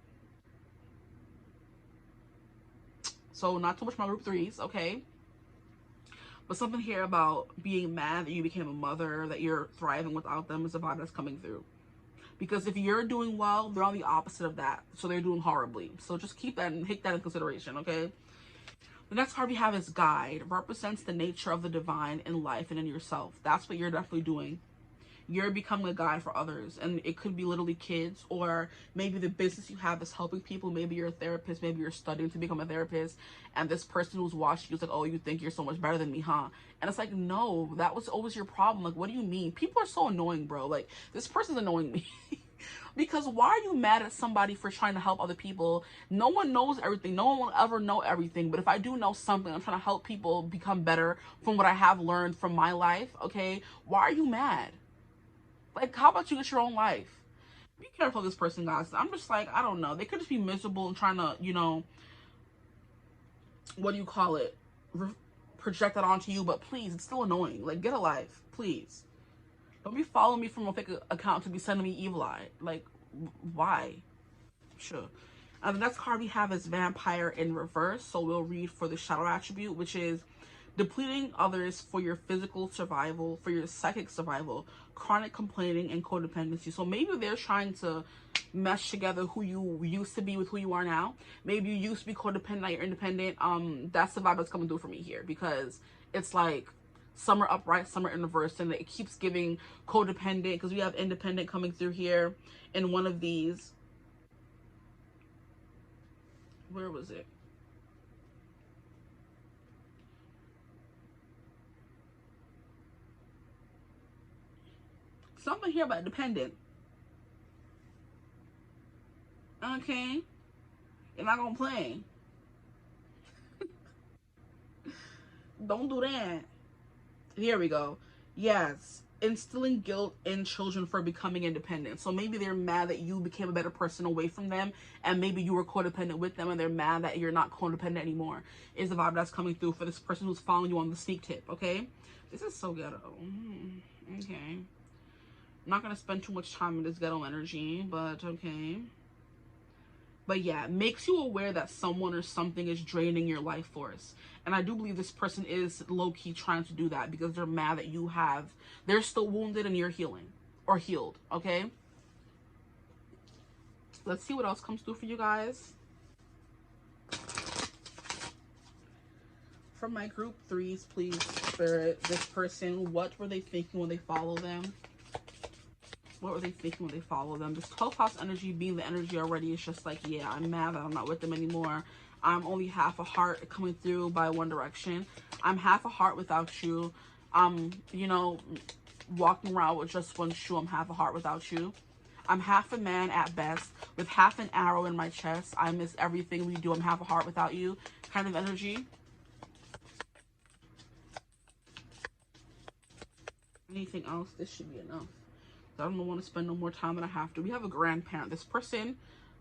So not too much my group threes, okay? But something here about being mad that you became a mother, that you're thriving without them, is a vibe that's coming through. Because if you're doing well, they're on the opposite of that. So they're doing horribly. So just keep that and take that in consideration, okay? The next card we have is Guide. Represents the nature of the divine in life and in yourself. That's what you're definitely doing. You're becoming a guide for others, and it could be literally kids, or maybe the business you have is helping people. Maybe you're a therapist, maybe you're studying to become a therapist, and this person who's watching you is like, oh, you think you're so much better than me, huh? And it's like, no, that was always your problem. Like, what do you mean? People are so annoying, bro. Like, this person's annoying me. Because why are you mad at somebody for trying to help other people? No one knows everything. No one will ever know everything. But if I do know something, I'm trying to help people become better from what I have learned from my life, okay? Why are you mad? Like, how about you get your own life? Be careful of this person, guys. I'm just like, I don't know. They could just be miserable and trying to, you know, what do you call it? Project that onto you. But please, it's still annoying. Like, get a life, please. Don't be following me from a fake account to be sending me evil eye. Like, why? Sure. And the next card we have is Vampire in reverse. So we'll read for the shadow attribute, which is depleting others for your physical survival, for your psychic survival, chronic complaining, and codependency. So maybe they're trying to mesh together who you used to be with who you are now. Maybe you used to be codependent, now you're independent. That's the vibe that's coming through for me here, because it's like some are upright, some are in reverse, and it keeps giving codependent, because we have independent coming through here in one of these. Where was it? Something here about dependent. Okay. You're not gonna play. Don't do that. Here we go. Yes. Instilling guilt in children for becoming independent. So maybe they're mad that you became a better person away from them, and maybe you were codependent with them, and they're mad that you're not codependent anymore, is the vibe that's coming through for this person who's following you on the sneak tip, okay? This is so ghetto. Okay. I'm not going to spend too much time in this ghetto energy, but okay. But yeah, it makes you aware that someone or something is draining your life force. And I do believe this person is low-key trying to do that because they're mad that they're still wounded and you're healing or healed, okay? Let's see what else comes through for you guys. From my group threes, please, Spirit, this person, what were they thinking when they follow them? What were they thinking when they follow them? This 12th house energy being the energy already is just like, yeah, I'm mad that I'm not with them anymore. I'm only half a heart coming through by One Direction. I'm half a heart without you. You know, walking around with just one shoe. I'm half a heart without you. I'm half a man at best with half an arrow in my chest. I miss everything we do. I'm half a heart without you kind of energy. Anything else? This should be enough. I don't want to spend no more time than I have to. We have a grandparent. This person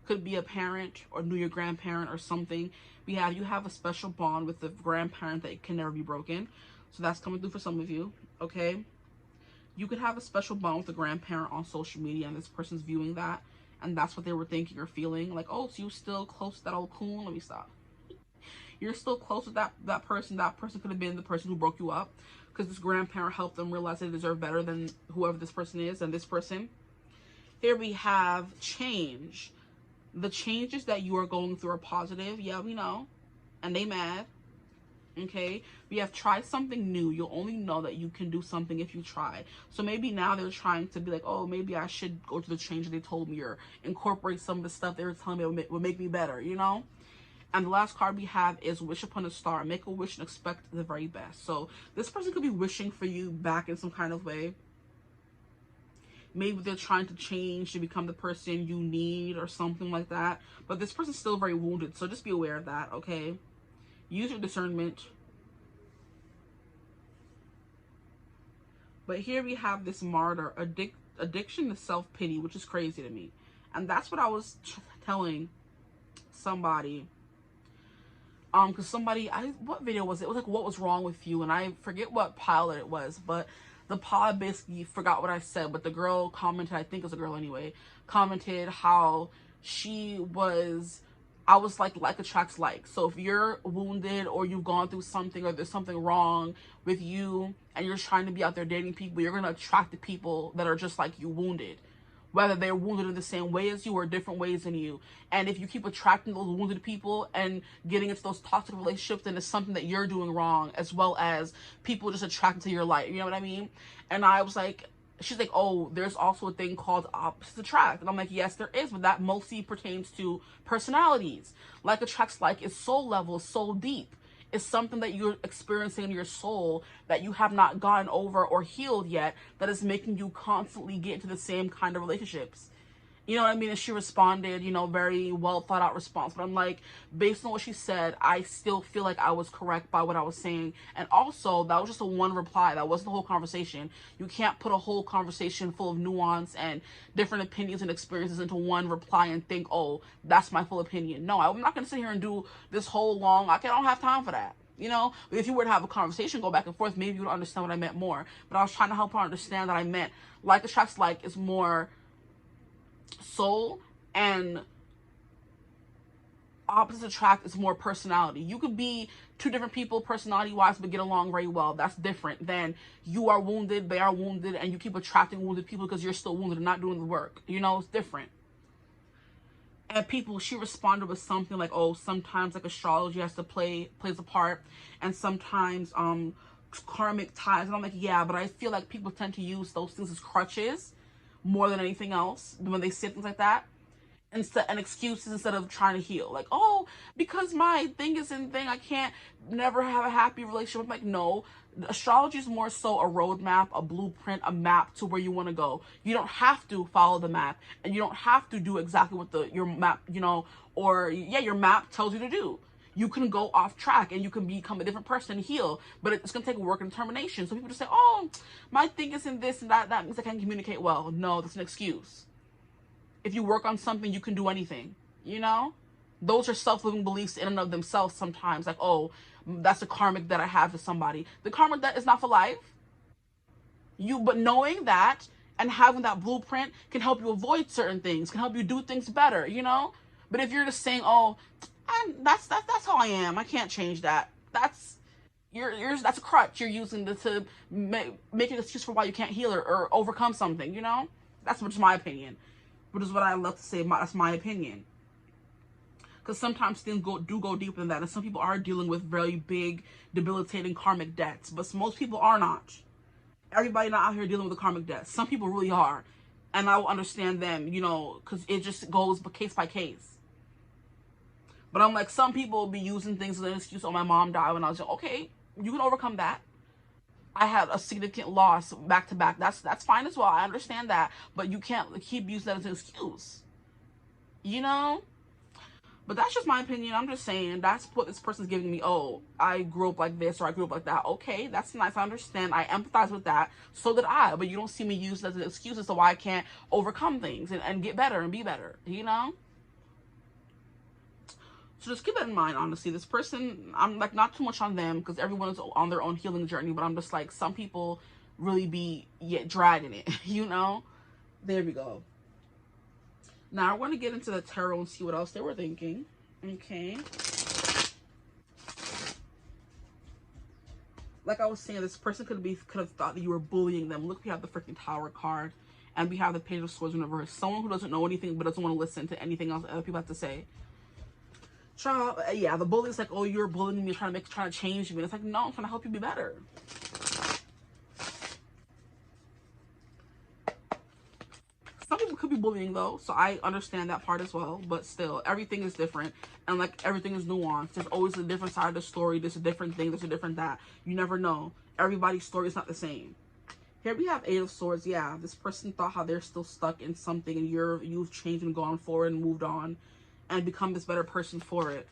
could be a parent or knew your grandparent or something. You have a special bond with the grandparent that can never be broken. So that's coming through for some of you, okay? You could have a special bond with the grandparent on social media, and this person's viewing that, and that's what they were thinking or feeling. Like, oh, so you still close to that old coon? Let me stop. You're still close with that person. That person could have been the person who broke you up, because this grandparent helped them realize they deserve better than whoever this person is. And this person, here we have change. The changes that you are going through are positive. Yeah, we know. And they mad. Okay, we have try something new. You'll only know that you can do something if you try. So maybe now they're trying to be like, oh, maybe I should go to the change they told me, or incorporate some of the stuff they were telling me would make me better, you know? And the last card we have is wish upon a star. Make a wish and expect the very best. So this person could be wishing for you back in some kind of way. Maybe they're trying to change to become the person you need or something like that. But this person's still very wounded. So just be aware of that, okay? Use your discernment. But here we have this martyr, addiction to self-pity, which is crazy to me. And that's what I was telling somebody. Because somebody, what video was it? It was like, what was wrong with you? And I forget what pilot it was, but the pod basically forgot what I said. But the girl commented, I think it was a girl anyway, commented how I was like attracts like. So if you're wounded or you've gone through something or there's something wrong with you and you're trying to be out there dating people, you're going to attract the people that are just like you, wounded. Whether they're wounded in the same way as you or different ways than you. And if you keep attracting those wounded people and getting into those toxic relationships, then it's something that you're doing wrong, as well as people just attracted to your life. You know what I mean? And I was like, she's like, oh, there's also a thing called opposites attract. And I'm like, yes, there is, but that mostly pertains to personalities. Like attracts like is soul level, soul deep. It's something that you're experiencing in your soul that you have not gotten over or healed yet, that is making you constantly get into the same kind of relationships. You know what I mean? And she responded, you know, very well thought out response. But I'm like, based on what she said, I still feel like I was correct by what I was saying. And also, that was just a one reply. That wasn't the whole conversation. You can't put a whole conversation full of nuance and different opinions and experiences into one reply and think, oh, that's my full opinion. No, I'm not going to sit here and do this whole long, I don't have time for that. You know, if you were to have a conversation, go back and forth, maybe you would understand what I meant more. But I was trying to help her understand that I meant like attracts like is more soul, and opposite attract is more personality. You could be two different people personality wise but get along very well. That's different than you are wounded, they are wounded, and you keep attracting wounded people because you're still wounded and not doing the work. You know, it's different. And people, she responded with something like, oh, sometimes like astrology has to plays a part, and sometimes karmic ties. And I'm like, yeah, but I feel like people tend to use those things as crutches more than anything else when they say things like that, and excuses instead of trying to heal. Like, oh, because my thing isn't thing, I can't never have a happy relationship. I'm like, no, astrology is more so a roadmap, a blueprint, a map to where you want to go. You don't have to follow the map, and you don't have to do exactly what your map, you know, or yeah, your map tells you to do. You can go off track and you can become a different person and heal, but it's going to take work and determination. So people just say, oh, my thing is in this and that means I can't communicate well. No, that's an excuse. If you work on something, you can do anything, you know? Those are self-living beliefs in and of themselves sometimes. Like, oh, that's the karmic that I have to somebody. The karmic that is not for life. But knowing that and having that blueprint can help you avoid certain things, can help you do things better, you know? But if you're just saying, oh, that's how I am, I can't change that. That's a crutch you're using to make an excuse for why you can't heal or overcome something, you know? That's just my opinion. Which is what I love to say, that's my opinion. Because sometimes things do go deeper than that. And some people are dealing with very big, debilitating karmic debts. But most people are not. Everybody not out here dealing with the karmic debts. Some people really are. And I will understand them, you know, because it just goes case by case. But I'm like, some people will be using things as an excuse. Oh, my mom died when I was young. Okay, you can overcome that. I had a significant loss back to back. That's fine as well. I understand that. But you can't keep using that as an excuse. You know? But that's just my opinion. I'm just saying, that's what this person's giving me. Oh, I grew up like this or I grew up like that. Okay, that's nice. I understand. I empathize with that. So did I. But you don't see me use it as an excuse as to why I can't overcome things and get better and be better. You know? So just keep that in mind, honestly. This person, I'm like not too much on them because everyone is on their own healing journey. But I'm just like, some people really be dragging it, you know? There we go. Now I want to get into the tarot and see what else they were thinking. Okay. Like I was saying, this person could have thought that you were bullying them. Look, we have the freaking Tower card. And we have the Page of Swords in reverse. Someone who doesn't know anything but doesn't want to listen to anything else other people have to say. Child, yeah, the bully's like, oh, you're bullying me, trying to change me. And it's like, no, I'm trying to help you be better. Some people could be bullying though, so I understand that part as well. But still, everything is different, and like everything is nuanced. There's always a different side of the story. There's a different thing. There's a different that. You never know. Everybody's story is not the same. Here we have Eight of Swords. Yeah, this person thought how they're still stuck in something, and you've changed and gone forward and moved on, and become this better person for it.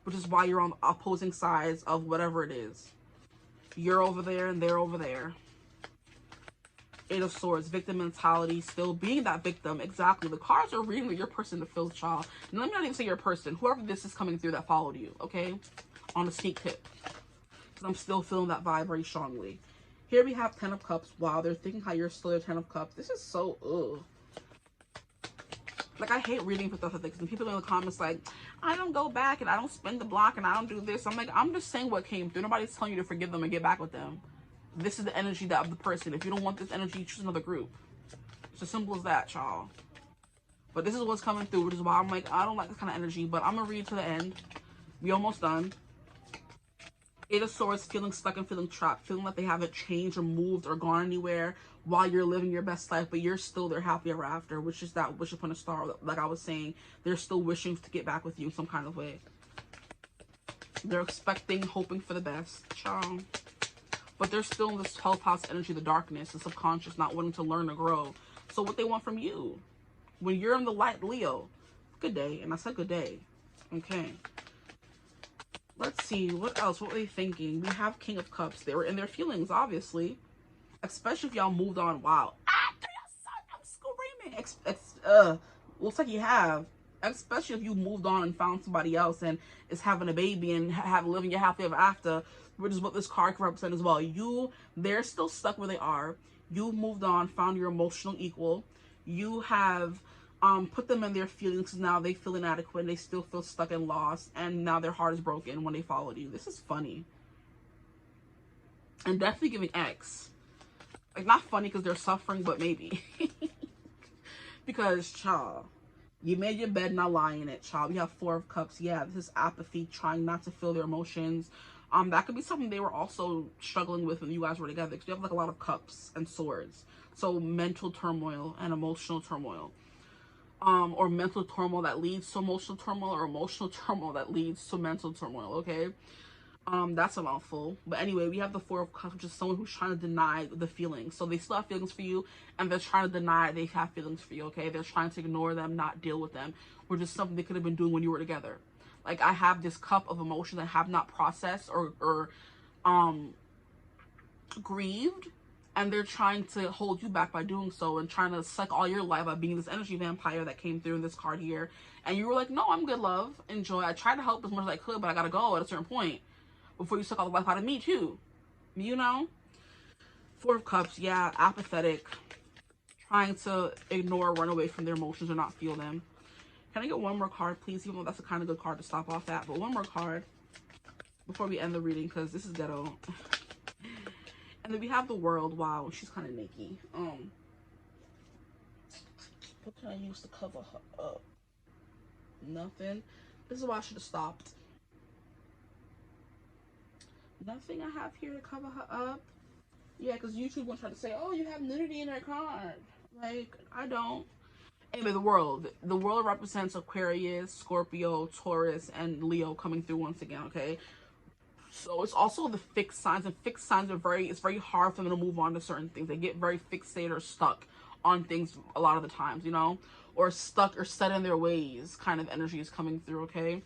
Which is why you're on the opposing sides of whatever it is. You're over there and they're over there. Eight of Swords, victim mentality, still being that victim. Exactly. The cards are reading that your person to fill, child. And let me not even say your person. Whoever this is coming through that followed you, okay? On a sneak tip. Because I'm still feeling that vibe very strongly. Here we have Ten of Cups. Wow, they're thinking how you're still a Ten of Cups. This is so, ugh. Like, I hate reading for stuff like this. And people in the comments like, I don't go back and I don't spin the block and I don't do this. I'm like, I'm just saying what came through. Nobody's telling you to forgive them and get back with them. This is the energy of the person. If you don't want this energy, choose another group. It's as simple as that, y'all. But this is what's coming through, which is why I'm like, I don't like this kind of energy. But I'm going to read to the end. We almost done. Eight of Swords, feeling stuck and feeling trapped. Feeling like they haven't changed or moved or gone anywhere while you're living your best life. But you're still their happy ever after. Which is that wish upon a star. Like I was saying, they're still wishing to get back with you in some kind of way. They're expecting, hoping for the best. Ciao. But they're still in this 12th house energy, the darkness, the subconscious, not wanting to learn or grow. So what they want from you, when you're in the light, Leo, good day. And I said good day. Okay. Let's see. What else? What were they thinking? We have King of Cups. They were in their feelings, obviously. Especially if y'all moved on. Wow. After your son, I'm screaming. Looks like you have. Especially if you moved on and found somebody else and is having a baby and living your happy ever after, which is what this card can represent as well. They're still stuck where they are. You've moved on, found your emotional equal. You have put them in their feelings because now they feel inadequate and they still feel stuck and lost, and now their heart is broken when they followed you. This is funny. And definitely giving X. Like, not funny because they're suffering, but maybe. Because, child, you made your bed, not lie in it, child. We have Four of Cups. Yeah, this is apathy, trying not to feel their emotions. That could be something they were also struggling with when you guys were together. Because you have like a lot of cups and swords. So mental turmoil and emotional turmoil. Or mental turmoil that leads to emotional turmoil, or emotional turmoil that leads to mental turmoil, okay? That's a mouthful. But anyway, we have the Four of Cups, which is someone who's trying to deny the feelings. So they still have feelings for you, and they're trying to deny they have feelings for you, okay? They're trying to ignore them, not deal with them, which is something they could have been doing when you were together. Like, I have this cup of emotion that I have not processed or grieved, and they're trying to hold you back by doing so and trying to suck all your life by being this energy vampire that came through in this card here. And you were like, no, I'm good, love. Enjoy. I tried to help as much as I could, but I gotta go at a certain point before you suck all the life out of me, too. You know? Four of Cups, yeah, apathetic. Trying to ignore, run away from their emotions or not feel them. Can I get one more card, please? Even though that's a kind of good card to stop off at. But one more card before we end the reading, because this is ghetto. And then we have the World. Wow, she's kind of naked. What can I use to cover her up? Nothing. This is why I should have stopped. Nothing I have here to cover her up. Yeah, because YouTube won't try to say, oh, you have nudity in her card. Like, I don't. Anyway, the World. The World represents Aquarius, Scorpio, Taurus, and Leo coming through once again, okay? So it's also the fixed signs, and fixed signs are it's very hard for them to move on to certain things. They get very fixated or stuck on things a lot of the times, you know? Or stuck or set in their ways kind of energy is coming through, okay?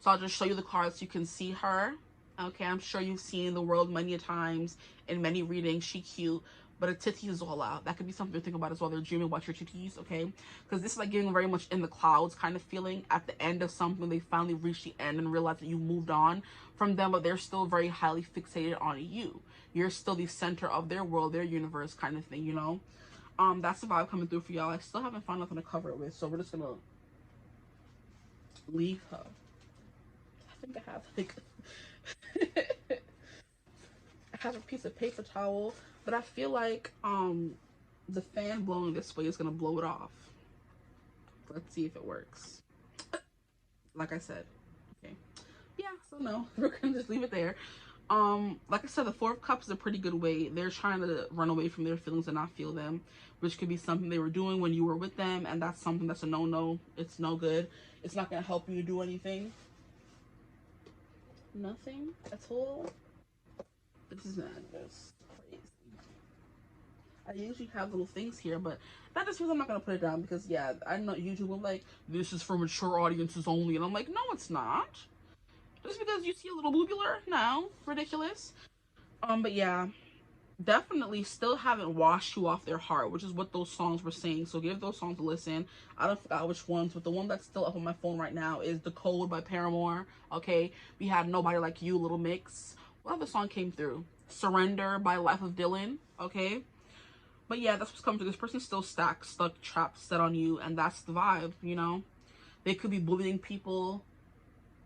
So I'll just show you the cards so you can see her. Okay, I'm sure you've seen the World many a times in many readings. She cute, but her titties is all out. That could be something to think about as well. They're dreaming about your titties, okay? Because this is like giving very much in the clouds kind of feeling. At the end of something, they finally reach the end and realize that you moved on from them, but they're still very highly fixated on you. You're still the center of their world, their universe kind of thing, you know? That's the vibe coming through for y'all. I still haven't found nothing to cover it with, so we're just gonna leave her. I think I have like I have a piece of paper towel, but I feel like the fan blowing this way is gonna blow it off. Let's see if it works. like I said. Okay. Yeah, so no, we're gonna just leave it there. Like I said, the Four of Cups is a pretty good way. They're trying to run away from their feelings and not feel them, which could be something they were doing when you were with them, and that's something that's a no-no. It's no good. It's not gonna help you do anything. Nothing at all. This is madness. Crazy. I usually have little things here, but that just means I'm not gonna put it down because yeah, I know YouTube will like, this is for mature audiences only, and I'm like, no, it's not. Just because you see a little boobular? No, ridiculous. But yeah, definitely still haven't washed you off their heart, which is what those songs were saying. So give those songs a listen. I don't forgot which ones, but the one that's still up on my phone right now is The Code by Paramore. Okay, we had Nobody Like You, Little Mix. What other song came through? Surrender by Life of Dylan. Okay, but yeah, that's what's coming through. This person's still stuck, trapped, set on you, and that's the vibe. You know, they could be bullying people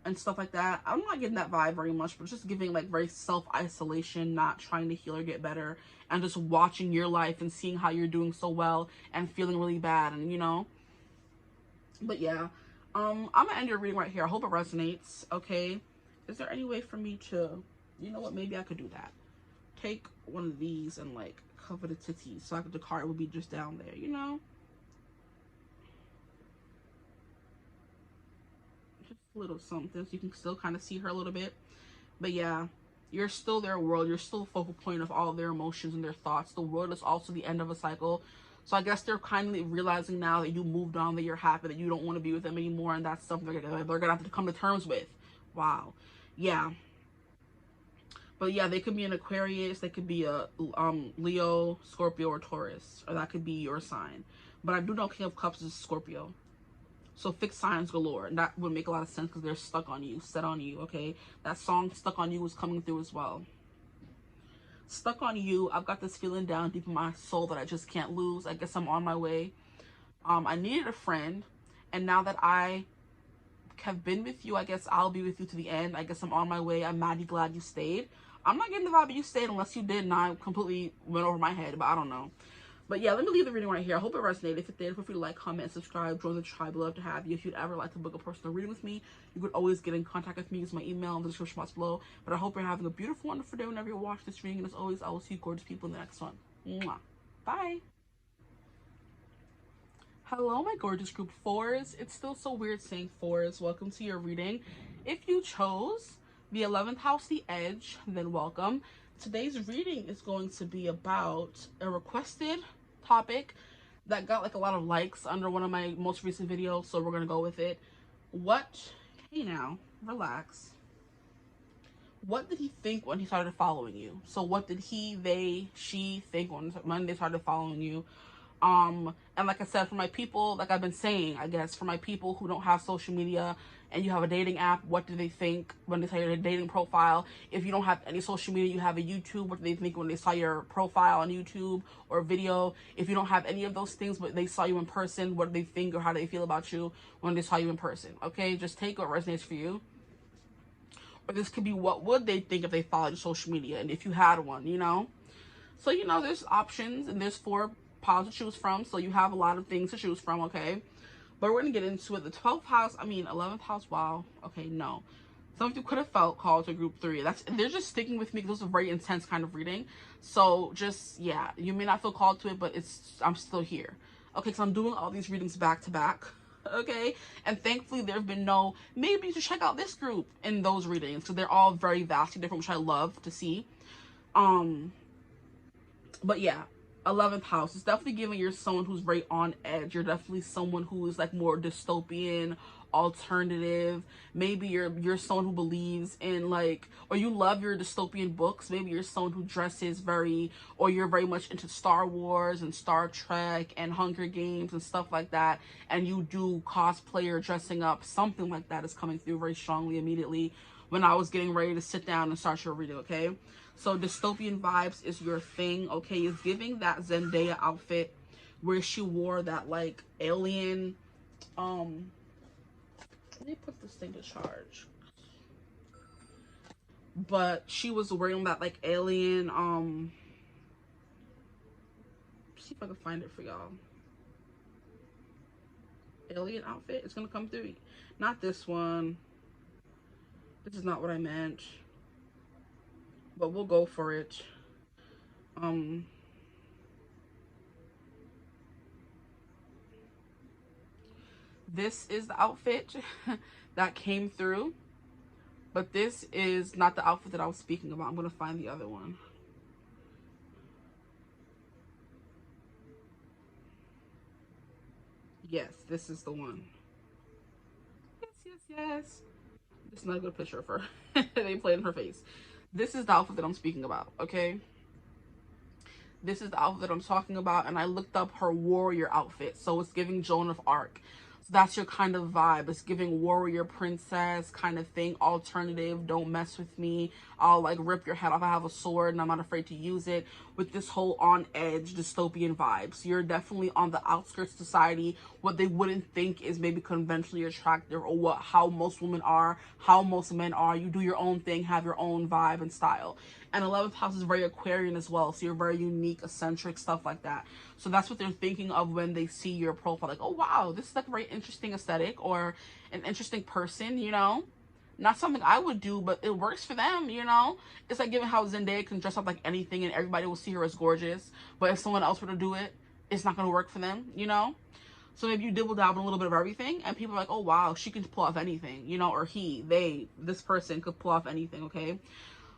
and stuff like that. I'm not getting that vibe very much, but just giving like very self-isolation, not trying to heal or get better, and just watching your life and seeing how you're doing so well and feeling really bad, and you know. But yeah, I'm gonna end your reading right here. I hope it resonates. Okay, is there any way for me to, you know what, maybe I could do that, take one of these and like cover the titties so the card would be just down there, you know. Little something so you can still kind of see her a little bit. But yeah, you're still their world. You're still the focal point of all of their emotions and their thoughts. The world is also the end of a cycle, so I guess they're kindly realizing now that you moved on, that you're happy, that you don't want to be with them anymore, and that's something they're gonna have to come to terms with. Wow. Yeah. But yeah, they could be an Aquarius, they could be a Leo, Scorpio, or Taurus, or that could be your sign. But I do know King of Cups is Scorpio. So fixed signs galore, and that would make a lot of sense because they're stuck on you, set on you. Okay, that song Stuck on You was coming through as well. Stuck on You, I've got this feeling down deep in my soul that I just can't lose. I guess I'm on my way. I needed a friend, and now that I have been with you, I guess I'll be with you to the end. I guess I'm on my way. I'm mighty glad you stayed. I'm not getting the vibe that you stayed unless you did, and I completely went over my head, but I don't know. But yeah, let me leave the reading right here. I hope it resonated. If it did, feel free to like, comment, subscribe, join the tribe. We'd love to have you. If you'd ever like to book a personal reading with me, you could always get in contact with me. Use my email in the description box below. But I hope you're having a beautiful, wonderful day whenever you watch this reading. And as always, I will see you gorgeous people in the next one. Mwah. Bye. Hello, my gorgeous group fours. It's still so weird saying fours. Welcome to your reading. If you chose the 11th house, the edge, then welcome. Today's reading is going to be about a requested topic that got like a lot of likes under one of my most recent videos, so we're gonna go with it. Hey now, relax. What did he think when he started following you? So what did he, they, she think when they started following you? And like I said, for my people, like I've been saying, I guess for my people who don't have social media and you have a dating app, what do they think when they saw your dating profile? If you don't have any social media, you have a YouTube, what do they think when they saw your profile on YouTube or video? If you don't have any of those things, but they saw you in person, what do they think or how do they feel about you when they saw you in person? Okay, just take what resonates for you. Or this could be, what would they think if they followed your social media and if you had one, you know? So, you know, there's options and there's 4 piles to choose from, so you have a lot of things to choose from. Okay, but we're gonna get into it. The 12th house, 11th house. Wow. Okay, no, some of you could have felt called to group 3. They're just sticking with me because it was a very intense kind of reading. So just, yeah, you may not feel called to it, but I'm still here. Okay, because I'm doing all these readings back to back. Okay, and thankfully there have been no, maybe you should check out this group in those readings, so they're all very vastly different, which I love to see. But yeah, 11th house is definitely giving you're someone who's very on edge. You're definitely someone who is like more dystopian, alternative. Maybe you're someone who believes in like, or you love your dystopian books. Maybe you're someone who dresses very, or you're very much into Star Wars and Star Trek and Hunger Games and stuff like that, and you do cosplay or dressing up. Something like that is coming through very strongly immediately when I was getting ready to sit down and start your reading. Okay, so dystopian vibes is your thing. Okay, it's giving that Zendaya outfit where she wore that like alien, let me put this thing to charge, but she was wearing that like alien, see if I can find it for y'all. alien outfit. It's gonna come through. Not this one. This is not what I meant. But we'll go for it. This is the outfit that came through. But this is not the outfit that I was speaking about. I'm gonna find the other one. Yes, this is the one. Yes. This is not a good picture of her. They played in her face. This is the outfit that I'm speaking about, okay? This is the outfit that I'm talking about, and I looked up her warrior outfit. So it's giving Joan of Arc. So that's your kind of vibe. It's giving warrior princess kind of thing. Alternative, don't mess with me. I'll like rip your head off. I have a sword and I'm not afraid to use it, with this whole on edge dystopian vibe. So you're definitely on the outskirts of society. What they wouldn't think is maybe conventionally attractive, or how most women are, how most men are. You do your own thing, have your own vibe and style. And 11th house is very Aquarian as well. So you're very unique, eccentric, stuff like that. So that's what they're thinking of when they see your profile. Like, oh, wow, this is like a very interesting aesthetic, or an interesting person, you know? Not something I would do, but it works for them, you know? It's like giving how Zendaya can dress up like anything and everybody will see her as gorgeous. But if someone else were to do it, it's not going to work for them, you know? So maybe you dibble dabble a little bit of everything, and people are like, oh, wow, she can pull off anything, you know? Or this person could pull off anything, okay?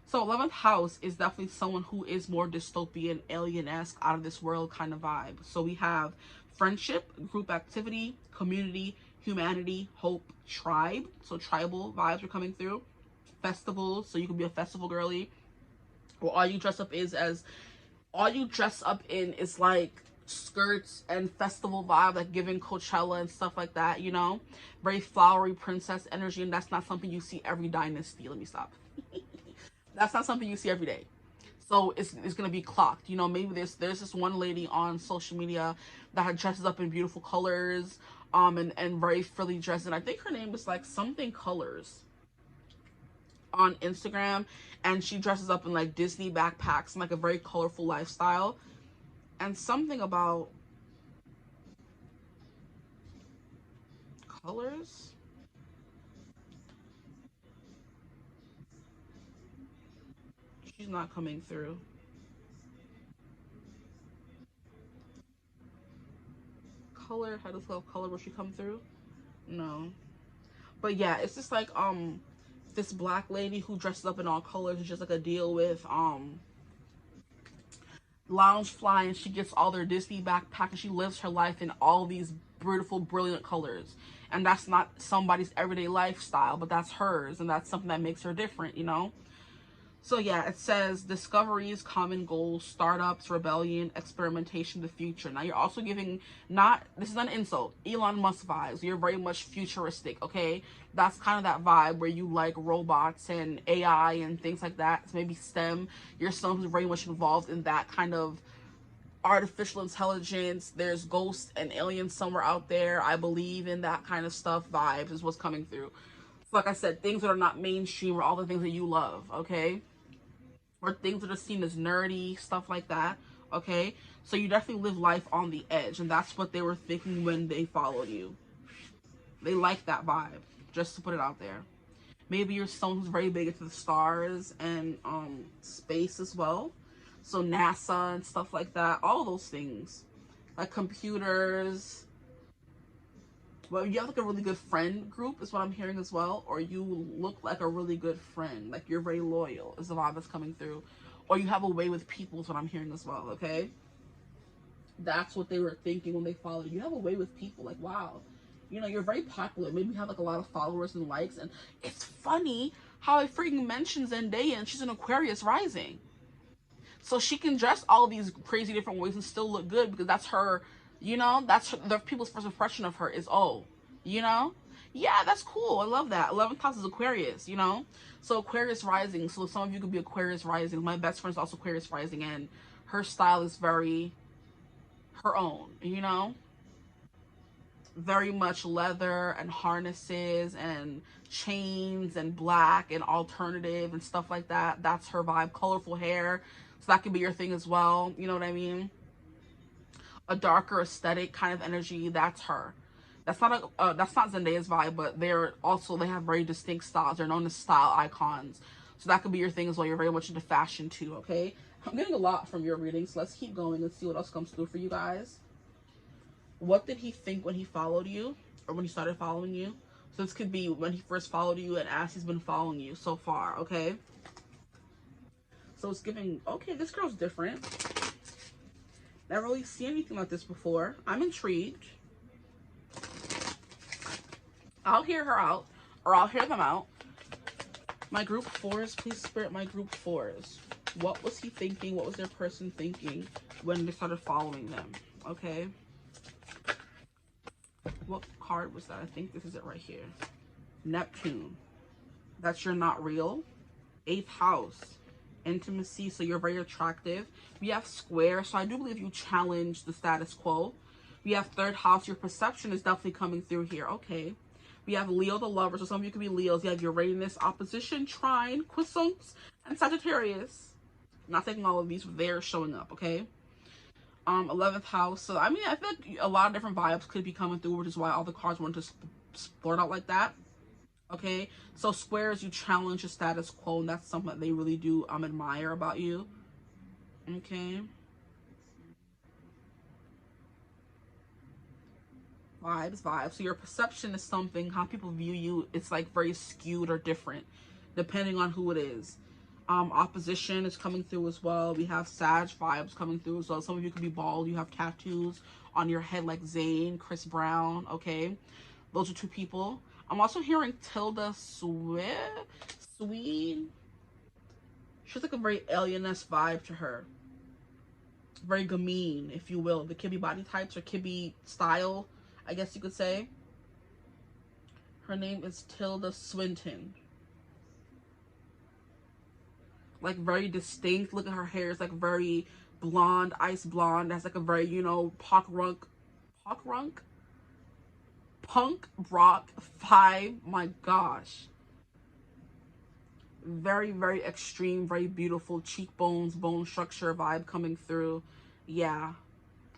So 11th house is definitely someone who is more dystopian, alien-esque, out of this world kind of vibe. So we have friendship, group activity, community, humanity, hope, tribe. So tribal vibes are coming through. Festivals, so you can be a festival girly. Or all you dress up in is like skirts and festival vibe, like giving Coachella and stuff like that, you know? Very flowery princess energy, and that's not something you see every dynasty. Let me stop. That's not something you see every day. So it's going to be clocked. You know, maybe there's this one lady on social media that dresses up in beautiful colors, and very frilly dresses. And I think her name is like something colors on Instagram. And she dresses up in like Disney backpacks and like a very colorful lifestyle. And something about colors. She's not coming through. Color, how to spell color? Will she come through? No. But yeah, it's just like this black lady who dresses up in all colors is just like a deal with Loungefly, and she gets all their Disney backpack and she lives her life in all these beautiful, brilliant colors. And that's not somebody's everyday lifestyle, but that's hers, and that's something that makes her different, you know? So yeah, it says discoveries, common goals, startups, rebellion, experimentation, the future. Now you're also giving, this is not an insult, Elon Musk vibes. You're very much futuristic, okay? That's kind of that vibe where you like robots and AI and things like that. So maybe STEM. You're someone who's very much involved in that kind of artificial intelligence. There's ghosts and aliens somewhere out there. I believe in that kind of stuff. Vibes is what's coming through. So like I said, things that are not mainstream, or all the things that you love, okay? Or things that are seen as nerdy, stuff like that, okay? So you definitely live life on the edge, and that's what they were thinking when they followed you. They like that vibe, just to put it out there. Maybe you're someone who's very big into the stars and space as well. So NASA and stuff like that, all those things. Like computers. Well, you have like a really good friend group is what I'm hearing as well. Or you look like a really good friend. Like you're very loyal is the vibe that's coming through. Or you have a way with people is what I'm hearing as well, okay? That's what they were thinking when they followed. You have a way with people. Like, wow. You know, you're very popular. Maybe you have like a lot of followers and likes. And it's funny how I freaking mentioned Zendaya, and she's an Aquarius rising. So she can dress all these crazy different ways and still look good, because that's her, you know, that's her, the people's first impression of her is, oh, you know? Yeah, that's cool. I love that. 11th house is Aquarius, you know? So Aquarius rising. So some of you could be Aquarius rising. My best friend is also Aquarius rising, and her style is very her own, you know? Very much leather and harnesses and chains and black and alternative and stuff like that. That's her vibe. Colorful hair. So that could be your thing as well. You know what I mean? A darker aesthetic kind of energy. That's her. That's not Zendaya's vibe, but they have very distinct styles. They're known as style icons. So that could be your thing as well. You're very much into fashion too, okay? I'm getting a lot from your reading, so let's keep going and see what else comes through for you guys. What did he think when he followed you, or when he started following you? So this could be when he first followed you and as he's been following you so far, okay? So it's giving, okay, this girl's different. Never really seen anything like this before. I'm intrigued. I'll hear her out, or I'll hear them out. My group 4s, please spirit my group 4s. What was he thinking? What was their person thinking when they started following them? Okay. What card was that? I think this is it right here. Neptune. That's you're not real. 8th house. Intimacy, so you're very attractive. We have square, so I do believe you challenge the status quo. We have 3rd house. Your perception is definitely coming through here. Okay. We have Leo the lover, so some of you could be Leos. You have Uranus, opposition, trine, quiescence, and Sagittarius. I'm not taking all of these, but they're showing up, okay? 11th house. So, I mean, I feel like a lot of different vibes could be coming through, which is why all the cards wanted to splurt out like that. Okay? So, squares, you challenge the status quo, and that's something that they really do admire about you. Okay? Vibes. So, your perception is something, how people view you, it's like very skewed or different, depending on who it is. Opposition is coming through as well. We have Sag vibes coming through as well. Some of you could be bald. You have tattoos on your head like Zayn, Chris Brown. Okay, those are 2 people. I'm also hearing Tilda Swinton. She's like a very alien-esque vibe to her. Very gamine, if you will. The could be body types or could be style, I guess you could say. Her name is Tilda Swinton. Like very distinct. Look at her hair. It's like very blonde, ice blonde. That's like a very, you know, punk rock vibe. My gosh. Very, very extreme, very beautiful cheekbones, bone structure vibe coming through. Yeah.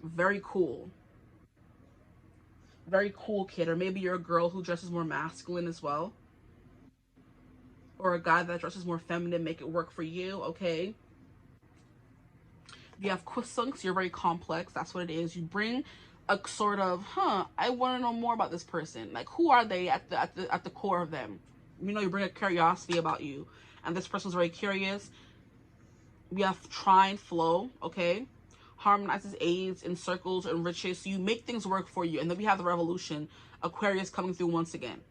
Very cool. Very cool kid. Or maybe you're a girl who dresses more masculine as well. Or a guy that dresses more feminine, make it work for you, okay? You have quiescence, you're very complex. That's what it is. You bring a sort of, I want to know more about this person. Like, who are they at the core of them? You know, you bring a curiosity about you. And this person's very curious. We have trine, flow, okay? Harmonizes, aids, encircles, enriches. So you make things work for you. And then we have the revolution. Aquarius coming through once again.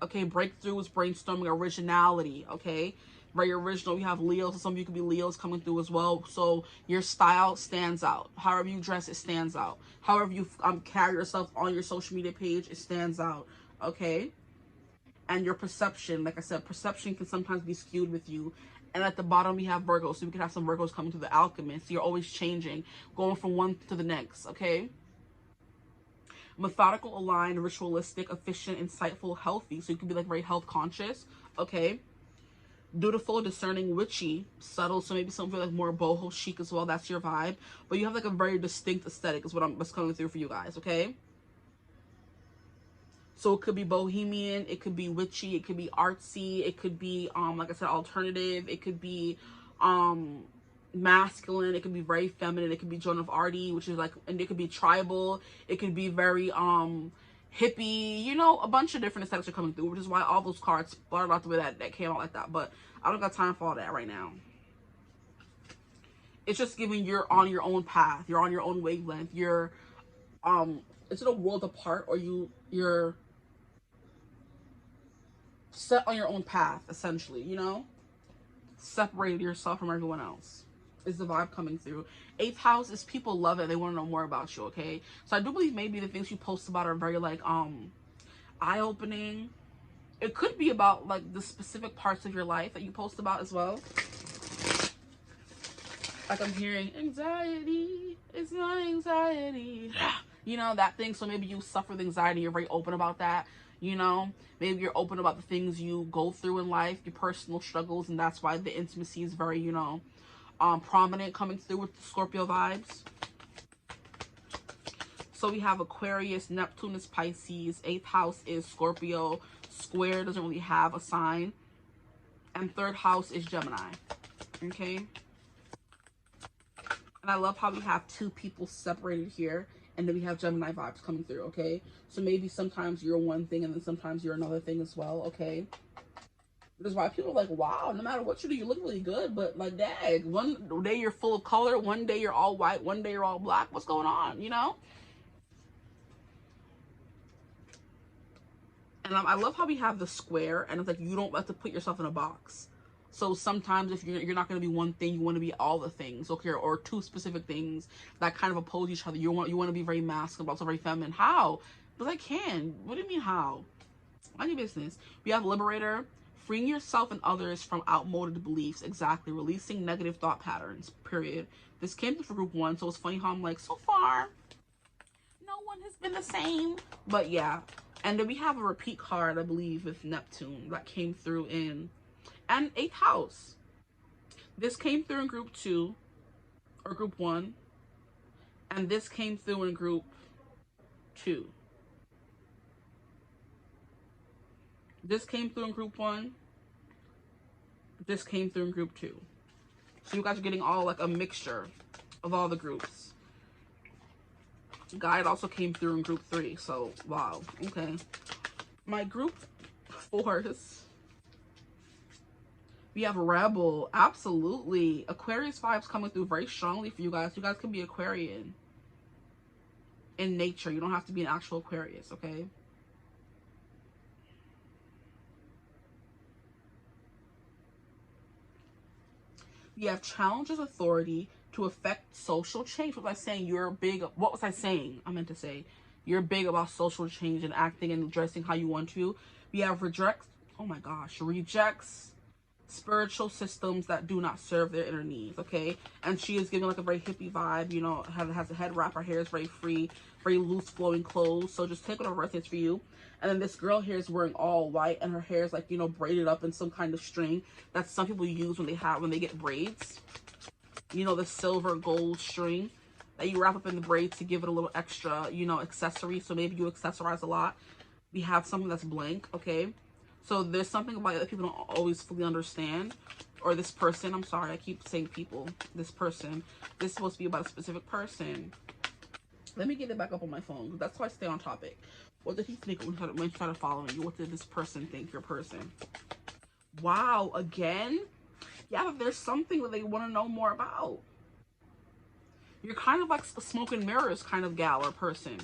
Okay, breakthroughs, brainstorming, originality, okay? Very original. We have Leos, so some of you could be Leos coming through as well. So your style stands out. However you dress, it stands out. However you carry yourself on your social media page, it stands out, okay? And your perception, like I said, perception can sometimes be skewed with you. And at the bottom, we have Virgos, so we can have some Virgos coming through the alchemist. So you're always changing, going from one to the next, okay? Methodical, aligned, ritualistic, efficient, insightful, healthy. So you can be like very health conscious. Okay. Dutiful, discerning, witchy, subtle. So maybe something like more boho chic as well. That's your vibe. But you have like a very distinct aesthetic is what's coming through for you guys. Okay. So it could be bohemian. It could be witchy. It could be artsy. It could be, like I said, alternative. It could be, masculine. It could be very feminine. It could be Joan of Arc, which is like, and it could be tribal. It could be very hippie, you know, a bunch of different aesthetics are coming through, which is why all those cards blurred out the way that came out like that. But I don't got time for all that right now. It's just giving you're on your own path. You're on your own wavelength. You're is it a world apart, or you're set on your own path, essentially, you know? Separated yourself from everyone else. Is the vibe coming through. 8th house is people love it. They want to know more about you, okay? So I do believe maybe the things you post about are very, like, eye-opening. It could be about, like, the specific parts of your life that you post about as well. Like, I'm hearing, anxiety, it's not anxiety. You know, that thing. So maybe you suffer with anxiety. You're very open about that. You know, maybe you're open about the things you go through in life, your personal struggles, and that's why the intimacy is very, you know, prominent coming through with the Scorpio vibes. So So we have Aquarius, Neptune is Pisces, 8th house is Scorpio, square doesn't really have a sign, and 3rd house is Gemini. Okay. And I love how we have 2 people separated here, and then we have Gemini vibes coming through, okay? So maybe sometimes you're one thing and then sometimes you're another thing as well, okay? That's why people are like, wow, no matter what you do, you look really good. But like, dang, one day you're full of color, one day you're all white, one day you're all black. What's going on, you know? And I love how we have the square, and it's like you don't have to put yourself in a box. So sometimes if you're not going to be one thing, you want to be all the things, okay? Or 2 specific things that kind of oppose each other. You want to be very masculine, but also very feminine. How? But I can. What do you mean how? Mind your business. We have Liberator, freeing yourself and others from outmoded beliefs. Exactly. Releasing negative thought patterns. Period. This came through for group 1, so it's funny how I'm like, so far, no one has been the same. But yeah. And then we have a repeat card, I believe, with Neptune that came through in and 8th house. This came through in group 2 or group 1, and this came through in group 2. This came through in group 1. This came through in group 2. So you guys are getting all like a mixture of all the groups. Guide also came through in group 3. So wow. Okay. My group 4s. We have Rebel. Absolutely. Aquarius vibes coming through very strongly for you guys. You guys can be Aquarian in nature. You don't have to be an actual Aquarius, okay? We have challenges authority to affect social change. What was I saying? You're big. What was I saying? I meant to say you're big about social change and acting and dressing how you want to. We have rejects. Oh my gosh. Rejects spiritual systems that do not serve their inner needs, okay? And she is giving like a very hippie vibe, you know, has a head wrap, her hair is very free, very loose flowing clothes. So just take whatever resonates for you. And then this girl here is wearing all white, and her hair is like, you know, braided up in some kind of string that some people use when they get braids. You know, the silver gold string that you wrap up in the braids to give it a little extra, you know, accessory. So maybe you accessorize a lot. We have something that's blank, okay? So there's something about it that people don't always fully understand. Or this person, I'm sorry, I keep saying people. This person. This is supposed to be about a specific person. Let me get it back up on my phone. That's why I stay on topic. What did he think when he started following you? What did this person think, your person? Wow, again? Yeah, but there's something that they want to know more about. You're kind of like a smoke and mirrors kind of gal or person.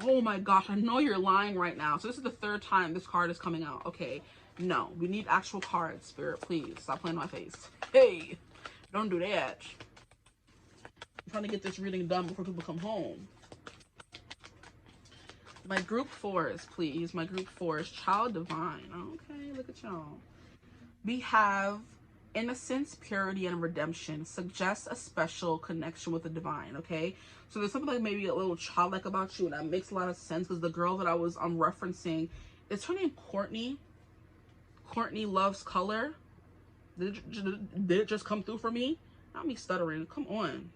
Oh my gosh, I know you're lying right now. So this is the 3rd time this card is coming out. Okay, no, we need actual cards, Spirit. Please, stop playing my face. Hey, don't do that. I'm trying to get this reading done before people come home. My group 4s, please. My group 4s, Child Divine. Okay, look at y'all. We have innocence, purity, and redemption. Suggests a special connection with the divine, okay? So there's something like maybe a little childlike about you, and that makes a lot of sense because the girl that I'm referencing, is her name Courtney? Courtney loves color. Did it just come through for me? Not me stuttering. Come on.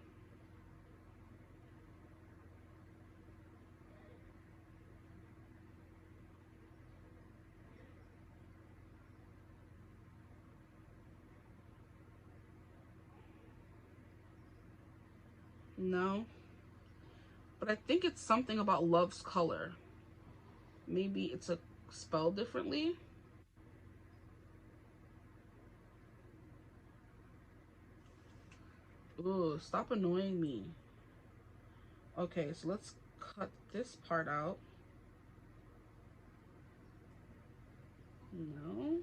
No. But I think it's something about love's color. Maybe it's a spelled differently. Ooh, stop annoying me. Okay, so let's cut this part out. No.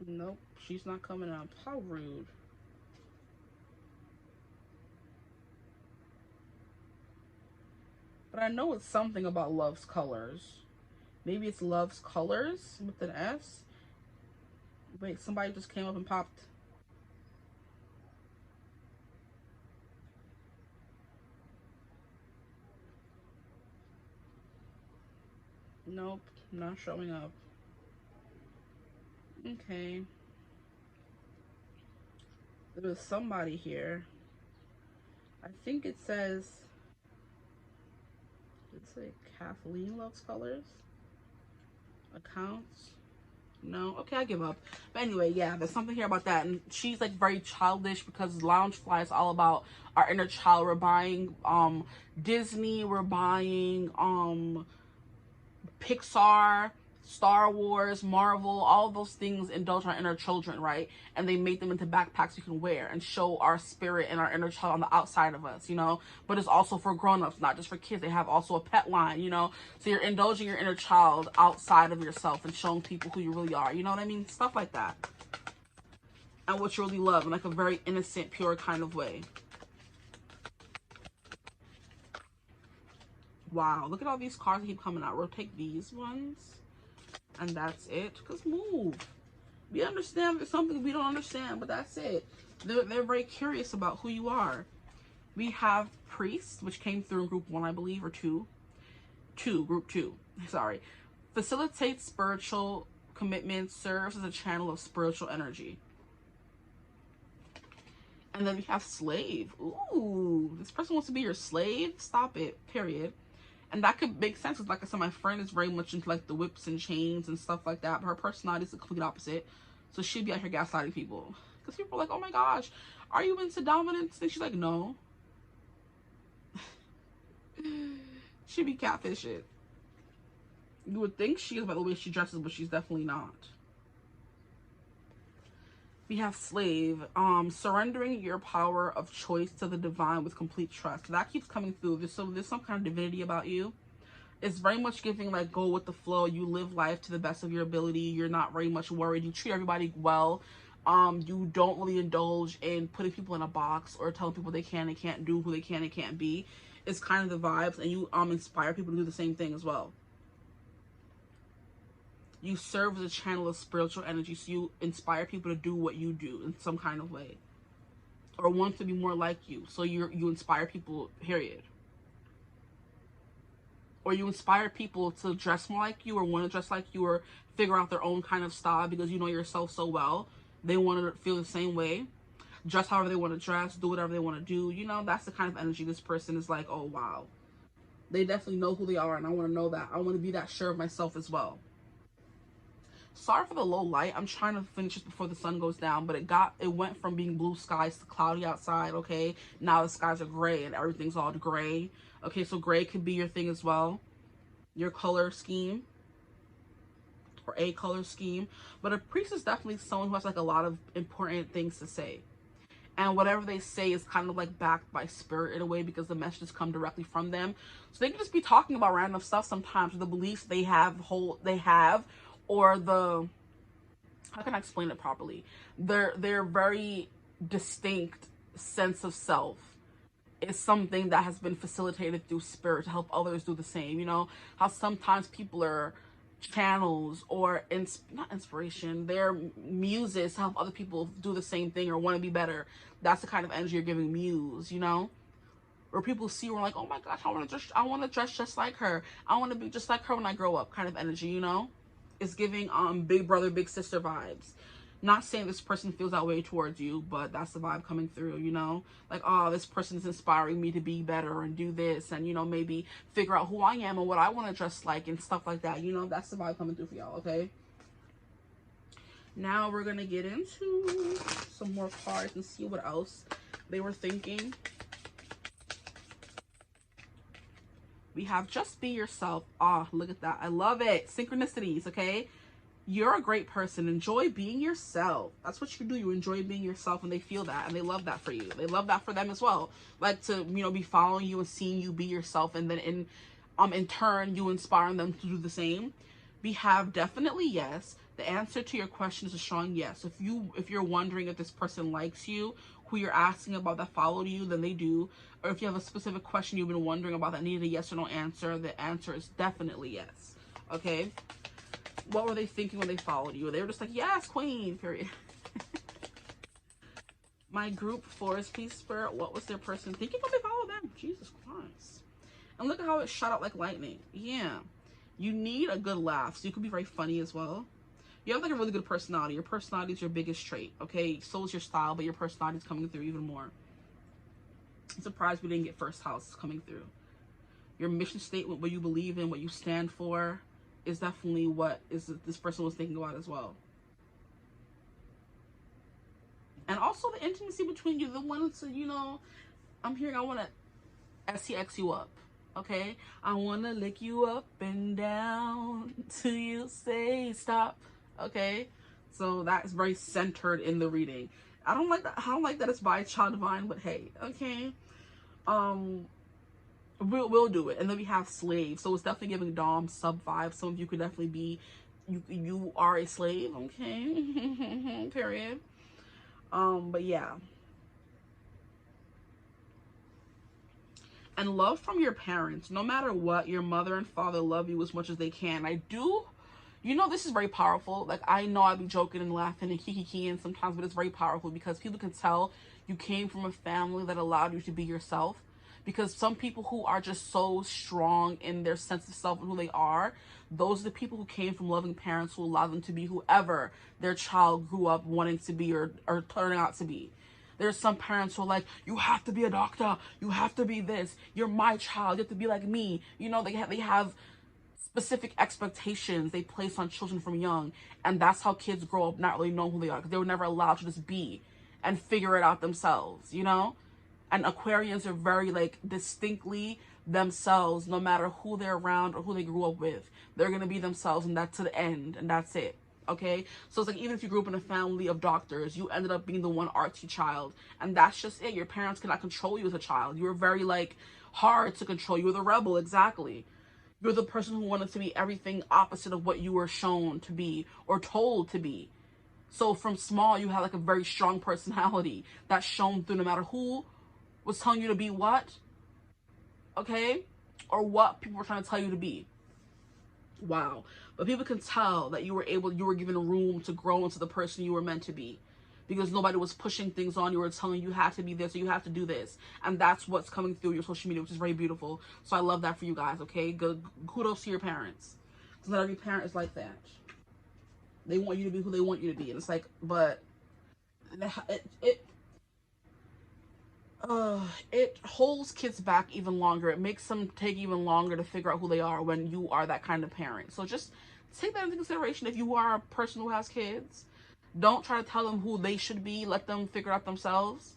Nope, she's not coming up. How rude. But I know it's something about love's colors. Maybe it's love's colors with an S. Wait, somebody just came up and popped. Nope, not showing up. Okay. There was somebody here. I think it says, it's like Kathleen loves colors. Accounts. No, okay, I give up. But anyway, yeah, there's something here about that. And she's like very childish because Loungefly is all about our inner child. We're buying Disney, we're buying Pixar, Star Wars, Marvel, all those things indulge our inner children, right? And they make them into backpacks you can wear and show our spirit and our inner child on the outside of us, you know? But it's also for grown-ups, not just for kids. They have also a pet line, you know? So you're indulging your inner child outside of yourself and showing people who you really are, you know what I mean? Stuff like that. And what you really love in like a very innocent, pure kind of way. Wow, look at all these cards that keep coming out. Rotate these ones. And that's it. Because move. We understand there's something we don't understand, but that's it. They're very curious about who you are. We have Priest, which came through in group 1, I believe, or 2. Group 2. Sorry. Facilitates spiritual commitment, serves as a channel of spiritual energy. And then we have Slave. Ooh, this person wants to be your slave? Stop it. Period. And that could make sense. Like I said, my friend is very much into like the whips and chains and stuff like that. But her personality is the complete opposite. So she'd be out here gaslighting people. Because people are like, oh my gosh, are you into dominance? And she's like, no. She'd be catfishing. You would think she is by the way she dresses, but she's definitely not. We have Slave, surrendering your power of choice to the divine with complete trust. That keeps coming through. There's some kind of divinity about you. It's very much giving like go with the flow. You live life to the best of your ability. You're not very much worried. You treat everybody well. You don't really indulge in putting people in a box or telling people they can and can't do, who they can and can't be. It's kind of the vibes, and you inspire people to do the same thing as well. You serve as a channel of spiritual energy, so you inspire people to do what you do in some kind of way. Or want to be more like you. So you inspire people, period. Or you inspire people to dress more like you or want to dress like you or figure out their own kind of style because you know yourself so well. They want to feel the same way. Dress however they want to dress, do whatever they want to do. You know, that's the kind of energy this person is like, oh wow. They definitely know who they are, and I want to know that. I want to be that sure of myself as well. Sorry for the low light. I'm trying to finish it before the sun goes down, but it went from being blue skies to cloudy outside, okay? Now the skies are gray and everything's all gray. Okay, so gray could be your thing as well. Your color scheme. Or a color scheme. But a priest is definitely someone who has like a lot of important things to say. And whatever they say is kind of like backed by spirit in a way because the messages come directly from them. So they can just be talking about random stuff sometimes, or the beliefs they have, or the, how can I explain it properly? Their very distinct sense of self is something that has been facilitated through spirit to help others do the same. You know, how sometimes people are channels or not inspiration, their muses help other people do the same thing or want to be better. That's the kind of energy you're giving muse, you know? Where people see her like, oh my gosh, I want to dress just like her. I want to be just like her when I grow up, kind of energy, you know? It's giving big brother, big sister vibes. Not saying this person feels that way towards you, but that's the vibe coming through, you know? Like, oh, this person is inspiring me to be better and do this and, you know, maybe figure out who I am and what I want to dress like and stuff like that. You know, that's the vibe coming through for y'all, okay? Now we're going to get into some more cards and see what else they were thinking. We have Just Be Yourself. Ah, look at that. I love it. Synchronicities, okay? You're a great person. Enjoy being yourself. That's what you do. You enjoy being yourself, and they feel that, and they love that for you. They love that for them as well. Like to, you know, be following you and seeing you be yourself, and then in turn, you inspiring them to do the same. We have definitely yes. The answer to your question is a strong yes. If you're wondering if this person likes you, who you're asking about that followed you, then they do. Or if you have a specific question you've been wondering about that needed a yes or no answer, the answer is definitely yes. Okay? What were they thinking when they followed you? They were just like, yes, queen, period. My group Forest Peace Spirit, what was their person thinking when they followed them? Jesus Christ. And look at how it shot out like lightning. Yeah. You need a good laugh, so you could be very funny as well. You have like a really good personality. Your personality is your biggest trait, okay? So is your style, but your personality is coming through even more. I'm surprised we didn't get first house coming through. Your mission statement, what you believe in, what you stand for, is definitely what this person was thinking about as well. And also the intimacy between you, the one to, you know, I'm hearing I want to sex you up, okay? I want to lick you up and down till you say stop, okay? So that's very centered in the reading. I don't like that it's by Child Divine, but hey, okay? We'll do it. And then we have slave, so it's definitely giving dom sub 5. Some of you could definitely be, you are a slave, okay? Period. But yeah. And love from your parents. No matter what, your mother and father love you as much as they can. I do, you know, this is very powerful. Like, I know I'd be joking and laughing and kikiing sometimes, but it's very powerful because people can tell you came from a family that allowed you to be yourself. Because some people who are just so strong in their sense of self and who they are, those are the people who came from loving parents who allowed them to be whoever their child grew up wanting to be or turning out to be. There's some parents who are like, you have to be a doctor, you have to be this, you're my child, you have to be like me. You know, they have specific expectations they place on children from young, and that's how kids grow up not really knowing who they are, because they were never allowed to just be and figure it out themselves, you know? And Aquarians are very, like, distinctly themselves, no matter who they're around or who they grew up with. They're going to be themselves, and that's to the end, and that's it, okay? So it's like, even if you grew up in a family of doctors, you ended up being the one artsy child, and that's just it. Your parents cannot control you as a child. You were very, like, hard to control. You were the rebel, exactly. You're the person who wanted to be everything opposite of what you were shown to be or told to be. So from small, you had, like, a very strong personality that shone through no matter who was telling you to be what, okay, or what people were trying to tell you to be. Wow. But people can tell that you were given room to grow into the person you were meant to be, because nobody was pushing things on you or telling you have to be this or you have to do this. And that's what's coming through your social media, which is very beautiful. So I love that for you guys, okay? Good kudos to your parents, because not every parent is like that. They want you to be who they want you to be, and it's like, but it holds kids back even longer. It makes them take even longer to figure out who they are when you are that kind of parent. So just take that into consideration. If you are a person who has kids, don't try to tell them who they should be. Let them figure it out themselves.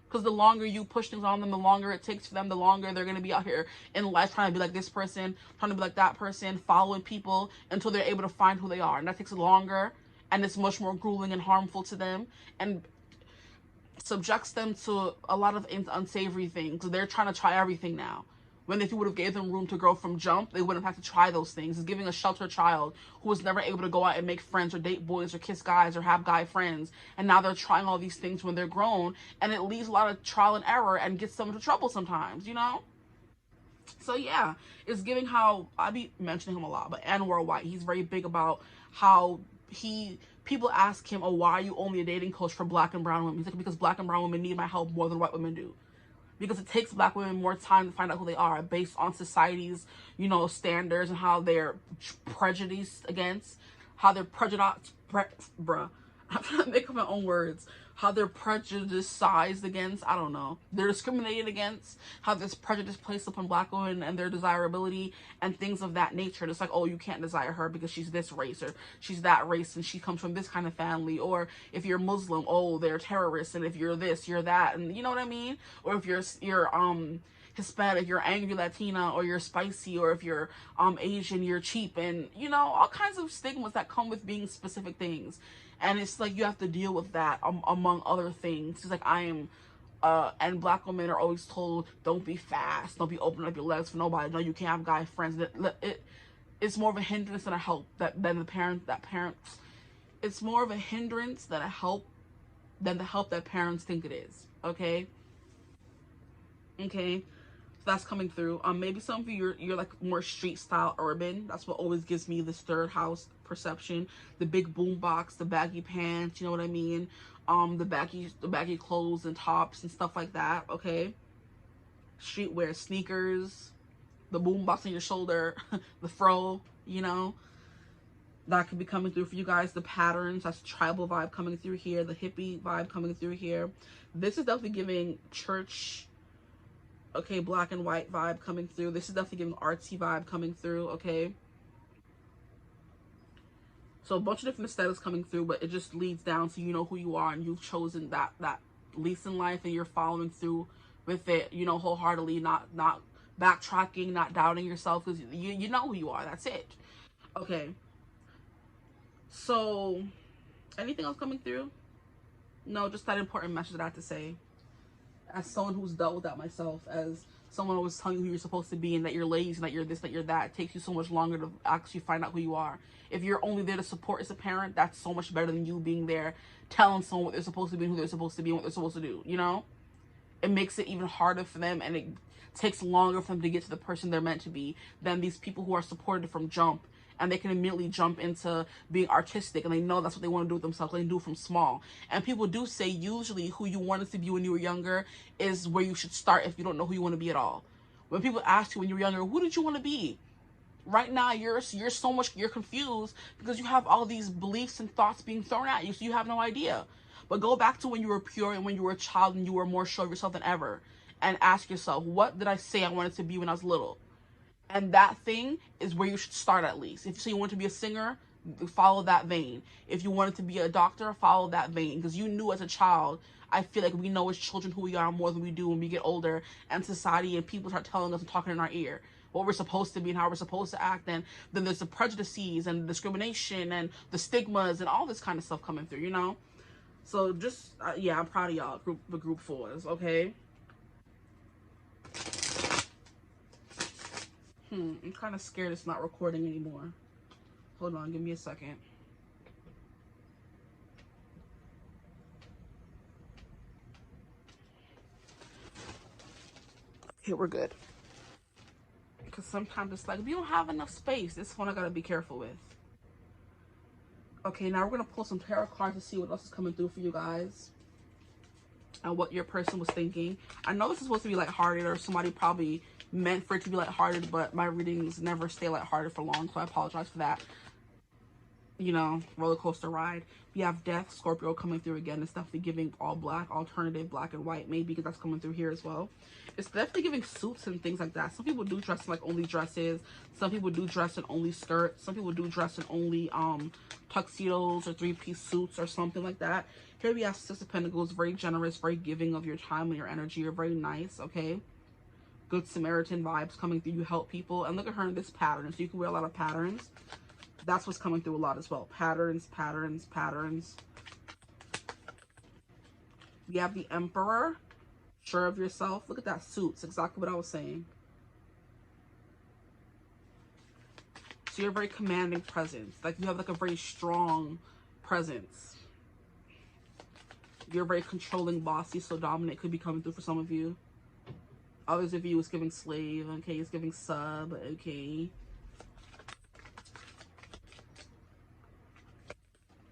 Because the longer you push things on them, the longer it takes for them, the longer they're going to be out here in life trying to be like this person, trying to be like that person, following people until they're able to find who they are. And that takes longer, and it's much more grueling and harmful to them, and subjects them to a lot of unsavory things. They're trying to try everything now, when if you would have gave them room to grow from jump, they wouldn't have to try those things. It's giving a sheltered child who was never able to go out and make friends or date boys or kiss guys or have guy friends, and now they're trying all these things when they're grown, and it leaves a lot of trial and error and gets them into trouble sometimes, you know? So yeah, it's giving how, I be mentioning him a lot, but Anwar White, he's very big about how people ask him, oh, why are you only a dating coach for black and brown women? He's like, because black and brown women need my help more than white women do. Because it takes black women more time to find out who they are based on society's, you know, standards, and how they're prejudiced against, how they're prejudiced, I'm trying to make up my own words. How they're prejudiced against, I don't know. They're discriminated against, how there's prejudice placed upon black women and their desirability and things of that nature. And it's like, oh, you can't desire her because she's this race or she's that race and she comes from this kind of family. Or if you're Muslim, oh, they're terrorists. And if you're this, you're that. And you know what I mean? Or if you're Hispanic, you're angry Latina, or you're spicy, or if you're Asian, you're cheap, and you know, all kinds of stigmas that come with being specific things. And it's like you have to deal with that among other things. It's like and black women are always told, don't be fast, don't be opening up your legs for nobody, no, you can't have guy friends. It's more of a hindrance than a help. It's more of a hindrance than a help, than the help that parents think it is. Okay. So that's coming through. Maybe some of you, you're like more street style urban. That's what always gives me this third house perception. The big boom box, the baggy pants, you know what I mean? The baggy clothes and tops and stuff like that. Okay. Streetwear, sneakers, the boom box on your shoulder, the fro, you know. that could be coming through for you guys. The patterns, that's tribal vibe coming through here. The hippie vibe coming through here. This is definitely giving church, okay, black and white vibe coming through. This is definitely giving artsy vibe coming through, okay? So a bunch of different aesthetics coming through, but it just leads down to you know who you are and you've chosen that lease in life and you're following through with it, you know, wholeheartedly, not backtracking, not doubting yourself, because you know who you are. That's it. Okay. So anything else coming through? No, just that important message that I have to say. As someone who's dealt with that myself, as someone who was telling you who you're supposed to be and that you're lazy and that you're this, that you're that, it takes you so much longer to actually find out who you are. If you're only there to support as a parent, that's so much better than you being there telling someone what they're supposed to be and who they're supposed to be and what they're supposed to do, you know? It makes it even harder for them, and it takes longer for them to get to the person they're meant to be than these people who are supported from jump, and they can immediately jump into being artistic, and they know that's what they want to do with themselves. They do it from small. And people do say usually who you wanted to be when you were younger is where you should start if you don't know who you want to be at all. When people ask you when you were younger, who did you want to be? Right now, you're confused because you have all these beliefs and thoughts being thrown at you, so you have no idea. But go back to when you were pure and when you were a child and you were more sure of yourself than ever, and ask yourself, what did I say I wanted to be when I was little? And that thing is where you should start at least. If you say you want to be a singer, follow that vein. If you wanted to be a doctor, follow that vein. Because you knew as a child, I feel like we know as children who we are more than we do when we get older, and society and people start telling us and talking in our ear what we're supposed to be and how we're supposed to act. And then there's the prejudices and the discrimination and the stigmas and all this kind of stuff coming through, you know? So just, yeah, I'm proud of y'all, the group 4s, okay? I'm kind of scared it's not recording anymore. Hold on, give me a second. Okay, we're good. Because sometimes it's like, we don't have enough space. This one I gotta be careful with. Okay, now we're gonna pull some tarot cards to see what else is coming through for you guys and what your person was thinking. I know this is supposed to be lighthearted, or somebody probably meant for it to be lighthearted, but my readings never stay lighthearted for long, so I apologize for that. You know, roller coaster ride. We have Death, Scorpio coming through again. It's definitely giving all black, alternative, black and white, maybe, because that's coming through here as well. It's definitely giving suits and things like that. Some people do dress in like only dresses. Some people do dress in only skirts. Some people do dress in only tuxedos or 3-piece suits or something like that. Here we have 6 of Pentacles, very generous, very giving of your time and your energy. You're very nice, okay? Good Samaritan vibes coming through. You help people. And look at her in this pattern. So you can wear a lot of patterns. That's what's coming through a lot as well. Patterns, patterns, patterns. We have the Emperor. Sure of yourself. Look at that suit. It's exactly what I was saying. So you're a very commanding presence. Like, you have like a very strong presence. You're very controlling, bossy, so dominant. Could be coming through for some of you. Others of you is giving slave. Okay, it's giving sub. Okay.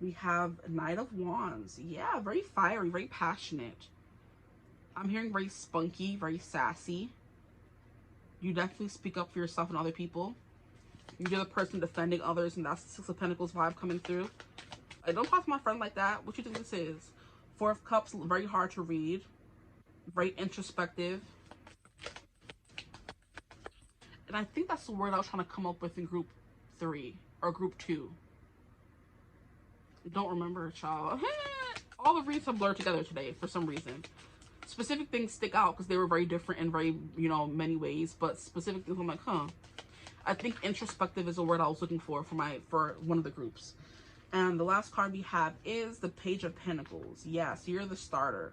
We have Knight of Wands. Yeah, very fiery, very passionate. I'm hearing very spunky, very sassy. You definitely speak up for yourself and other people. You're the person defending others, and that's the 6 of Pentacles vibe coming through. I don't talk to my friend like that. What do you think this is? 4 of Cups, very hard to read. Very introspective. And I think that's the word I was trying to come up with in group 3 or group 2. Don't remember, child. All the reads have blurred together today for some reason. Specific things stick out because they were very different in very, you know, many ways. But specific things, I'm like, huh. I think introspective is a word I was looking for one of the groups. And the last card we have is the Page of Pentacles. Yeah, so you're the starter.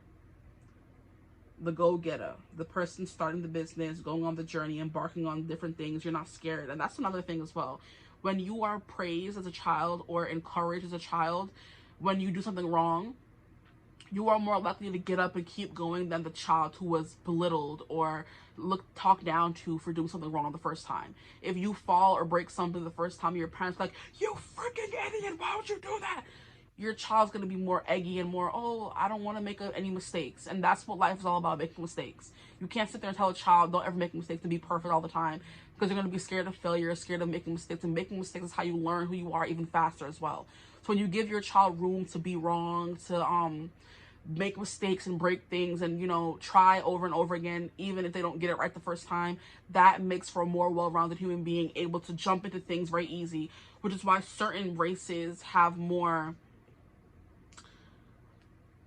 The go-getter. The person starting the business, going on the journey, embarking on different things. You're not scared. And that's another thing as well. When you are praised as a child or encouraged as a child, when you do something wrong, you are more likely to get up and keep going than the child who was belittled or talked down to for doing something wrong the first time. If you fall or break something the first time, your parents are like, you freaking idiot, why would you do that? Your child's going to be more eggy and more, oh, I don't want to make any mistakes. And that's what life is all about, making mistakes. You can't sit there and tell a child, don't ever make mistakes, to be perfect all the time. because you're going to be scared of failure, scared of making mistakes, and making mistakes is how you learn who you are even faster as well. So when you give your child room to be wrong, to make mistakes and break things and, you know, try over and over again, even if they don't get it right the first time, that makes for a more well-rounded human being, able to jump into things very easy, which is why certain races have more,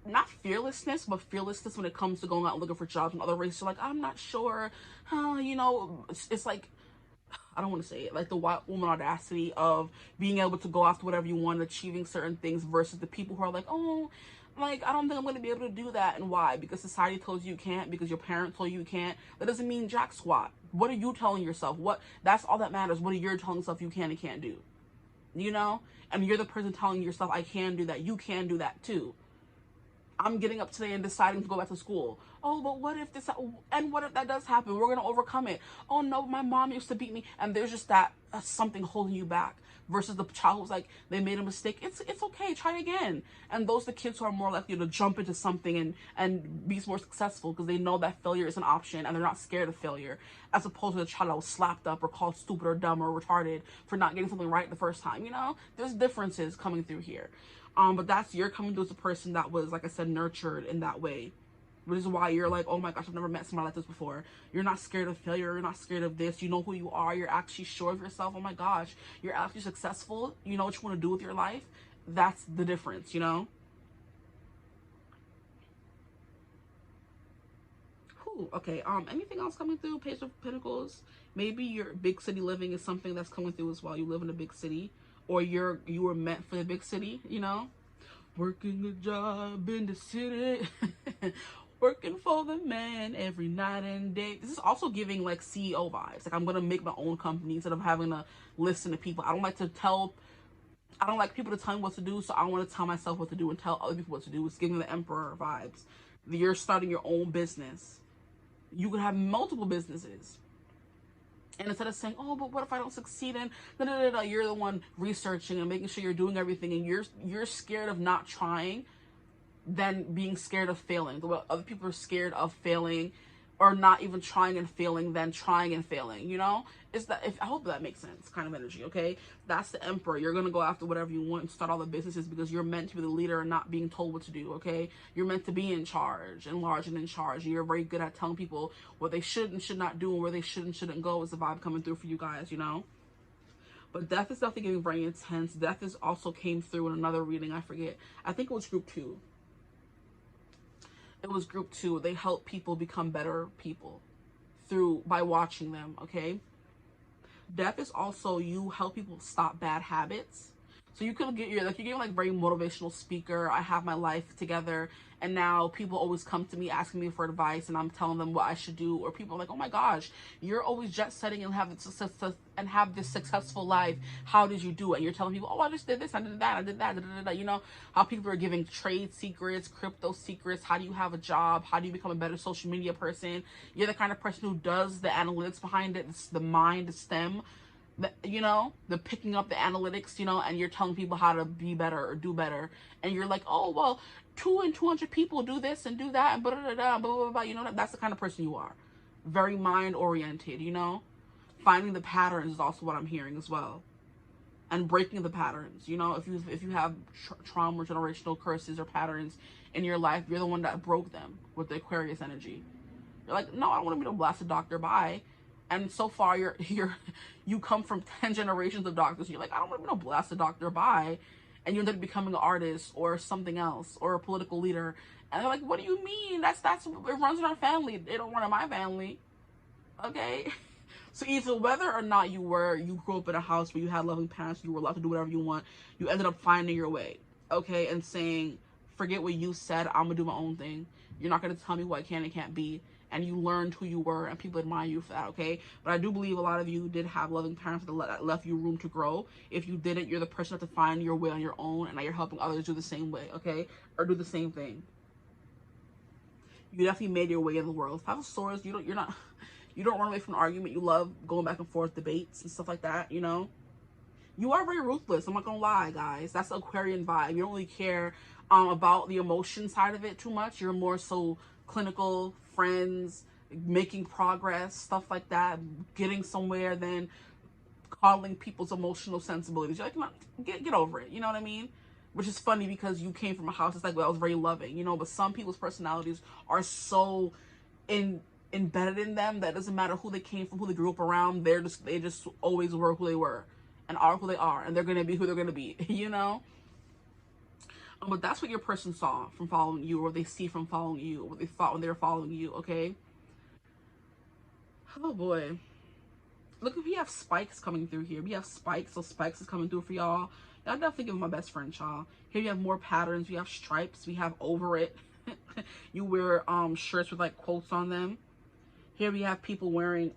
not fearlessness, but fearlessness when it comes to going out and looking for jobs. And other races are like, I'm not sure, you know, it's like, I don't want to say it, like the white woman audacity of being able to go after whatever you want, achieving certain things, versus the people who are like, oh, like, I don't think I'm going to be able to do that. And why? Because society tells you can't, because your parents told you can't. That doesn't mean jack squat. What are you telling yourself? That's all that matters. What are you telling yourself you can and can't do? You know? And you're the person telling yourself, I can do that. You can do that too. I'm getting up today and deciding to go back to school. Oh, but what if this, and what if that does happen? We're going to overcome it. Oh no, my mom used to beat me. And there's just that something holding you back, versus the child who's like, they made a mistake. It's okay. Try again. And those are the kids who are more likely to jump into something and be more successful, because they know that failure is an option and they're not scared of failure, as opposed to the child that was slapped up or called stupid or dumb or retarded for not getting something right the first time. You know, there's differences coming through here. But you're coming through as a person that was, like I said, nurtured in that way. Which is why you're like, oh my gosh, I've never met somebody like this before. You're not scared of failure. You're not scared of this. You know who you are. You're actually sure of yourself. Oh my gosh, you're actually successful. You know what you want to do with your life. That's the difference, you know? Whew, okay, anything else coming through? Page of Pentacles. Maybe your big city living is something that's coming through as well. You live in a big city, or you were meant for the big city, you know? Working a job in the city. Working for the man every night and day. This is also giving like CEO vibes. Like, I'm gonna make my own company instead of having to listen to people. I don't like people to tell me what to do, so I want to tell myself what to do and tell other people what to do. It's giving the Emperor vibes. You're starting your own business. You could have multiple businesses. And instead of saying, oh, but what if I don't succeed? And you're the one researching and making sure you're doing everything, and you're scared of not trying than being scared of failing. The way other people are scared of failing, or not even trying and failing, than trying and failing, you know? I hope that makes sense, kind of energy, okay? That's the Emperor. You're gonna go after whatever you want and start all the businesses, because you're meant to be the leader and not being told what to do, okay? You're meant to be in charge, and large and in charge. And you're very good at telling people what they should and should not do, and where they should and shouldn't go, is the vibe coming through for you guys, you know? But death is definitely getting very intense. Death is also came through in another reading. I forget. I think it was group 2. It was group 2. They help people become better people by watching them, okay? Death is also, you help people stop bad habits. So you could get, you're getting like very motivational speaker. I have my life together, and now people always come to me asking me for advice, and I'm telling them what I should do. Or people are like, oh my gosh, you're always jet setting and have this successful life. How did you do it? And you're telling people, oh, I just did this, I did that, I did that. You know how people are giving trade secrets, crypto secrets. How do you have a job? How do you become a better social media person? You're the kind of person who does the analytics behind it. It's the mind, the STEM. You know, the picking up the analytics, you know, and you're telling people how to be better or do better. And you're like, oh, well, 200 people do this and do that and blah, blah, blah, blah, blah, blah. You know, that's the kind of person you are. Very mind oriented, you know. Finding the patterns is also what I'm hearing as well. And breaking the patterns, you know, if you have trauma or generational curses or patterns in your life, you're the one that broke them with the Aquarius energy. You're like, no, I don't want to be no blasted doctor, bye. And so far, you come from 10 generations of doctors. You're like, I don't want to be no blasted doctor, bye. And you end up becoming an artist or something else, or a political leader. And they're like, what do you mean? That's it runs in our family. They don't run in my family. Okay? So either whether or not you grew up in a house where you had loving parents, you were allowed to do whatever you want, you ended up finding your way. Okay? And saying, forget what you said, I'm going to do my own thing. You're not going to tell me what I can and can't be. And you learned who you were, and people admire you for that, okay? But I do believe a lot of you did have loving parents that left you room to grow. If you didn't, you're the person that to find your way on your own, and now you're helping others do the same way, okay? Or do the same thing. You definitely made your way in the world. 5 of Swords, you don't run away from an argument. You love going back and forth debates and stuff like that, you know? You are very ruthless. I'm not gonna lie, guys. That's the Aquarian vibe. You don't really care about the emotion side of it too much. You're more so clinical, friends, making progress, stuff like that, getting somewhere, then coddling people's emotional sensibilities. You're like, get over it. You know what I mean? Which is funny because you came from a house that's like, well, I was very loving, you know, but some people's personalities are so embedded in them that it doesn't matter who they came from, who they grew up around, they just always were who they were and are who they are, and they're gonna be who they're gonna be, you know. But that's what your person saw from following you, or they see from following you, or what they thought when they were following you. Okay. Oh boy. Look, if we have spikes coming through here. We have spikes, so spikes is coming through for y'all. Y'all definitely give my best friend, y'all. Here you have more patterns. We have stripes. We have over it. You wear shirts with like quotes on them. Here we have people wearing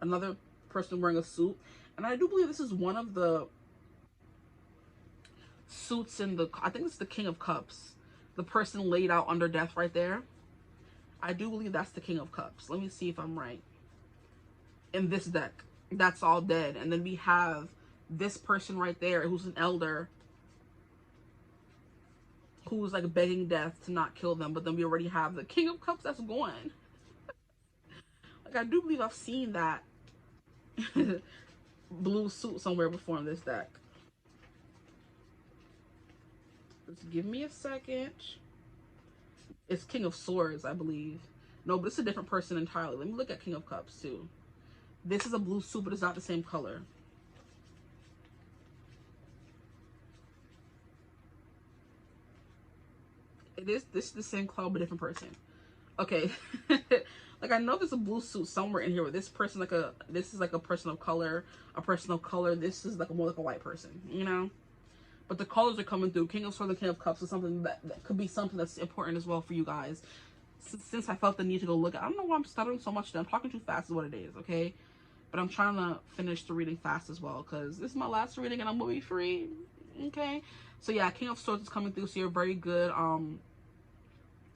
another person wearing a suit, and I do believe this is one of the suits in the, I think it's the King of Cups, the person laid out under death right there. I do believe that's the King of Cups. Let me see if I'm right. In this deck, that's all dead, and then we have this person right there who's an elder, who's like begging death to not kill them. But then we already have the King of Cups that's going. Like, I do believe I've seen that blue suit somewhere before in this deck. Just give me a second. It's King of Swords, I believe. No, but it's a different person entirely. Let me look at King of Cups too. This is a blue suit, but it's not the same color. This is the same color, but different person. Okay. Like, I know there's a blue suit somewhere in here with this person, this is like a person of color, this is like more like a white person, you know? But the colors are coming through. King of Swords and King of Cups is something that could be something that's important as well for you guys. Since I felt the need to go look at, I don't know why I'm stuttering so much today. I'm talking too fast is what it is, okay? But I'm trying to finish the reading fast as well, because this is my last reading and I'm gonna be free, okay? So yeah, King of Swords is coming through, so you're very good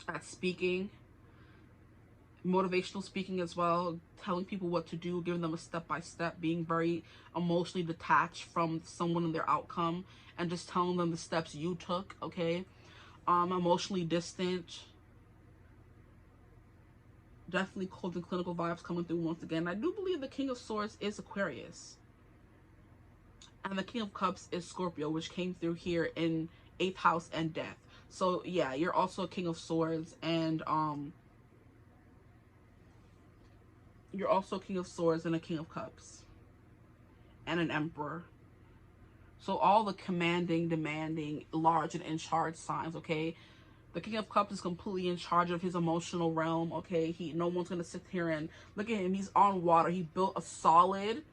at speaking, motivational speaking as well, telling people what to do, giving them a step-by-step, being very emotionally detached from someone and their outcome, and just telling them the steps you took, okay? Emotionally distant. Definitely cold and clinical vibes coming through once again. I do believe the King of Swords is Aquarius, and the King of Cups is Scorpio, which came through here in 8th house and death. So yeah, you're also a King of Swords, and you're also a King of Swords and a King of Cups and an Emperor. So all the commanding, demanding, large and in charge signs, okay? The King of Cups is completely in charge of his emotional realm, okay? No one's gonna sit here and look at him. He's on water. He built a solid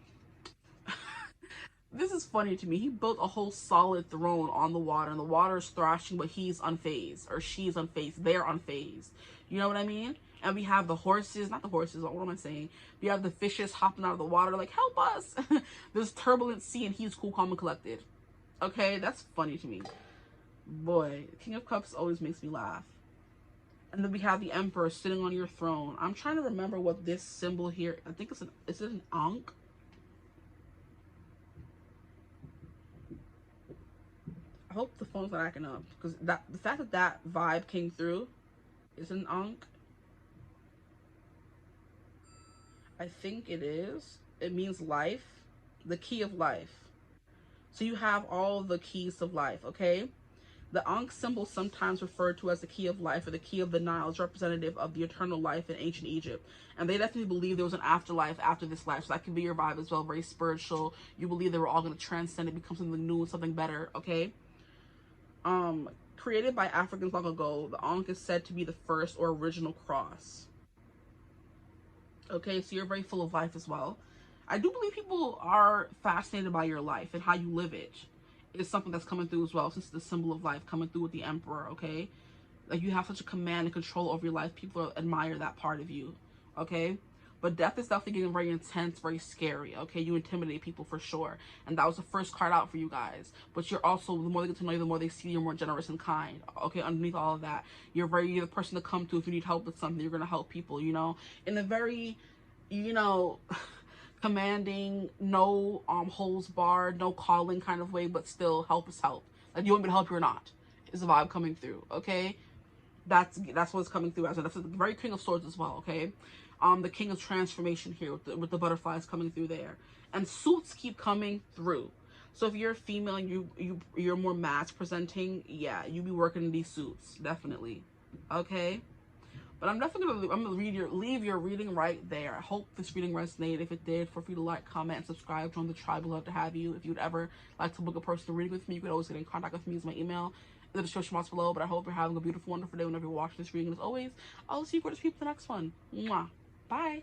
this is funny to me. He built a whole solid throne on the water, and the water is thrashing, but he's unfazed, or she's unfazed. They're unfazed. You know what I mean? And we have the horses, not the horses, what am I saying? We have the fishes hopping out of the water like, help us. This turbulent sea, and he's cool, calm, and collected. Okay, that's funny to me. Boy, King of Cups always makes me laugh. And then we have the Emperor sitting on your throne. I'm trying to remember what this symbol here, I think it's is it an Ankh? I hope the phone's not acting up, because the fact that vibe came through is an Ankh. I think it is. It means life, the key of life. So you have all the keys of life, okay? The Ankh symbol, sometimes referred to as the key of life or the key of the Nile, is representative of the eternal life in ancient Egypt. And they definitely believe there was an afterlife after this life. So that could be your vibe as well, very spiritual. You believe they were all going to transcend and become something new and something better, okay? Created by Africans long ago, the Ankh is said to be the first or original cross. Okay, so you're very full of life as well. I do believe people are fascinated by your life and how you live it. It's something that's coming through as well, since it's the symbol of life coming through with the Emperor, okay? Like, you have such a command and control over your life. People admire that part of you, okay? But death is definitely getting very intense, very scary, okay? You intimidate people for sure. And that was the first card out for you guys. But you're also, the more they get to know you, the more they see you're more generous and kind, okay? Underneath all of that, you're the person to come to if you need help with something. You're going to help people, you know? In a very, you know, commanding, no holds barred, no calling kind of way, but still help is help. Like, you want me to help you or not, is the vibe coming through, okay? That's what's coming through as well. That's the very King of Swords as well, okay? The King of Transformation here with the butterflies coming through there. And suits keep coming through. So if you're a female and you're more mass presenting, yeah, you be working in these suits, definitely. Okay? But I'm definitely gonna leave your reading right there. I hope this reading resonated. If it did, feel free to like, comment, and subscribe. Join the tribe. We'd love to have you. If you'd ever like to book a personal reading with me, you could always get in contact with me. Use my email in the description box below. But I hope you're having a beautiful, wonderful day whenever you're watching this reading. And as always, I'll see you for the people in the next one. Mwah. Bye.